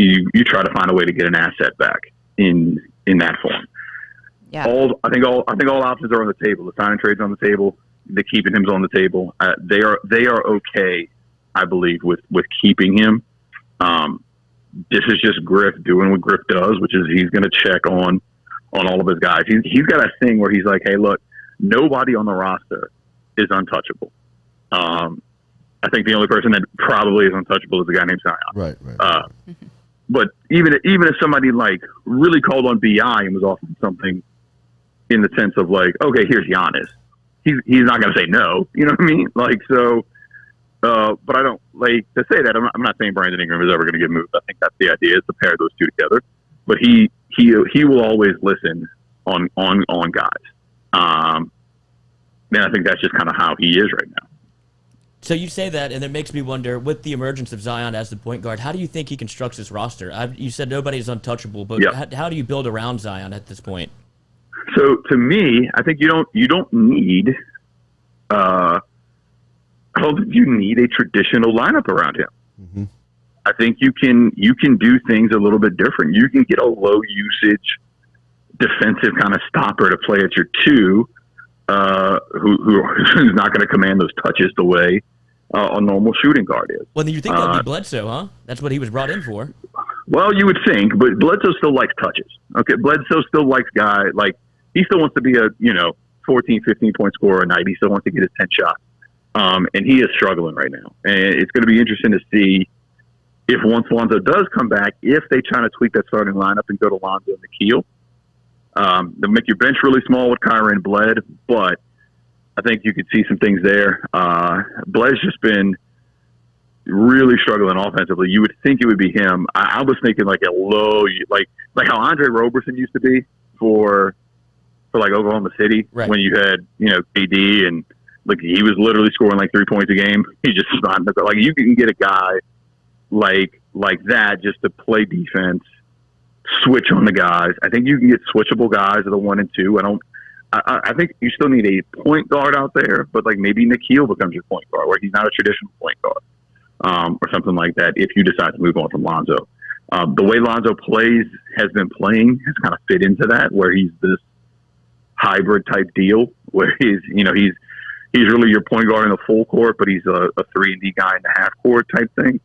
try to find a way to get an asset back in that form. Yeah. I think all options are on the table. The sign and trade's on the table. The keeping him's on the table. They are okay, I believe, with keeping him. This is just Griff doing what Griff does, which is he's going to check on all of his guys. He's got a thing where he's like, hey, look, nobody on the roster is untouchable. I think the only person that probably is untouchable is a guy named Zion. Right. But even if somebody like really called on BI and was offering something in the sense of like, okay, here's Giannis, he's not going to say no. You know what I mean? Like, so, but I don't like to say that. I'm not saying Brandon Ingram is ever going to get moved. I think that's the idea, is to pair those two together. But he will always listen on guys. And I think that's just kind of how he is right now. So you say that, and it makes me wonder, with the emergence of Zion as the point guard, how do you think he constructs his roster? You said nobody's untouchable, but how do you build around Zion at this point? So to me, I think you don't need I don't think you need a traditional lineup around him. Mm-hmm. I think you can do things a little bit different. You can get a low usage defensive kind of stopper to play at your two, who's not going to command those touches the way a normal shooting guard is. Well, then you think that would be Bledsoe, huh? That's what he was brought in for. Well, you would think, but Bledsoe still likes touches. Okay, Bledsoe still likes guys like he still wants to be a 14, 15 point scorer a night. He still wants to get his 10 shots, and he is struggling right now. And it's going to be interesting to see if once Lonzo does come back, if they try to tweak that starting lineup and go to Lonzo and Nikhil. They'll make your bench really small with Kyrie and Bled, but I think you could see some things there. Bled's just been really struggling offensively. You would think it would be him. I was thinking like a low, like how Andre Roberson used to be for like Oklahoma City, right, when you had KD and like he was literally scoring like 3 points a game. He just not like you can get a guy like that just to play defense. Switch on the guys. I think you can get switchable guys at the 1 and 2. I think you still need a point guard out there, but like maybe Nikhil becomes your point guard, where he's not a traditional point guard, or something like that. If you decide to move on from Lonzo, the way Lonzo has been playing has kind of fit into that, where he's this hybrid type deal, where he's really your point guard in the full court, but he's a 3-and-D guy in the half court type thing.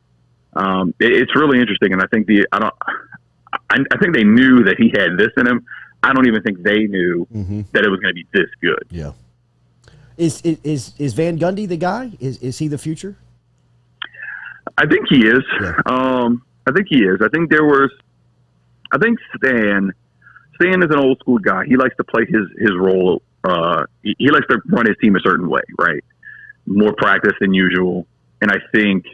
It's really interesting, and I think I think they knew that he had this in him. I don't even think they knew that it was going to be this good. Yeah. Is Van Gundy the guy? Is he the future? I think he is. Yeah. I think he is. I think Stan is an old school guy. He likes to play his role. He likes to run his team a certain way, right? More practice than usual. And I think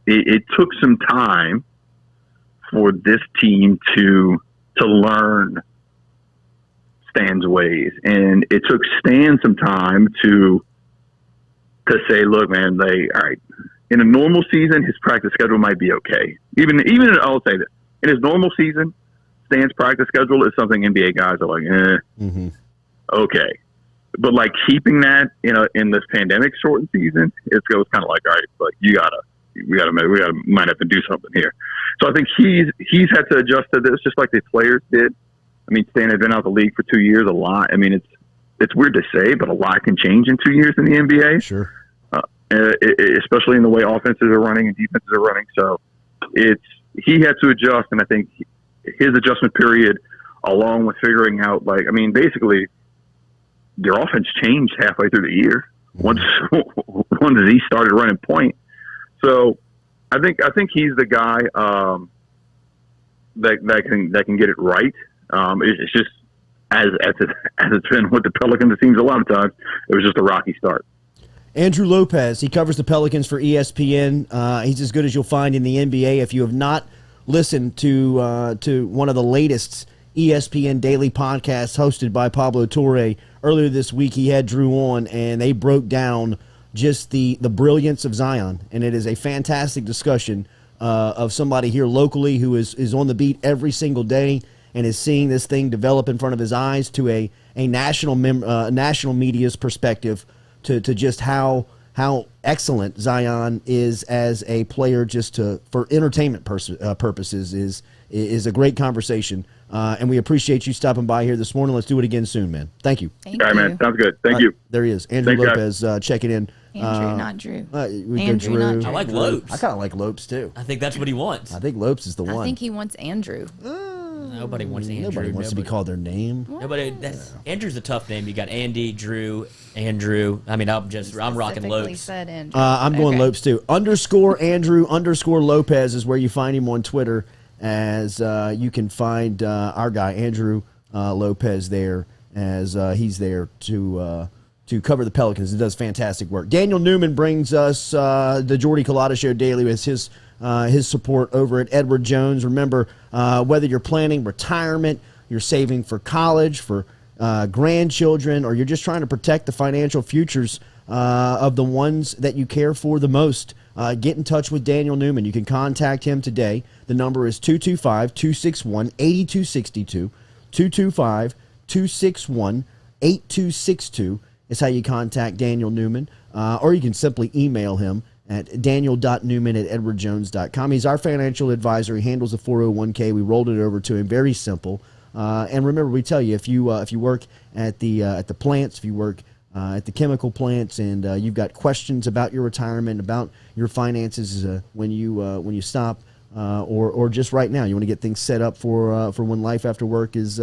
it took some time for this team to learn Stan's ways, and it took Stan some time to say, look, man, all right, in a normal season, his practice schedule might be okay. Even I'll say this, in his normal season, Stan's practice schedule is something NBA guys are like, okay, but like keeping that in this pandemic shortened season, it goes kind of like, all right, like we might have to do something here. So I think he's had to adjust to this, just like the players did. I mean, Stan had been out of the league for 2 years. A lot. I mean, it's weird to say, but a lot can change in 2 years in the NBA. Sure. Especially in the way offenses are running and defenses are running. So he had to adjust, and I think his adjustment period along with figuring out, like, I mean, basically, their offense changed halfway through the year once he started running point. So I think he's the guy that can get it right. It's just as it's been with the Pelicans, it seems a lot of times it was just a rocky start. Andrew Lopez, he covers the Pelicans for ESPN. He's as good as you'll find in the NBA. If you have not listened to one of the latest ESPN daily podcasts hosted by Pablo Torre, earlier this week he had Drew on, and they broke down just the brilliance of Zion. And it is a fantastic discussion of somebody here locally who is on the beat every single day and is seeing this thing develop in front of his eyes, to a national media's perspective, to just how excellent Zion is as a player, just for entertainment purposes, is a great conversation. And we appreciate you stopping by here this morning. Let's do it again soon, man. Thank you. Thank All right, you. man. Sounds good. Thank you. There he is. Andrew Lopez checking in. Andrew, not Drew. Andrew, not Drew. I like Lopes. I kind of like Lopes, too. I think that's what he wants. I think Lopes is the one. I think he wants Andrew. Nobody wants Andrew. Nobody wants to be called their name. Nobody. Andrew's a tough name. You got Andy, Drew, Andrew. I mean, I'm rocking Lopes. Said Andrew. I'm going Lopes too. _Andrew _Lopez is where you find him on Twitter. As you can find our guy Andrew Lopez there, as he's there to cover the Pelicans. He does fantastic work. Daniel Newman brings us the Jordy Culotta Show daily with his support over at Edward Jones. Remember, whether you're planning retirement, you're saving for college, for grandchildren, or you're just trying to protect the financial futures of the ones that you care for the most, get in touch with Daniel Newman. You can contact him today. The number is 225-261-8262. 225-261-8262 is how you contact Daniel Newman. Or you can simply email him at daniel.newman@edwardjones.com. He's our financial advisor. He handles the 401k. We rolled it over to him. Very simple. And remember, we tell you, if you work at the plants, if you work at the chemical plants, and you've got questions about your retirement, about your finances, when you stop, or just right now, you want to get things set up for when life after work is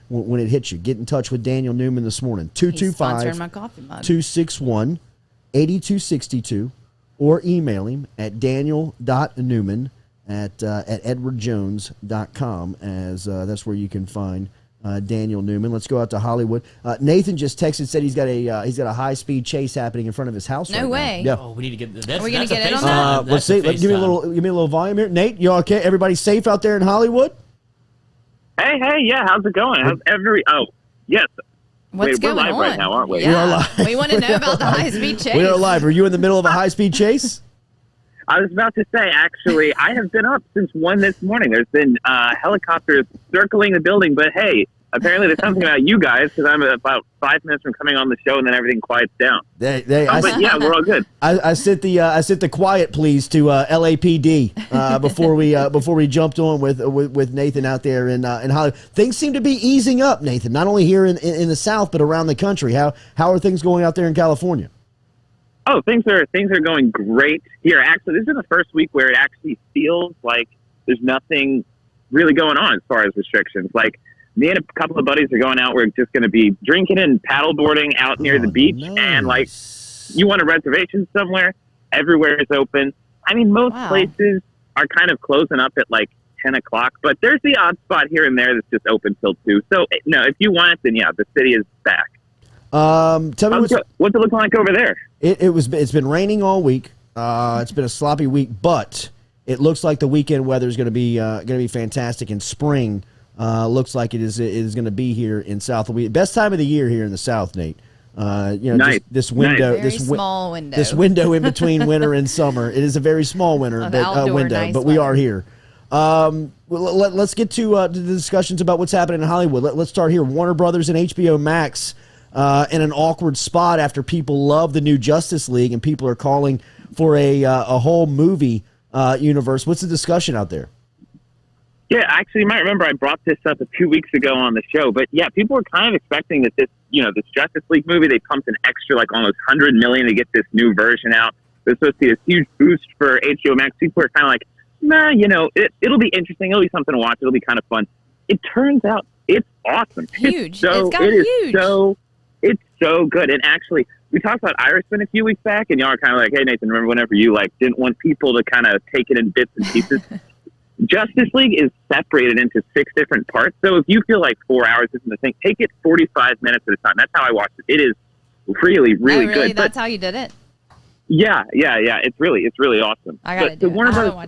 when it hits you. Get in touch with Daniel Newman this morning. 225-261-8262, or email him at daniel.newman@edwardjones.com, as that's where you can find Daniel Newman. Let's go out to Hollywood. Nathan just texted, said he's got a high-speed chase happening in front of his house. No right way. Now. Yeah. Oh, we need to get. That's, Are we gonna that's get a it on FaceTime. that? Let's see. Give me a little volume here. Nate, you okay? Everybody safe out there in Hollywood? Hey, yeah, how's it going? Yes. What's going we're live on right now, aren't we? Yeah. We are live. We want to know about the high-speed chase. We are live. Are you in the middle of a high-speed chase? I was about to say, actually, I have been up since 1 this morning. There's been helicopters circling the building, but hey, apparently there's something about you guys, because I'm about 5 minutes from coming on the show, and then everything quiets down. But yeah, we're all good. I sent the quiet please to LAPD before we jumped on with Nathan out there in Hollywood. Things seem to be easing up, Nathan. Not only here in the South, but around the country. How are things going out there in California? Oh, things are going great here. Actually, this is the first week where it actually feels like there's nothing really going on as far as restrictions. Like, me and a couple of buddies are going out. We're just going to be drinking and paddleboarding out near the beach. Nice. And, like, you want a reservation somewhere, everywhere is open. I mean, most places are kind of closing up at, like, 10 o'clock. But there's the odd spot here and there that's just open till 2. So, no, if you want it, then, yeah, the city is back. Tell me what's it looking like over there? It's been raining all week. It's been a sloppy week, but it looks like the weekend weather is going to be fantastic, and spring looks like it is going to be here in South. Best time of the year here in the South, Nate. Nice. This window, Very small window. This window in between winter and summer. It is a very small window, but we are here. Let's get to the discussions about what's happening in Hollywood. Let's start here. Warner Brothers and HBO Max in an awkward spot after people love the new Justice League and people are calling for a whole movie universe. What's the discussion out there? Yeah, actually, you might remember I brought this up a few weeks ago on the show. But yeah, people were kind of expecting that this Justice League movie, they pumped an extra like almost $100 million to get this new version out. There's supposed to be a huge boost for HBO Max. People are kind of like, nah, it'll be interesting. It'll be something to watch. It'll be kind of fun. It turns out It's awesome. Huge. It's so good. And actually, we talked about Irishman a few weeks back, and y'all are kind of like, hey, Nathan, remember whenever you like didn't want people to kind of take it in bits and pieces? Justice League is separated into 6 different parts. So if you feel like 4 hours isn't the thing, take it 45 minutes at a time. That's how I watched it. It is really, really good. That's how you did it? Yeah. It's really awesome. I gotta do it. Warner Brothers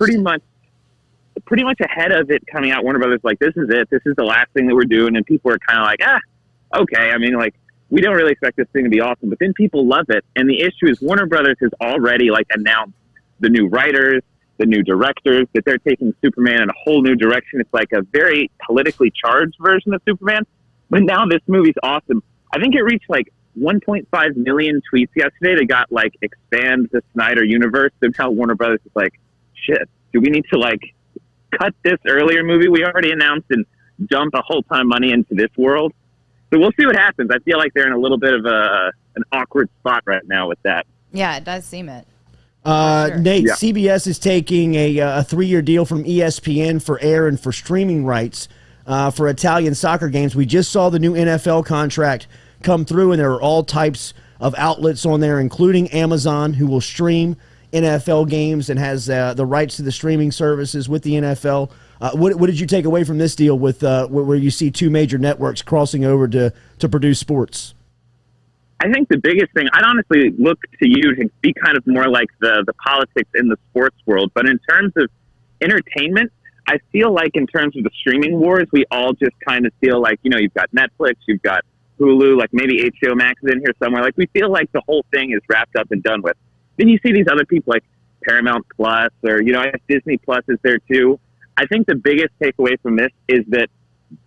pretty much ahead of it coming out. Warner Brothers like, this is it. This is the last thing that we're doing, and people are kind of like, okay. I mean, like, we don't really expect this thing to be awesome, but then people love it. And the issue is Warner Brothers has already like announced the new writers, the new directors, that they're taking Superman in a whole new direction. It's like a very politically charged version of Superman. But now this movie's awesome. I think it reached like 1.5 million tweets yesterday. They got like expand the Snyder universe. So now Warner Brothers is like, shit, do we need to like cut this earlier movie we already announced and dump a whole ton of money into this world? So we'll see what happens. I feel like they're in a little bit of an awkward spot right now with that. Yeah, it does seem it. Sure. Nate, CBS is taking a 3-year deal from ESPN for air and for streaming rights for Italian soccer games. We just saw the new NFL contract come through, and there are all types of outlets on there, including Amazon, who will stream NFL games and has the rights to the streaming services with the NFL. What did you take away from this deal with where you see 2 major networks crossing over to produce sports? I think the biggest thing, I'd honestly look to you to be kind of more like the politics in the sports world. But in terms of entertainment, I feel like in terms of the streaming wars, we all just kind of feel like, you know, you've got Netflix, you've got Hulu, like maybe HBO Max is in here somewhere. Like we feel like the whole thing is wrapped up and done with. Then you see these other people like Paramount Plus or, you know, I guess Disney Plus is there too. I think the biggest takeaway from this is that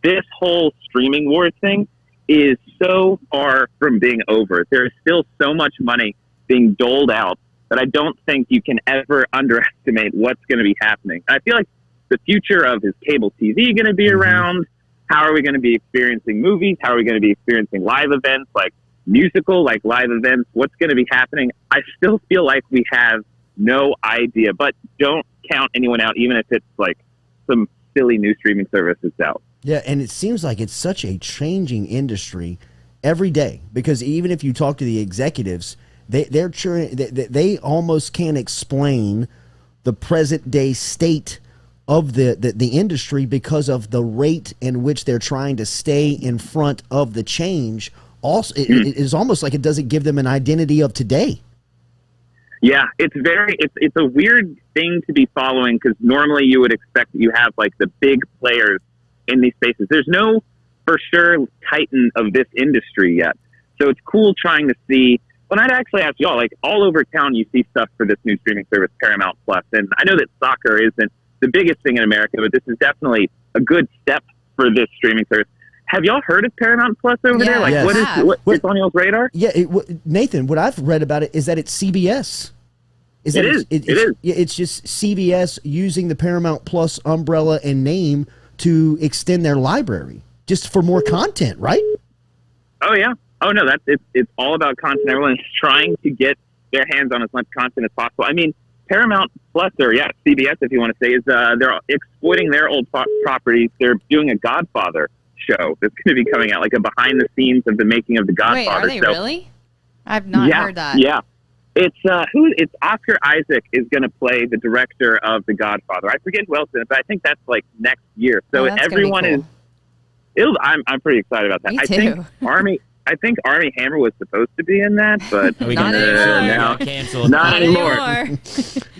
this whole streaming war thing is so far from being over. There is still so much money being doled out that I don't think you can ever underestimate what's going to be happening. I feel like the future of is cable TV going to be around? How are we going to be experiencing movies? How are we going to be experiencing live events like musical, like live events? What's going to be happening? I still feel like we have no idea, but don't count anyone out, even if it's like some silly new streaming services out. Yeah, and it seems like it's such a changing industry every day, because even if you talk to the executives, they almost can't explain the present day state of the industry because of the rate in which they're trying to stay in front of the change. Also, it is almost like it doesn't give them an identity of today. Yeah, it's a weird thing to be following, because normally you would expect that you have like the big players in these spaces. There's no for sure titan of this industry yet. So it's cool trying to see. When I'd actually ask y'all, like all over town, you see stuff for this new streaming service, Paramount Plus. And I know that soccer isn't the biggest thing in America, but this is definitely a good step for this streaming service. Have y'all heard of Paramount Plus over there? Like, yes. What's on y'all's radar? Yeah, Nathan, what I've read about it is that it's CBS. It is. It's just CBS using the Paramount Plus umbrella and name to extend their library, just for more content, right? Oh, yeah. Oh, no, it's all about content. Everyone's trying to get their hands on as much content as possible. I mean, Paramount Plus, or CBS, if you want to say, is they're exploiting their old properties. They're doing a Godfather show that's going to be coming out, like a behind the scenes of the making of the Godfather. Wait, are they really? I've not heard that. Yeah. It's Oscar Isaac is going to play the director of the Godfather. I forget who else in it, but I think that's like next year. So everyone is. I'm pretty excited about that. Me too. I think Armie Hammer was supposed to be in that, but not anymore. Now canceled. Not anymore.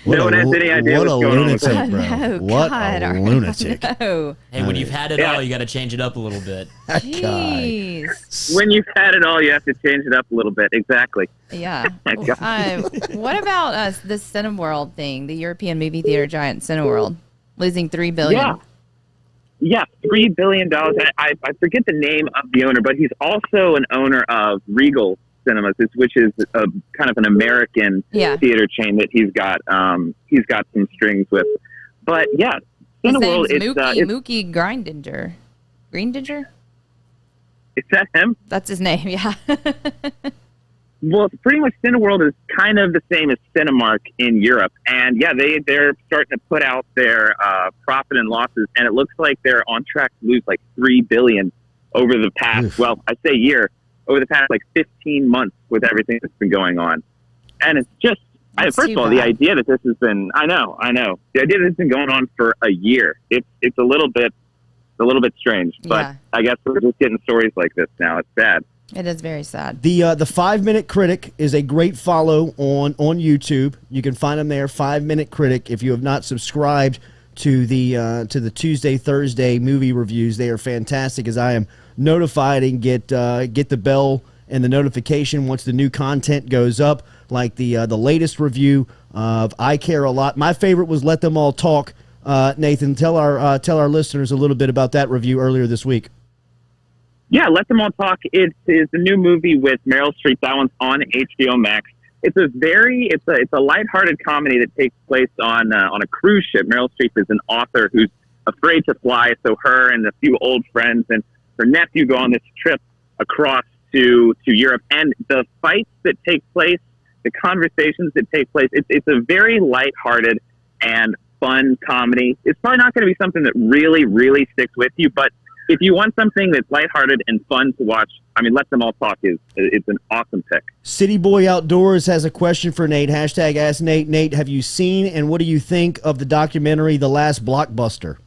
No one has any idea what's going on with that. No, What God, a lunatic. No. Hey, when you've had it all, you got to change it up a little bit. Jeez. When you've had it all, you have to change it up a little bit. Exactly. Yeah. What about the Cineworld thing, the European movie theater giant Cineworld, losing $3 billion? Yeah, $3 billion. I forget the name of the owner, but he's also an owner of Regal Cinemas, which is a kind of an American theater chain that he's got some strings with. But yeah, Cineworld. His name's Mookie Grindinger. Grindinger? Is that him? That's his name. Yeah. Well, pretty much Cineworld is kind of the same as Cinemark in Europe. And yeah, they're starting to put out their profit and losses, and it looks like they're on track to lose like $3 billion over the past, well, I say year, over the past like 15 months with everything that's been going on. And it's just, first of all, the idea that this has been, I know, the idea that it's been going on for a year, it's a little bit strange, but I guess we're just getting stories like this now. It's sad. It is very sad. The 5-Minute Critic is a great follow on YouTube. You can find them there, 5-Minute Critic. If you have not subscribed to the Tuesday, Thursday movie reviews, they are fantastic, as I am notified and get the bell and the notification once the new content goes up, like the latest review of I Care a Lot. My favorite was Let Them All Talk. Nathan, tell our listeners a little bit about that review earlier this week. Yeah, Let Them All Talk. It is a new movie with Meryl Streep. That one's on HBO Max. It's a lighthearted comedy that takes place on a cruise ship. Meryl Streep is an author who's afraid to fly, so her and a few old friends and her nephew go on this trip across to Europe. And the fights that take place, the conversations that take place, it's a very lighthearted and fun comedy. It's probably not going to be something that really, really sticks with you, but if you want something that's lighthearted and fun to watch, I mean, Let Them All Talk it's an awesome pick. City Boy Outdoors has a question for Nate. Hashtag Ask Nate. Nate, have you seen and what do you think of the documentary The Last Blockbuster?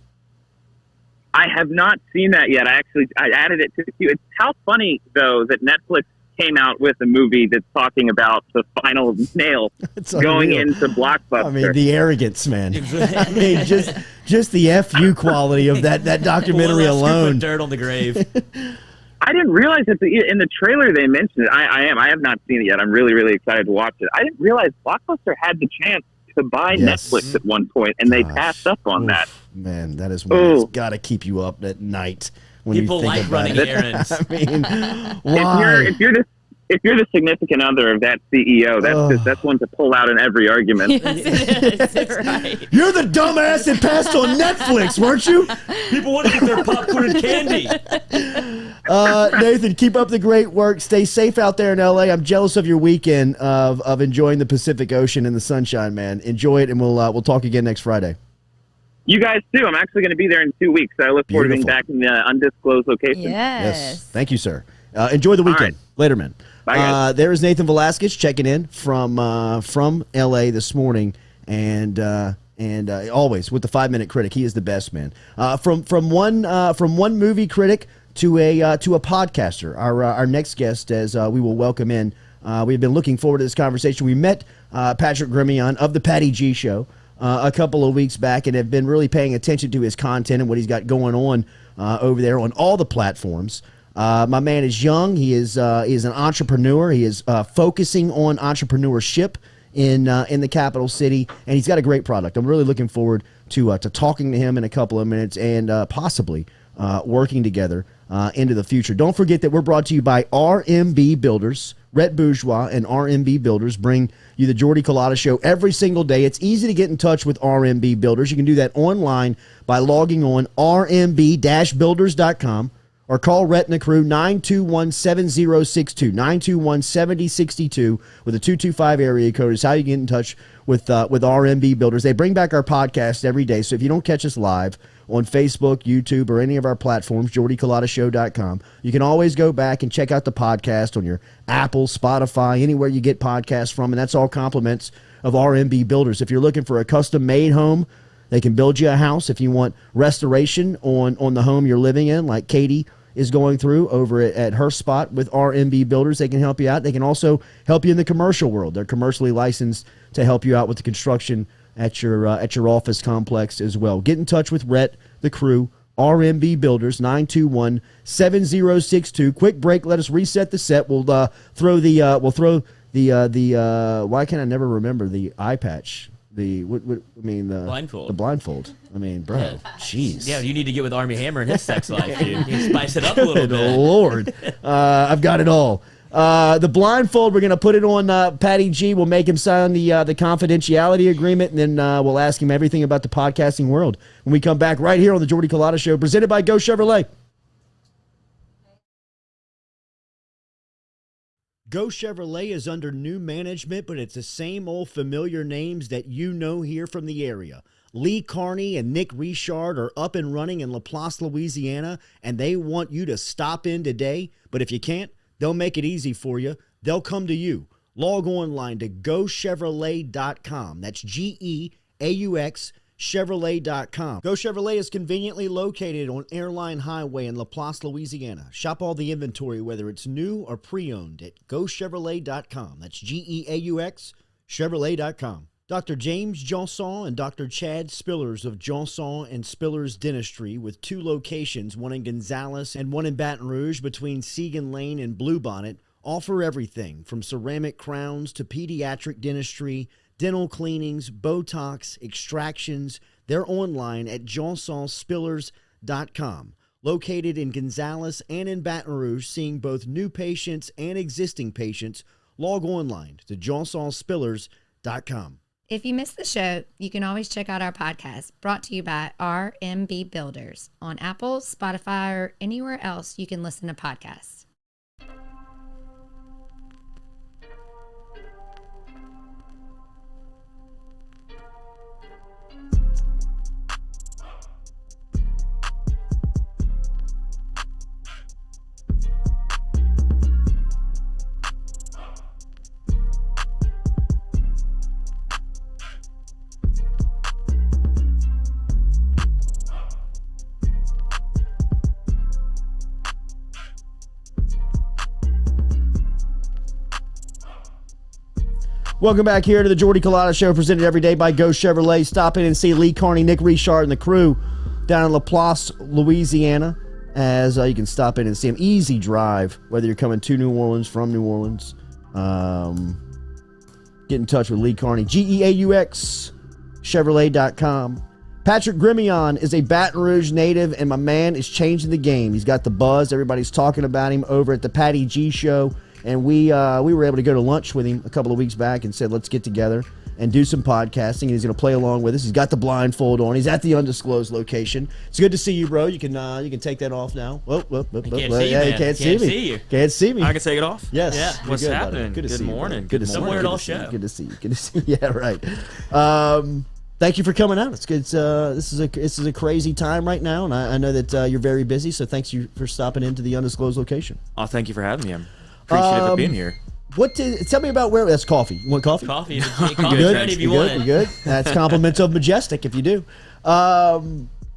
I have not seen that yet. I added it to the queue. It's how funny, though, that Netflix came out with a movie that's talking about the final nail going into Blockbuster. I mean, the arrogance, man. I mean, just the FU quality of that documentary alone. Dirt on the grave. I didn't realize that in the trailer they mentioned it. I have not seen it yet. I'm really, really excited to watch it. I didn't realize Blockbuster had the chance to buy Netflix at one point, and they passed up on that. Man, that is one that's got to keep you up at night. When people you think like running errands. I mean, why? If you're the significant other of that CEO, that's one to pull out in every argument. Yes, it is. Right. You're the dumbass that passed on Netflix, weren't you? People want to get their popcorn and candy. Nathan, keep up the great work. Stay safe out there in LA. I'm jealous of your weekend of enjoying the Pacific Ocean and the sunshine, man. Enjoy it, and we'll talk again next Friday. You guys too. I'm actually going to be there in 2 weeks. So I look forward to being back in the undisclosed location. Yes. Thank you, sir. Enjoy the weekend. Right. Later, man. Bye, there is Nathan Velasquez checking in from LA this morning, and always with the 5-Minute Critic. He is the best, man. From one movie critic to a podcaster. Our next guest, as we will welcome in. We've been looking forward to this conversation. We met Patrick Gremillion of the Patty G Show a couple of weeks back, and have been really paying attention to his content and what he's got going on over there on all the platforms. My man is young. He is an entrepreneur. He is focusing on entrepreneurship in the capital city, and he's got a great product. I'm really looking forward to talking to him in a couple of minutes and possibly working together into the future. Don't forget that we're brought to you by RMB Builders. Rhett Bourgeois and RMB Builders bring you the Jordy Culotta Show every single day. It's easy to get in touch with RMB Builders. You can do that online by logging on rmb-builders.com or call Rhett and the crew 921-7062, 921-7062 with a 225 area code is how you get in touch with RMB Builders. They bring back our podcast every day, so if you don't catch us live on Facebook, YouTube, or any of our platforms, jordyculotta.show.com. You can always go back and check out the podcast on your Apple, Spotify, anywhere you get podcasts from, and that's all compliments of RMB Builders. If you're looking for a custom-made home, they can build you a house. If you want restoration on the home you're living in, like Katie is going through over at her spot with RMB Builders, they can help you out. They can also help you in the commercial world. They're commercially licensed to help you out with the construction at your office complex as well. Get in touch with Rhett, the crew, RMB Builders, 921-7062. Quick break. Let us reset the set. We'll throw the why can't I never remember the eye patch? The blindfold. The blindfold. I mean, bro, jeez. Yeah, you need to get with Armie Hammer and his sex life, dude. You can spice it up a little bit. Lord, I've got it all. The blindfold, we're going to put it on Patty G. We'll make him sign the confidentiality agreement, and then we'll ask him everything about the podcasting world when we come back right here on the Jordy Culotta Show, presented by Go Chevrolet. Go Chevrolet is under new management, but it's the same old familiar names that you know here from the area. Lee Carney and Nick Richard are up and running in LaPlace, Louisiana, and they want you to stop in today. But if you can't, they'll make it easy for you. They'll come to you. Log online to GoChevrolet.com. That's GEAUX Chevrolet.com. Go Chevrolet is conveniently located on Airline Highway in LaPlace, Louisiana. Shop all the inventory, whether it's new or pre-owned, at GoChevrolet.com. That's GEAUX Chevrolet.com. Dr. James Johnson and Dr. Chad Spillers of Johnson and Spillers Dentistry, with 2 locations, one in Gonzales and one in Baton Rouge between Segan Lane and Bluebonnet, offer everything from ceramic crowns to pediatric dentistry, dental cleanings, Botox, extractions. They're online at johnsonspillers.com. Located in Gonzales and in Baton Rouge, seeing both new patients and existing patients. Log online to johnsonspillers.com. If you missed the show, you can always check out our podcast, brought to you by RMB Builders, on Apple, Spotify, or anywhere else you can listen to podcasts. Welcome back here to the Jordy Culotta Show, presented every day by Go Chevrolet. Stop in and see Lee Carney, Nick Richard, and the crew down in LaPlace, Louisiana, as you can stop in and see them. Easy drive, whether you're coming to New Orleans, from New Orleans. Get in touch with Lee Carney, GEAUX Chevrolet.com. Patrick Gremillion is a Baton Rouge native, and my man is changing the game. He's got the buzz. Everybody's talking about him over at the Patty G Show. And we were able to go to lunch with him a couple of weeks back and said, let's get together and do some podcasting. And he's going to play along with us. He's got the blindfold on. He's at the undisclosed location. It's good to see you, bro. You can take that off now. You can't see you. Can't see me. I can take it off? Yes. Yeah. What's happening? Good to see you. Good morning. Good Somewhere it all show. Good to see you. Good to see you. Yeah, right. Thank you for coming out. It's good. This is a crazy time right now, and I know that you're very busy. So thanks you for stopping into the undisclosed location. Oh, thank you for having me. I'm appreciative of being here. Tell me about where that's coffee. You want coffee? Coffee. Coffee's ready if you want it. You good? That's compliments of Majestic if you do.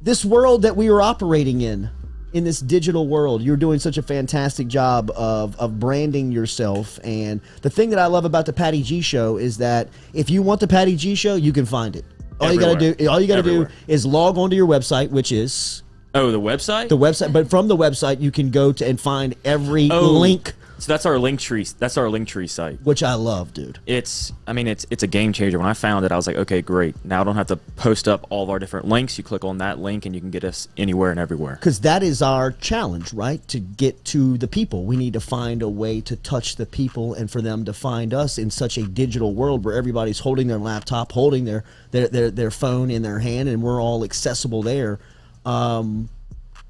This world that we are operating in this digital world, you're doing such a fantastic job of branding yourself. And the thing that I love about the Patty G Show is that if you want the Patty G Show, you can find it. All you gotta do is log onto your website, which is the website. But from the website, you can go to and find every link. So that's our link tree. That's our link tree site, which I love, dude. It's a game changer. When I found it, I was like, okay, great. Now I don't have to post up all of our different links. You click on that link, and you can get us anywhere and everywhere. Because that is our challenge, right? To get to the people, we need to find a way to touch the people, and for them to find us in such a digital world where everybody's holding their laptop, holding their phone in their hand, and we're all accessible there.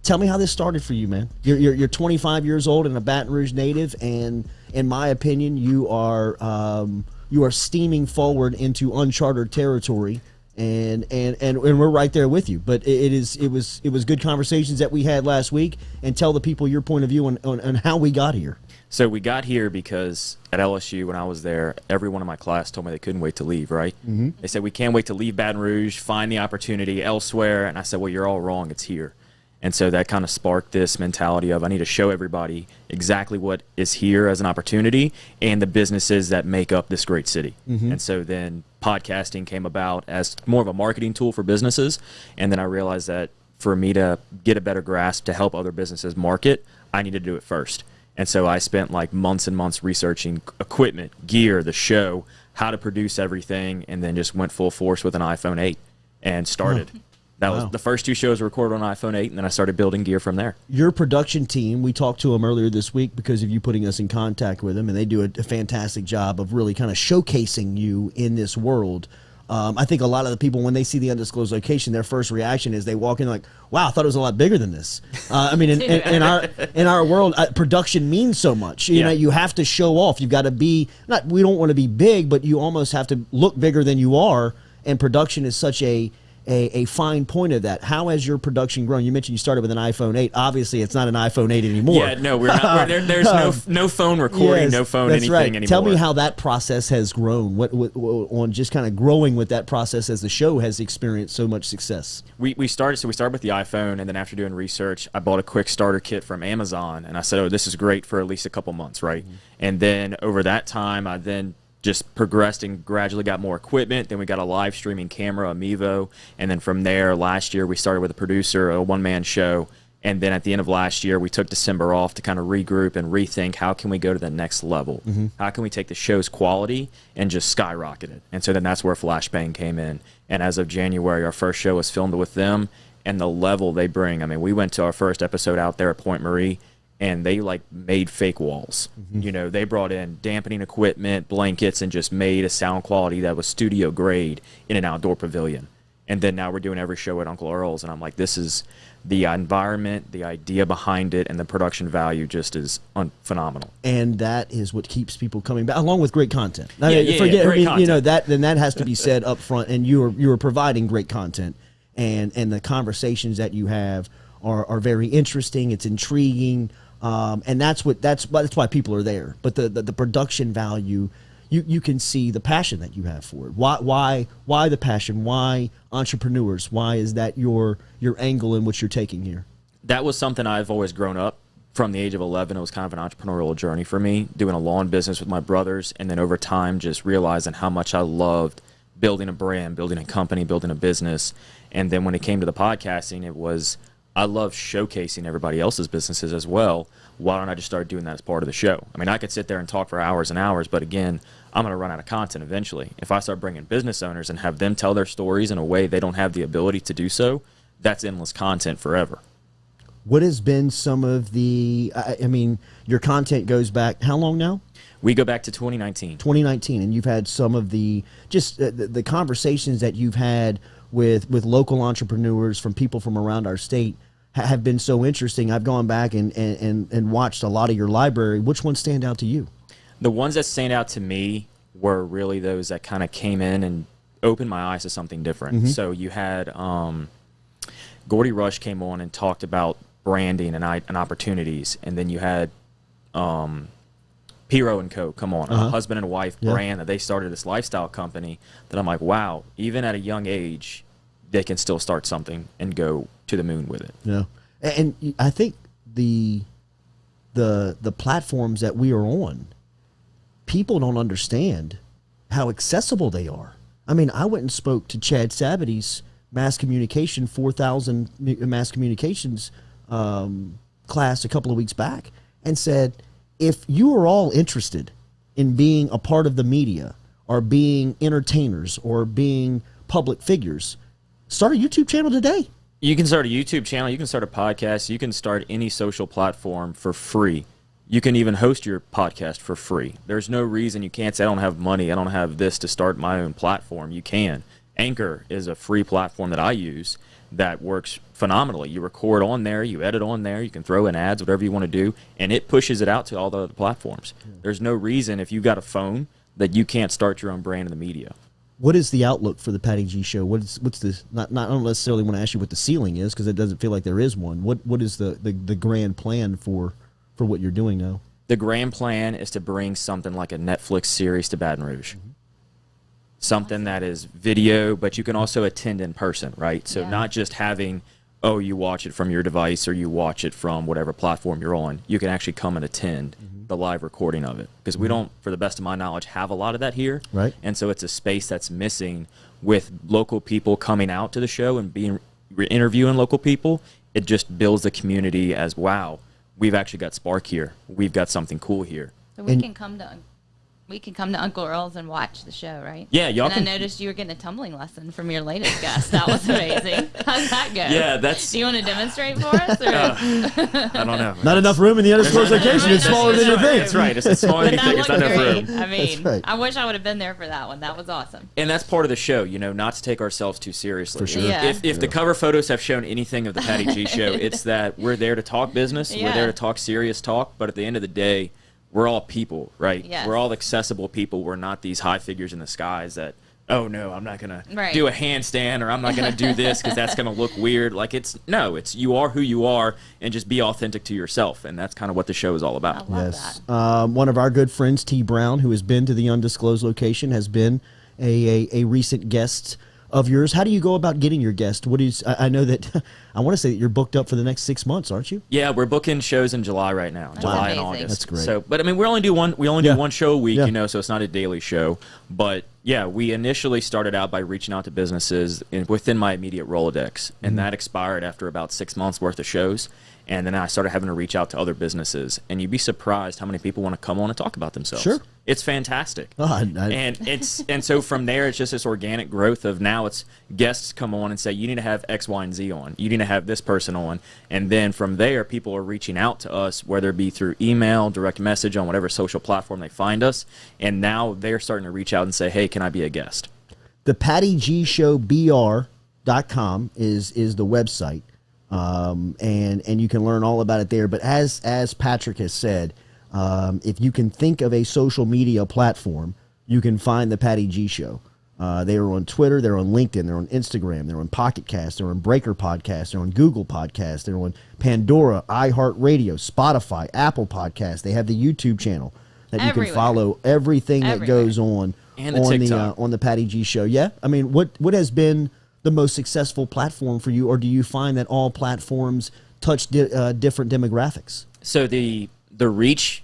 Tell me how this started for you, man. You're 25 years old and a Baton Rouge native, and in my opinion, you are steaming forward into uncharted territory, and we're right there with you. But it was good conversations that we had last week, and tell the people your point of view on how we got here. So we got here because at LSU, when I was there, everyone in my class told me they couldn't wait to leave, right? Mm-hmm. They said, we can't wait to leave Baton Rouge, find the opportunity elsewhere. And I said, well, you're all wrong. It's here. And so that kind of sparked this mentality of I need to show everybody exactly what is here as an opportunity and the businesses that make up this great city. Mm-hmm. And so then podcasting came about as more of a marketing tool for businesses. And then I realized that for me to get a better grasp to help other businesses market, I need to do it first. And so I spent like months and months researching equipment, gear, the show, how to produce everything, and then just went full force with an iPhone 8 and started. Oh. That was the first 2 shows recorded on iPhone 8, and then I started building gear from there. Your production team, we talked to them earlier this week because of you putting us in contact with them, and they do a fantastic job of really kind of showcasing you in this world. I think a lot of the people, when they see the undisclosed location, their first reaction is they walk in like, wow, I thought it was a lot bigger than this. I mean, in our world, production means so much. You know, you have to show off. You've got to be, we don't want to be big, but you almost have to look bigger than you are, and production is such a a fine point of that. How has your production grown? You mentioned you started with an iPhone 8. Obviously, it's not an iPhone 8 anymore. Yeah, no, we're not. There's no phone recording, no phone anything anymore. Tell me how that process has grown. What on just kind of growing with that process as the show has experienced so much success. We started with the iPhone, and then after doing research, I bought a quick starter kit from Amazon, and I said, "Oh, this is great for at least a couple months, right?" Mm-hmm. And then over that time, I then just progressed and gradually got more equipment. Then we got a live streaming camera, a Mevo, and then from there, last year we started with a producer, a one-man show, and then at the end of last year, we took December off to kind of regroup and rethink how can we go to the next level? Mm-hmm. How can we take the show's quality and just skyrocket it? And so then that's where Flashbang came in. And as of January, our first show was filmed with them, and the level they bring. I mean, we went to our first episode out there at Point Marie, and they like made fake walls. Mm-hmm. You know, they brought in dampening equipment, blankets, and just made a sound quality that was studio grade in an outdoor pavilion. And then now we're doing every show at Uncle Earl's, and I'm like, this is the environment, the idea behind it, and the production value just is phenomenal. And that is what keeps people coming back, along with great content. Great content. You know, that has to be said up front. And you are providing great content, and the conversations that you have are very interesting. It's intriguing. And that's why people are there. But the production value, you can see the passion that you have for it. Why the passion? Why entrepreneurs? Why is that your angle in what you're taking here? That was something I've always grown up from the age of 11. It was kind of an entrepreneurial journey for me, doing a lawn business with my brothers, and then over time just realizing how much I loved building a brand, building a company, building a business. And then when it came to the podcasting, it was, I love showcasing everybody else's businesses as well. Why don't I just start doing that as part of the show? I mean, I could sit there and talk for hours and hours, but again, I'm going to run out of content eventually. If I start bringing business owners and have them tell their stories in a way they don't have the ability to do so, that's endless content forever. What has been some of the, I mean, your content goes back, how long now? We go back to 2019. 2019, and you've had some of the, just the conversations that you've had with local entrepreneurs from people from around our state have been so interesting. I've gone back and watched a lot of your library. Which ones stand out to you? The ones that stand out to me were really those that kind of came in and opened my eyes to something different. Mm-hmm. So you had Gordy Rush came on and talked about branding and opportunities, and then you had Piro and Co. come on, a husband and wife brand that they started this lifestyle company that I'm like, wow, even at a young age, they can still start something and go to the moon with it. Yeah, and I think the platforms that we are on, people don't understand how accessible they are. I mean, I went and spoke to Chad Sabady's mass communication 4,000 mass communications class a couple of weeks back, and said, if you are all interested in being a part of the media or being entertainers or being public figures, start a YouTube channel today. You can start a YouTube channel. You can start a podcast. You can start any social platform for free. You can even host your podcast for free. There's no reason you can't say, I don't have money, I don't have this to start my own platform. You can. Anchor is a free platform that I use that works phenomenally. You record on there, you edit on there, you can throw in ads, whatever you want to do, and it pushes it out to all the other platforms. There's no reason if you've got a phone that you can't start your own brand in the media. What is the outlook for the Patty G Show? What's the I don't necessarily want to ask you what the ceiling is, because it doesn't feel like there is one. What is the grand plan for what you're doing now? The grand plan is to bring something like a Netflix series to Baton Rouge. Mm-hmm. Something that is video, but you can also attend in person, right? So not just having, oh, you watch it from your device or you watch it from whatever platform you're on. You can actually come and attend the live recording of it, because we don't, for the best of my knowledge, have a lot of that here. Right. And so it's a space that's missing with local people coming out to the show and being interviewing local people. It just builds the community as, wow, we've actually got spark here. We've got something cool here. So we can come to Uncle Earl's and watch the show, right? Yeah, y'all can. I noticed you were getting a tumbling lesson from your latest guest. That was amazing. How'd that go? Yeah, that's. Do you want to demonstrate for us? Or? I don't know. Not enough room in the undisclosed location. It's smaller than you think. That's right. It's smaller than you think. It's not enough room. I mean, I wish I would have been there for that one. That was awesome. And that's part of the show, you know, not to take ourselves too seriously. For sure. Yeah. If the cover photos have shown anything of the Patty G Show, it's that we're there to talk business. Yeah. We're there to talk serious talk. But at the end of the day, we're all people, right? Yes. We're all accessible people. We're not these high figures in the skies that oh no, I'm not gonna do a handstand, or I'm not gonna do this because that's gonna look weird. Like it's you are who you are, and just be authentic to yourself, and that's kind of what the show is all about. I love that. One of our good friends, T. Brown, who has been to the undisclosed location, has been a recent guest of yours. How do you go about getting your guest? What is? I know that I want to say that you're booked up for the next 6 months, aren't you? Yeah, we're booking shows in July right now, July and August. That's great. So, but I mean, we only do one show a week, so it's not a daily show. But yeah, we initially started out by reaching out to businesses within my immediate Rolodex, and that expired after about 6 months worth of shows. And then I started having to reach out to other businesses, and you'd be surprised how many people want to come on and talk about themselves. Sure. It's fantastic. And so from there, it's just this organic growth of now it's guests come on and say, you need to have X, Y, and Z on. You need to have this person on. And then from there, people are reaching out to us, whether it be through email, direct message, on whatever social platform they find us. And now they're starting to reach out and say, hey, can I be a guest? The PattyGShowBR.com is the website. And you can learn all about it there. But as Patrick has said, if you can think of a social media platform, you can find the Patty G Show. They are on Twitter, they're on LinkedIn, they're on Instagram, they're on Pocket Cast, they're on Breaker Podcast, they're on Google Podcast, they're on Pandora, iHeartRadio, Spotify, Apple Podcast. They have the YouTube channel that you can follow everything that goes on the Patty G Show. Yeah, I mean, what has been the most successful platform for you, or do you find that all platforms touch different demographics? So the reach,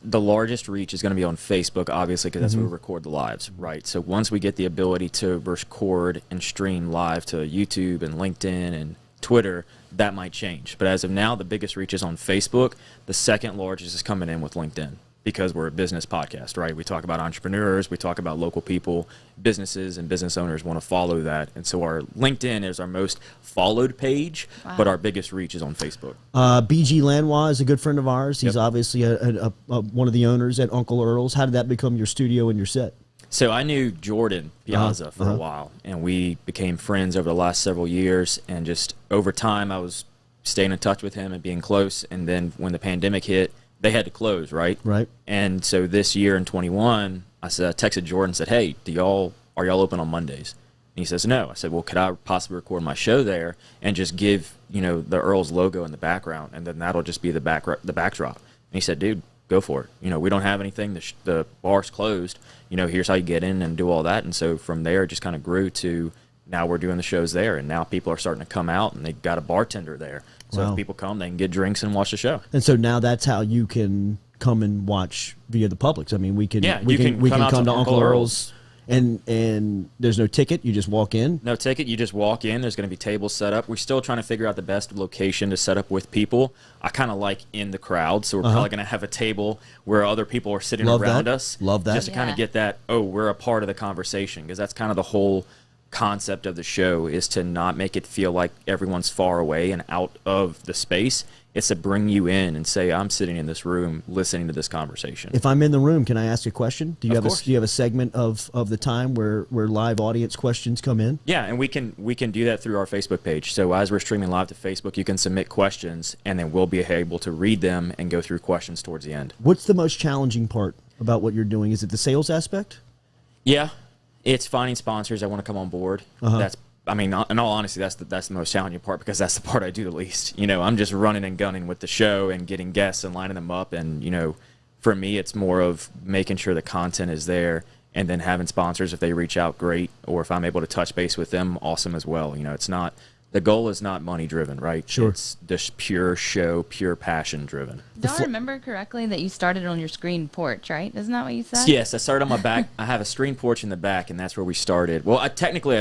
the largest reach is going to be on Facebook, obviously, because that's where we record the lives, right? So once we get the ability to record and stream live to YouTube and LinkedIn and Twitter, that might change. But as of now, the biggest reach is on Facebook. The second largest is coming in with LinkedIn, because we're a business podcast, right? We talk about entrepreneurs, we talk about local people, businesses and business owners want to follow that. And so our LinkedIn is our most followed page, but our biggest reach is on Facebook. BG Lanois is a good friend of ours. He's obviously one of the owners at Uncle Earl's. How did that become your studio and your set? So I knew Jordan Piazza for a while, and we became friends over the last several years. And just over time, I was staying in touch with him and being close. And then when the pandemic hit, they had to close, right? Right. And so this year in 21, I texted Jordan and said, hey, are y'all open on Mondays? And he says, no. I said, well, could I possibly record my show there and just give, the Earl's logo in the background, and then that'll just be the backdrop. And he said, dude, go for it. We don't have anything. The bar's closed. Here's how you get in and do all that. And so from there, it just kind of grew to now we're doing the shows there, and now people are starting to come out, and they got a bartender there. So if people come, they can get drinks and watch the show. And so now that's how you can come and watch via the Publix. I mean, we can come to Uncle Earl's, and there's no ticket. You just walk in. No ticket. You just walk in. There's going to be tables set up. We're still trying to figure out the best location to set up with people. I kind of like in the crowd, so we're probably going to have a table where other people are sitting around us. Love that. Just to kind of get that, we're a part of the conversation, because that's kind of the whole concept of the show, is to not make it feel like everyone's far away and out of the space. It's to bring you in and say, I'm sitting in this room listening to this conversation. If I'm in the room, can I ask a question? Do you have a segment of the time where live audience questions come in? Yeah, and we can do that through our Facebook page. So as we're streaming live to Facebook, you can submit questions, and then we'll be able to read them and go through questions towards the end. What's the most challenging part about what you're doing? Is it the sales aspect? Yeah. It's finding sponsors that want to come on board. That's, in all honesty, that's the most challenging part, because that's the part I do the least. I'm just running and gunning with the show and getting guests and lining them up. And, for me, it's more of making sure the content is there, and then having sponsors, if they reach out, great. Or if I'm able to touch base with them, awesome as well. It's not, the goal is not money driven, right? Sure. It's just pure show, pure passion driven. Do I remember correctly that you started on your screen porch, right? Isn't that what you said? Yes, I started on my back. I have a screen porch in the back, and that's where we started. Well, I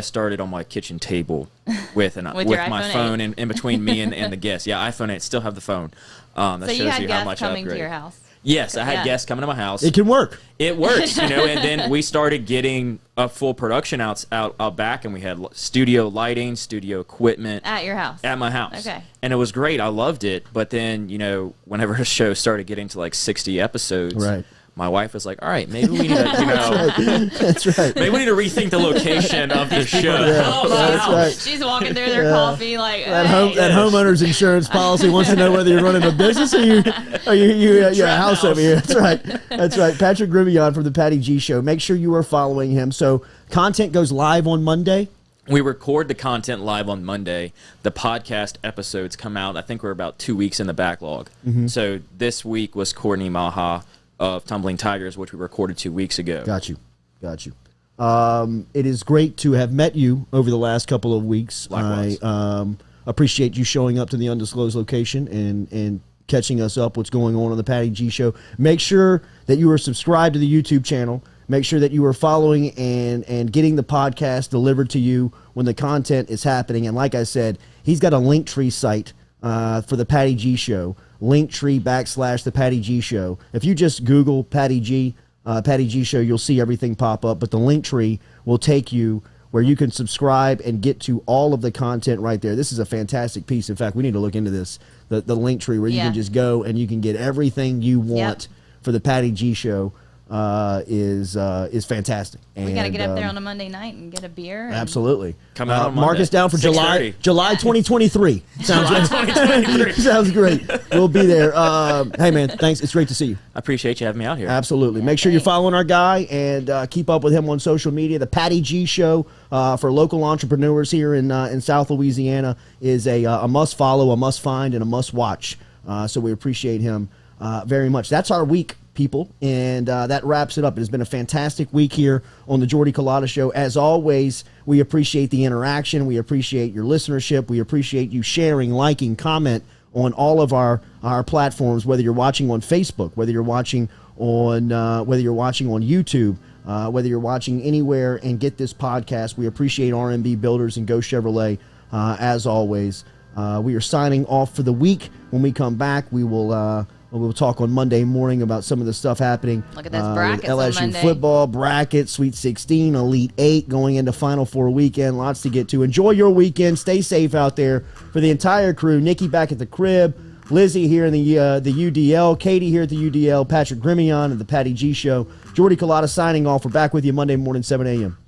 started on my kitchen table with my phone in between me and the guests. Yeah, iPhone 8. Still have the phone. That so shows you had you guests how much coming I upgraded. to your house. Yes, I had guests coming to my house. It can work. It works, and then we started getting a full production out back, and we had studio lighting, studio equipment. At your house? At my house. Okay. And it was great. I loved it. But then, whenever a show started getting to like 60 episodes, my wife was like, all right, maybe we need to, That's right. maybe we need to rethink the location of the show. Yeah, that's right. She's walking through their coffee like that homeowner's insurance policy wants to know whether you're running a business or you're a house over here. That's right. That's right. Patrick Gremillion from the Patty G Show. Make sure you are following him. So content goes live on Monday. We record the content live on Monday. The podcast episodes come out. I think we're about 2 weeks in the backlog. So this week was Courtney Maha of Tumbling Tigers, which we recorded 2 weeks ago. Got you. It is great to have met you over the last couple of weeks. Likewise. I appreciate you showing up to the undisclosed location and catching us up what's going on the Patty G Show. Make sure that you are subscribed to the YouTube channel. Make sure that you are following and getting the podcast delivered to you when the content is happening. And like I said, he's got a Linktree site for the Patty G Show. Linktree / the Patty G Show. If you just Google Patty G Show, you'll see everything pop up. But the Linktree will take you where you can subscribe and get to all of the content right there. This is a fantastic piece. In fact, we need to look into this. The Linktree where you can just go and you can get everything you want for the Patty G Show is fantastic. And, we got to get up there on a Monday night and get a beer. Absolutely. Come out on mark us down for July 2023. Sounds July 2023. Sounds great. We'll be there. Hey, man, thanks. It's great to see you. I appreciate you having me out here. Absolutely. Make sure you're following our guy and keep up with him on social media. The Patty G Show for local entrepreneurs here in South Louisiana is a must follow, a must find, and a must watch. So we appreciate him very much. That's our week, people, and that wraps it up. It has been a fantastic week here on the Jordy Culotta Show. As always, we appreciate the interaction. We appreciate your listenership. We appreciate you sharing, liking, comment on all of our platforms, whether you're watching on Facebook, whether you're watching on YouTube, whether you're watching anywhere and get this podcast. We appreciate R&B Builders and Go Chevrolet as always. We are signing off for the week. When we come back, we'll talk on Monday morning about some of the stuff happening. Look at those brackets on LSU Monday. football, bracket, Sweet 16, Elite 8, going into Final Four weekend. Lots to get to. Enjoy your weekend. Stay safe out there. For the entire crew, Nikki back at the crib, Lizzie here in the UDL, Katie here at the UDL, Patrick Gremillion at the Patty G Show, Jordy Culotta signing off. We're back with you Monday morning, 7 a.m.